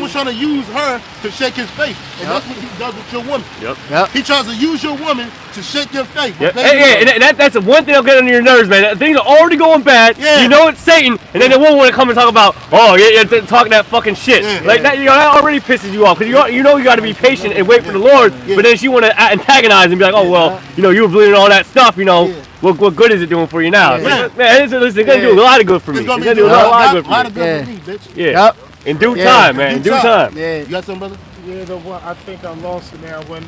was trying to use her to shake his faith. And that's what he does with your woman. Yep. He tries to use your woman to shake your faith. Yep. And that's the one thing that'll get under your nerves, man. Things are already going bad. Yeah. You know it's Satan, and then the woman want to come and talk about, you're talking that fucking shit. Like that, that already pisses you off because you know you got to be patient and wait for the Lord. But then she want to antagonize and be like, oh well, you were believing all that stuff. What good is it doing for you now? Like, man, it's gonna do a lot of good for me. It's gonna do a lot of good for me. Bitch. Yeah. In due time, man. In due time. Yeah. You got something, brother? Yeah, the one I think I lost it now when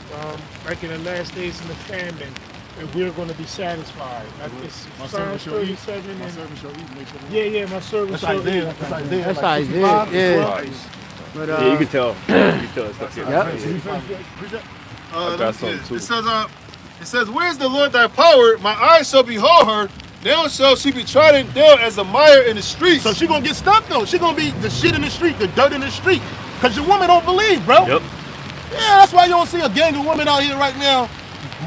like in the last days in the famine, and we're going to be satisfied. It's Psalms 37 and my servant shall eat. yeah, my servant shall eat. That's Isaiah. Yeah. But, Yeah, you can tell. You can tell that stuff. I got something too. It says, where is the Lord thy power? My eyes shall behold her. Now shall she be trodden down as a mire in the streets. So she gonna get stuck though. She gonna be the shit in the street, the dirt in the street. Cause your woman don't believe, bro. Yep. Yeah, that's why you don't see a gang of women out here right now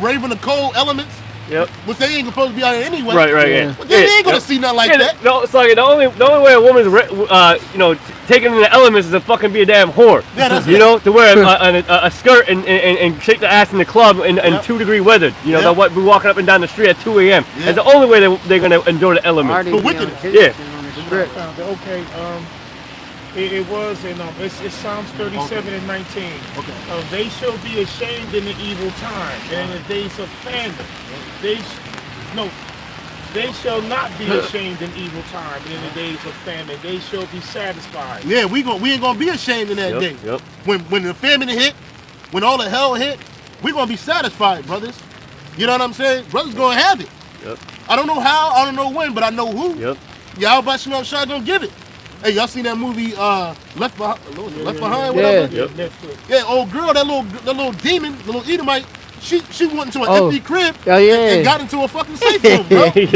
braving the cold elements. Yep. Which they ain't supposed to be out here anyway. Right, yeah. But they ain't gonna see nothing like that. No, it's like the only way a woman's taking in the elements is to fucking be a damn whore. Yeah, that's to wear a skirt and shake the ass in the club in 2-degree weather. They'll be walking up and down the street at 2 a.m. That's the only way they're gonna endure the elements. For wickedness. Yeah. Okay, it was in it's Psalms 37 and 19. Okay. They shall be ashamed in the evil time and in the days of famine. They shall not be ashamed in evil time and in the days of famine. They shall be satisfied. Yeah, we ain't gonna be ashamed in that day. Yep. When the famine hit, when all the hell hit, we gonna be satisfied, brothers. You know what I'm saying? Brothers gonna have it. Yep. I don't know how, I don't know when, but I know who. Yep. Y'all shot gonna give it. Hey, y'all seen that movie Left Behind? Yeah. Whatever? Yeah, old girl, that little demon, the little Edomite, she went into an empty crib and got into a fucking safe room, bro. She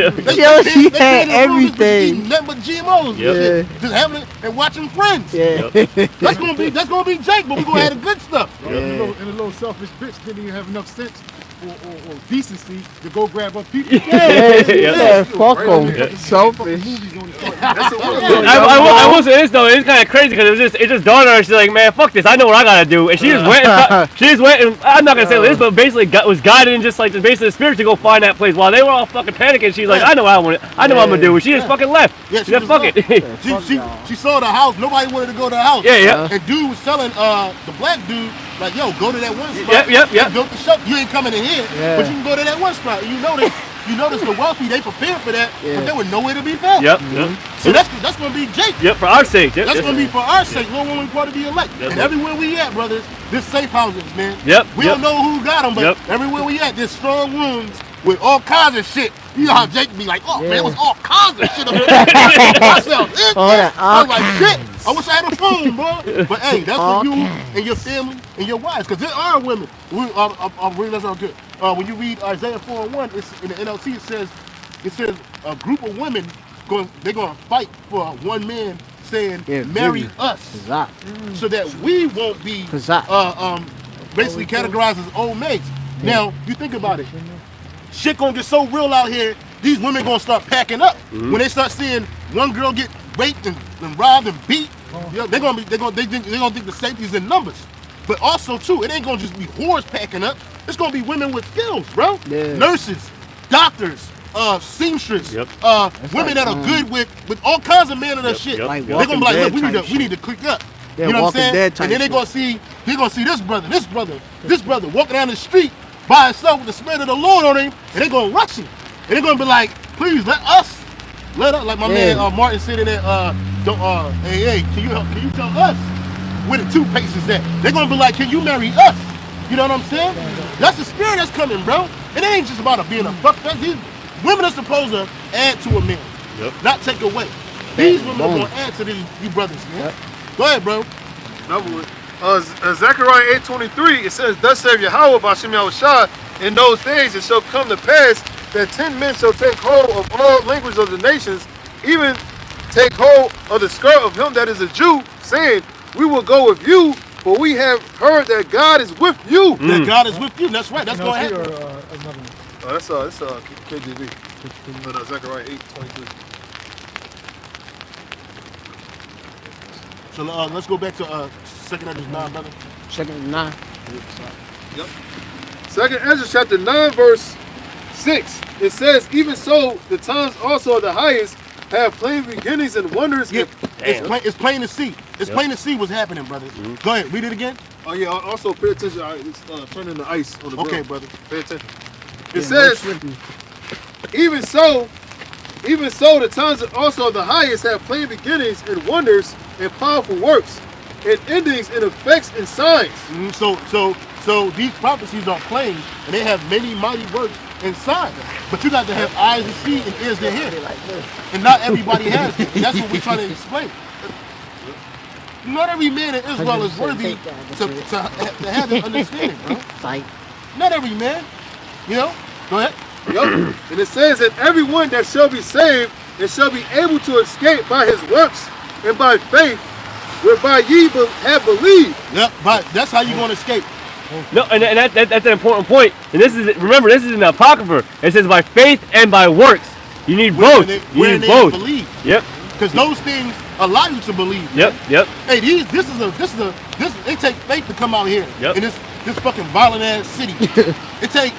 had everything. Nothing but GMOs. Yep. Just having it and watching Friends. Yeah. That's gonna be Jake, but we gonna have the good stuff. And a little selfish bitch didn't even have enough sense or decency to go grab up people. Fuck them. Selfish. I will say this though, it's kind of crazy because it just dawned on her. She's like, man, fuck this, I know what I gotta do, and she just went. And I'm not gonna say this, but basically was guided and just like basically the spirit to go find that place while they were all fucking panicking. She's like, I know what I'm gonna do. And she just fucking left. Yeah, she said, fuck it. She saw the house. Nobody wanted to go to the house. Yeah. And dude was telling the black dude, like, yo, go to that one spot. Yep. Built the shop. You ain't coming in here, but you can go to that one spot. And you notice the wealthy, they prepared for that, but there was nowhere to be found. Yep. So that's gonna be Jake. Yep, for our sake. That's gonna be for our sake. Lord, when we part to be elect. And everywhere we at, brothers, there's safe houses, man. We don't know who got them, but everywhere we at, there's strong rooms with all kinds of shit. You know how Jake be like, oh man, it was all kinds of shit up there. I was like, shit, I wish I had a phone, bro. But hey, that's for you and your family and your wives, because there are women. I really, that's all good. when you read Isaiah 4:1, it's in the NLT. It says a group of women they're gonna fight for one man, saying, "Marry us," so that we won't be basically categorized as old maids. Now you think about it, shit gonna get so real out here. These women gonna start packing up when they start seeing one girl get raped and robbed and beat. They're gonna think the safety's in numbers. But also too, it ain't gonna just be whores packing up. It's gonna be women with skills, bro. Nurses, doctors, seamstress, women that are good with all kinds of men of that shit. They're gonna be like, look, we need to click up. You know what I'm saying? And then they're gonna see this brother walking down the street by himself with the Spirit of the Lord on him, and they're gonna rush him. And they're gonna be like, please let us, like my man Martin said in there, hey, can you tell us where the toothpaste is at? They're gonna be like, can you marry us? You know what I'm saying? That's the spirit that's coming, bro. It ain't just about being a fuck. These women are supposed to add to a man, not take away. These women are gonna add to these you brothers, man. Go ahead, bro. Zechariah 8:23, it says, "Thus saith Yahweh by Shemyahushai, in those days it shall come to pass that 10 men shall take hold of all languages of the nations, even take hold of the skirt of him that is a Jew, saying, we will go with you, for we have heard that God is with you." That God is with you. That's right. That's going to happen. That's KJV. Zechariah 8:23. So let's go back to 2nd Ezra 9, brother. 2nd 9. Yep. 2nd Ezra chapter 9, verse 6. It says, "Even so, the times also of the highest have plain beginnings and wonders." Yeah, it's plain to see. It's plain to see what's happening, brother. Go ahead, read it again. Oh yeah. Also, pay attention. It's turning the ice on the ground. Okay, brother. Pay attention. It says, even so, the times also of the highest have plain beginnings and wonders and powerful works, and endings and effects and signs. So these prophecies are plain, and they have many mighty works and signs. But you got to have eyes to see and ears to hear. And not everybody has it. That's what we're trying to explain. Not every man in Israel is worthy to have an understanding, bro. Not every man. You know? Go ahead. Yep. And it says that everyone that shall be saved and shall be able to escape by his works and by faith, whereby ye have believed. Yep, but that's how you're going to escape. No, and that's an important point. And this is, remember, this is in the Apocrypha. It says by faith and by works. You need both. You need both. Believe. Yep. Because those things allow you to believe. Yep. Man. Yep. Hey, they take faith to come out here. Yep. In this fucking violent ass city. it take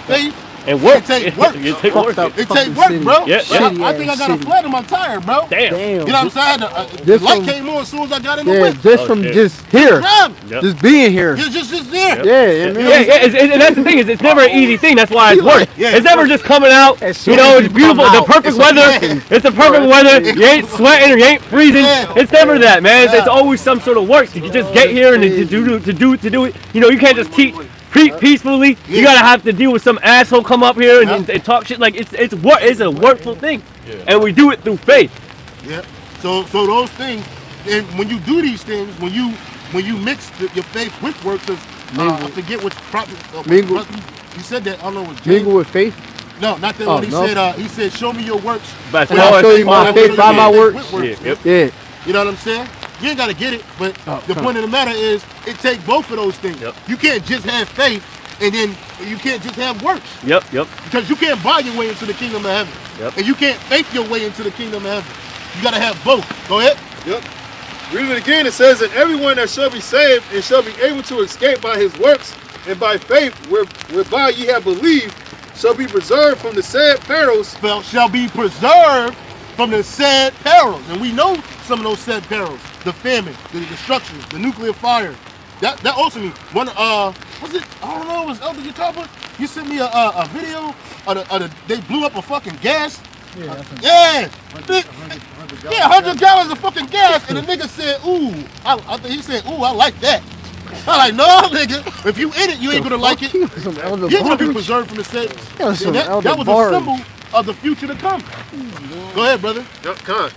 faith. And work. It take work. It take work. It take work, bro. Yeah, yeah. I think I got a flat in my tire, bro. Damn. You know what I'm saying? The light came on as soon as I got in the whip. Just from just here. Yep. Just being here. Just there. Yep. And that's the thing, is it's never an easy thing. That's why it's work. It's never just coming out, you know, it's beautiful, the perfect weather. It's the perfect weather. You ain't sweating or you ain't freezing. It's never that, man. It's always some sort of work. You just get here and to do it. You know, you can't just teach peacefully. You gotta have to deal with some asshole come up here and talk shit. Like it's a workful thing, and we do it through faith. Yeah. So those things, and when you do these things, when you mix your faith with works, I forget which prophet. He said that. I don't know what. Mingle with faith. No, not that one. He said, "Show me your works." But I'll show you my faith by my works. Yeah. You know what I'm saying? You ain't gotta get it, but the point of the matter is, it takes both of those things. You can't just have faith, and then you can't just have works. Yep. Because you can't buy your way into the kingdom of heaven, and you can't faith your way into the kingdom of heaven. You gotta have both. Go ahead. Yep. Read it again. It says that everyone that shall be saved and shall be able to escape by his works and by faith, whereby ye have believed, shall be preserved from the sad perils. Shall be preserved from the sad perils, and we know some of those sad perils. The famine, the destruction, the nuclear fire. That also means one. Was it? I don't know. It was Elder Yakalba. You sent me a video of they blew up a fucking gas. Yeah. 100 gallons of fucking gas, and the nigga said, "Ooh." I think he said, "Ooh, I like that." I'm like, "No, nigga. If you in it, you ain't gonna like it. You're gonna be preserved from the sad." That was a symbol of the future to come. Go ahead, brother. Yep, come on.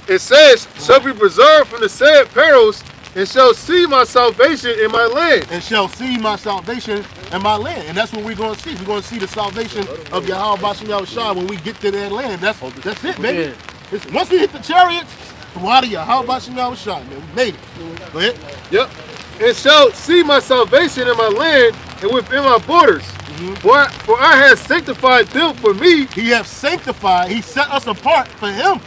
It says, shall be preserved from the sad perils, and shall see my salvation in my land. And shall see my salvation and my land. And that's what we're going to see. We're going to see the salvation of Yahweh Bashem Yahushua when we get to that land. That's it, baby. Once we hit the chariots, from out of Yahweh Bashem Yahushua, man, we made it. Go ahead. Yep. And shall see my salvation in my land and within my borders. For I have sanctified them for me. He has sanctified. He set us apart for him.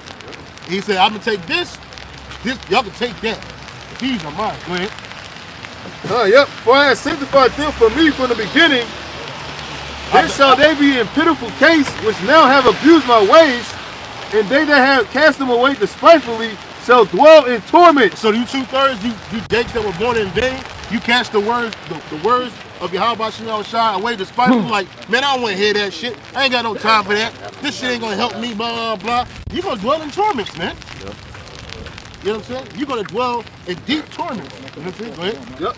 He said, I'm going to take this. Y'all can take that. These are mine. Go ahead. Yep. For I have sanctified them for me from the beginning. Then shall they be in pitiful case, which now have abused my ways, and they that have cast them away despitefully shall dwell in torment. So you 2/3, you Jakes that were born in vain, you cast the words of Yahweh Bashem Yahushua away despitefully. Like, man, I don't want to hear that shit. I ain't got no time for that. This shit ain't gonna help me, blah, blah, blah. You're gonna dwell in torments, man. Yep. You know what I'm saying? You're gonna dwell in deep torments. You know what I'm saying? Go ahead. Yep.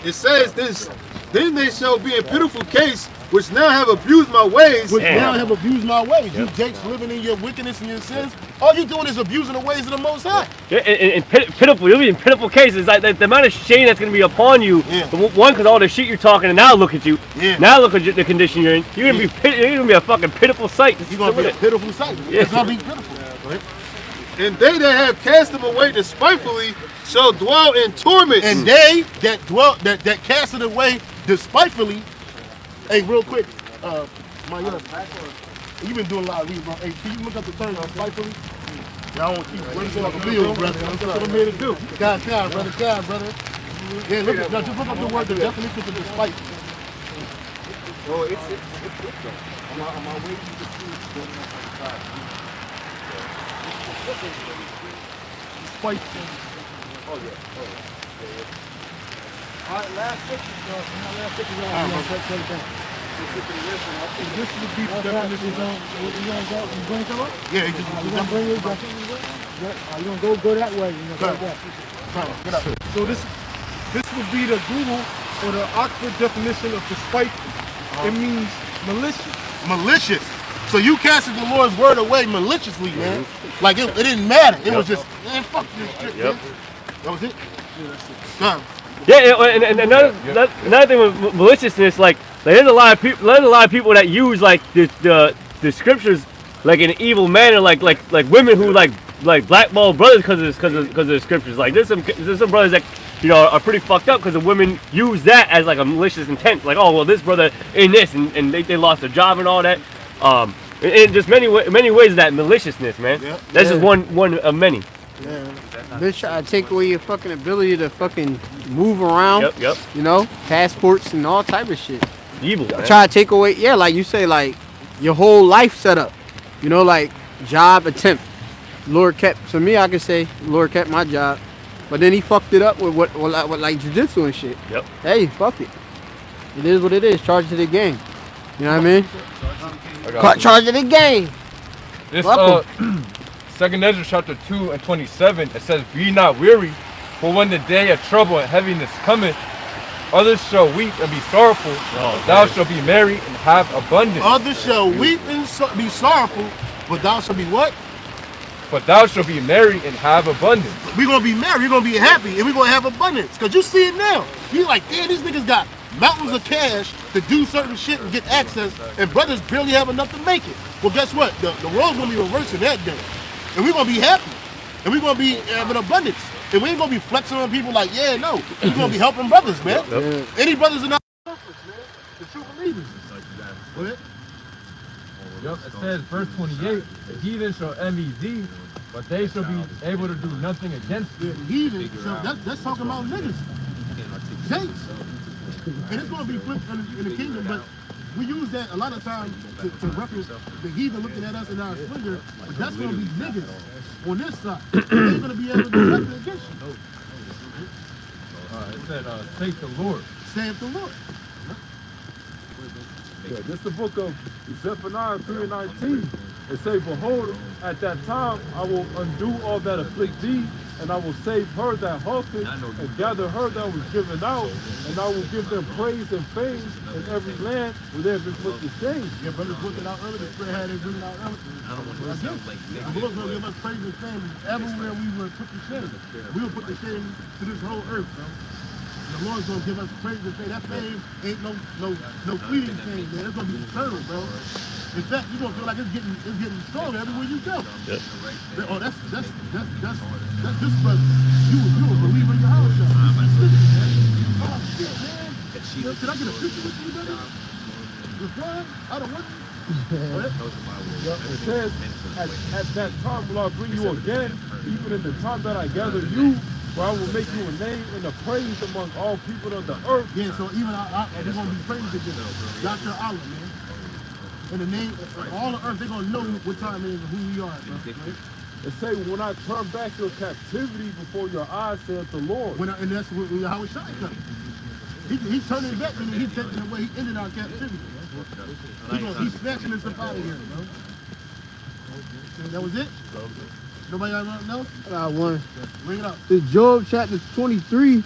It says this, then they shall be in pitiful case, which now have abused my ways. Which now have abused my ways. You Jakes living in your wickedness and your sins. All you doing is abusing the ways of the Most High. Yeah, and pitiful, you'll be in pitiful cases. Like the amount of shame that's going to be upon you. Yeah. One, because all the shit you're talking, and now look at you. Yeah. Now look at the condition you're in. You're going to be a fucking pitiful sight. You're going to be a pitiful sight. Yeah. It's going to be pitiful. Go ahead. And they that have cast them away despitefully shall dwell in torment. And they that cast it away despitefully. Hey, real quick, you've been doing a lot of reading, bro. Hey, can you look up the term despitefully? Yeah, I don't want to keep waiting on the bill, brother. That's what I'm here to do. God, brother. Yeah, just look up the word, the definition of despite. Oh, it's I'm on my way to the school. Despite. Oh, yeah. All right, last picture. This would be the definition. You going to come up? Yeah, You're going to bring it back. You're going to go that way. Get up. So this would be the Google or the Oxford definition of despiteful. It means malicious. Malicious. So you casted the Lord's word away maliciously, man. Like it didn't matter. It was just, man, fuck this shit, man. That was it? Yeah, and another thing with maliciousness, like there's a lot of people that use like the scriptures like in an evil manner, like women who like blackball brothers because of the scriptures. Like there's some brothers that are pretty fucked up because the women use that as like a malicious intent. Like, oh well, this brother in this and they lost their job and all that. In just many ways of that maliciousness, man. Yep. That's just one of many. Yeah. They try to take away your fucking ability to fucking move around. Yep. You know, passports and all type of shit. Evil, man. Try to take away, like you say, like your whole life setup. You know, like job attempt. Lord kept. For me, I could say Lord kept my job, but then he fucked it up with what like jiu-jitsu and shit. Yep. Hey, fuck it. It is what it is. Charge to the game. You know what I mean? Charge to the game. This 2nd Ezra chapter 2 and 27, it says, "Be not weary, for when the day of trouble and heaviness cometh, others shall weep and be sorrowful. Thou shalt be merry and have abundance." Others shall weep and be sorrowful, but thou shalt be what? But thou shalt be merry and have abundance. We're going to be merry, we're going to be happy, and we're going to have abundance. Because you see it now. You like, damn, these niggas got mountains of cash to do certain shit and get access, and brothers barely have enough to make it. Well, guess what? The role's going to be reversing that day. And we're going to be happy. And we're going to be having abundance. And we ain't going to be flexing on people like, yeah, no. We're going to be helping brothers, man. Yep. Any brothers in our conference, man. The true believers. Go ahead. Yep, it says, verse 28, "The heathen shall envy thee, but they shall be able to do nothing against thee." Heathen, so that's talking about niggas. Saints. And it's going to be flipped in the kingdom, but we use that a lot of times to reference the heathen looking at us in our splendor, but that's going to be niggas on this side. They're going to be able to do nothing against you. It said, "Saith the Lord." Saith the Lord. Yeah, this is the book of Zephaniah 3:19. It say, "Behold, at that time I will undo all that afflict thee, and I will save her that halted, and gather her that was driven out, and I will give them praise and fame in every land where they have been put to shame." Yeah, brothers put it out earlier, the spread had it bring it out earlier. The Lord's going to give us praise and fame everywhere we were put to shame. We will put the shame to this whole earth, bro. the Lord's gonna give us praise and say that fame ain't no fleeting fame, man. It's gonna be eternal, bro. In fact, you're gonna feel like it's getting stronger everywhere you go. Yep. Oh, that's just but you a believer in your house. Oh shit, man. Can I get a picture with you, brother? The flag? I don't want It says, at that time will I bring you again, even in the time that I gather you, where I will make you a name and a praise among all people of the earth. Yeah, so even they're going to be praised again. Dr. Allah, man. In the name of all the earth, they're going to know what time it is and who we are, bro. Right? It say, when I turn back your captivity before your eyes, saith the Lord. And that's how it shines up. He's turning it back and he's taking away. He ended our captivity. He's snatching us up out of here, bro. That was it? Nobody got nothing else? I got one. Bring it up. It's Job chapter 23,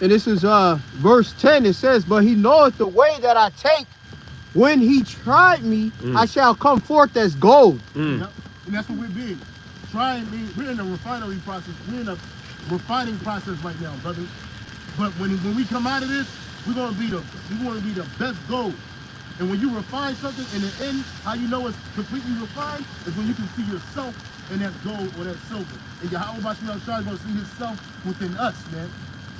and this is verse 10. It says, but he knoweth the way that I take. When he tried me, I shall come forth as gold. Yep. And that's what we're being. We're in the refinery process. We're in a refining process right now, brother. But when we come out of this, we want to be the best gold. And when you refine something in the end, how you know it's completely refined is when you can see yourself in that gold or that silver. And Yahweh Bashir is going to see himself within us, man.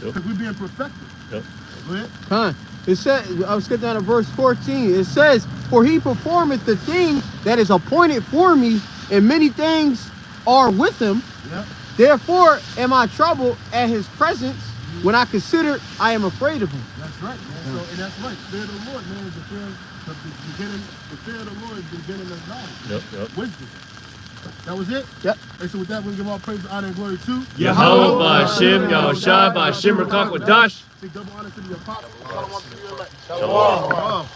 Because we're being perfected. Yep. Go ahead. It says, I'll skip down to verse 14. It says, for he performeth the thing that is appointed for me, and many things are with him. Yep. Therefore am I troubled at his presence. When I consider, I am afraid of him. That's right, man. So, and that's right. Fear of the Lord, man, is the fear of the Lord is the beginning of knowledge. Yep. Wisdom. That was it? Yep. And so with that, we give all praise, honor, and glory to Yahweh Ba'Shem, Yahushua Ba'Shem, Rakak Wadash. Say double honor to the apostles. Shalom.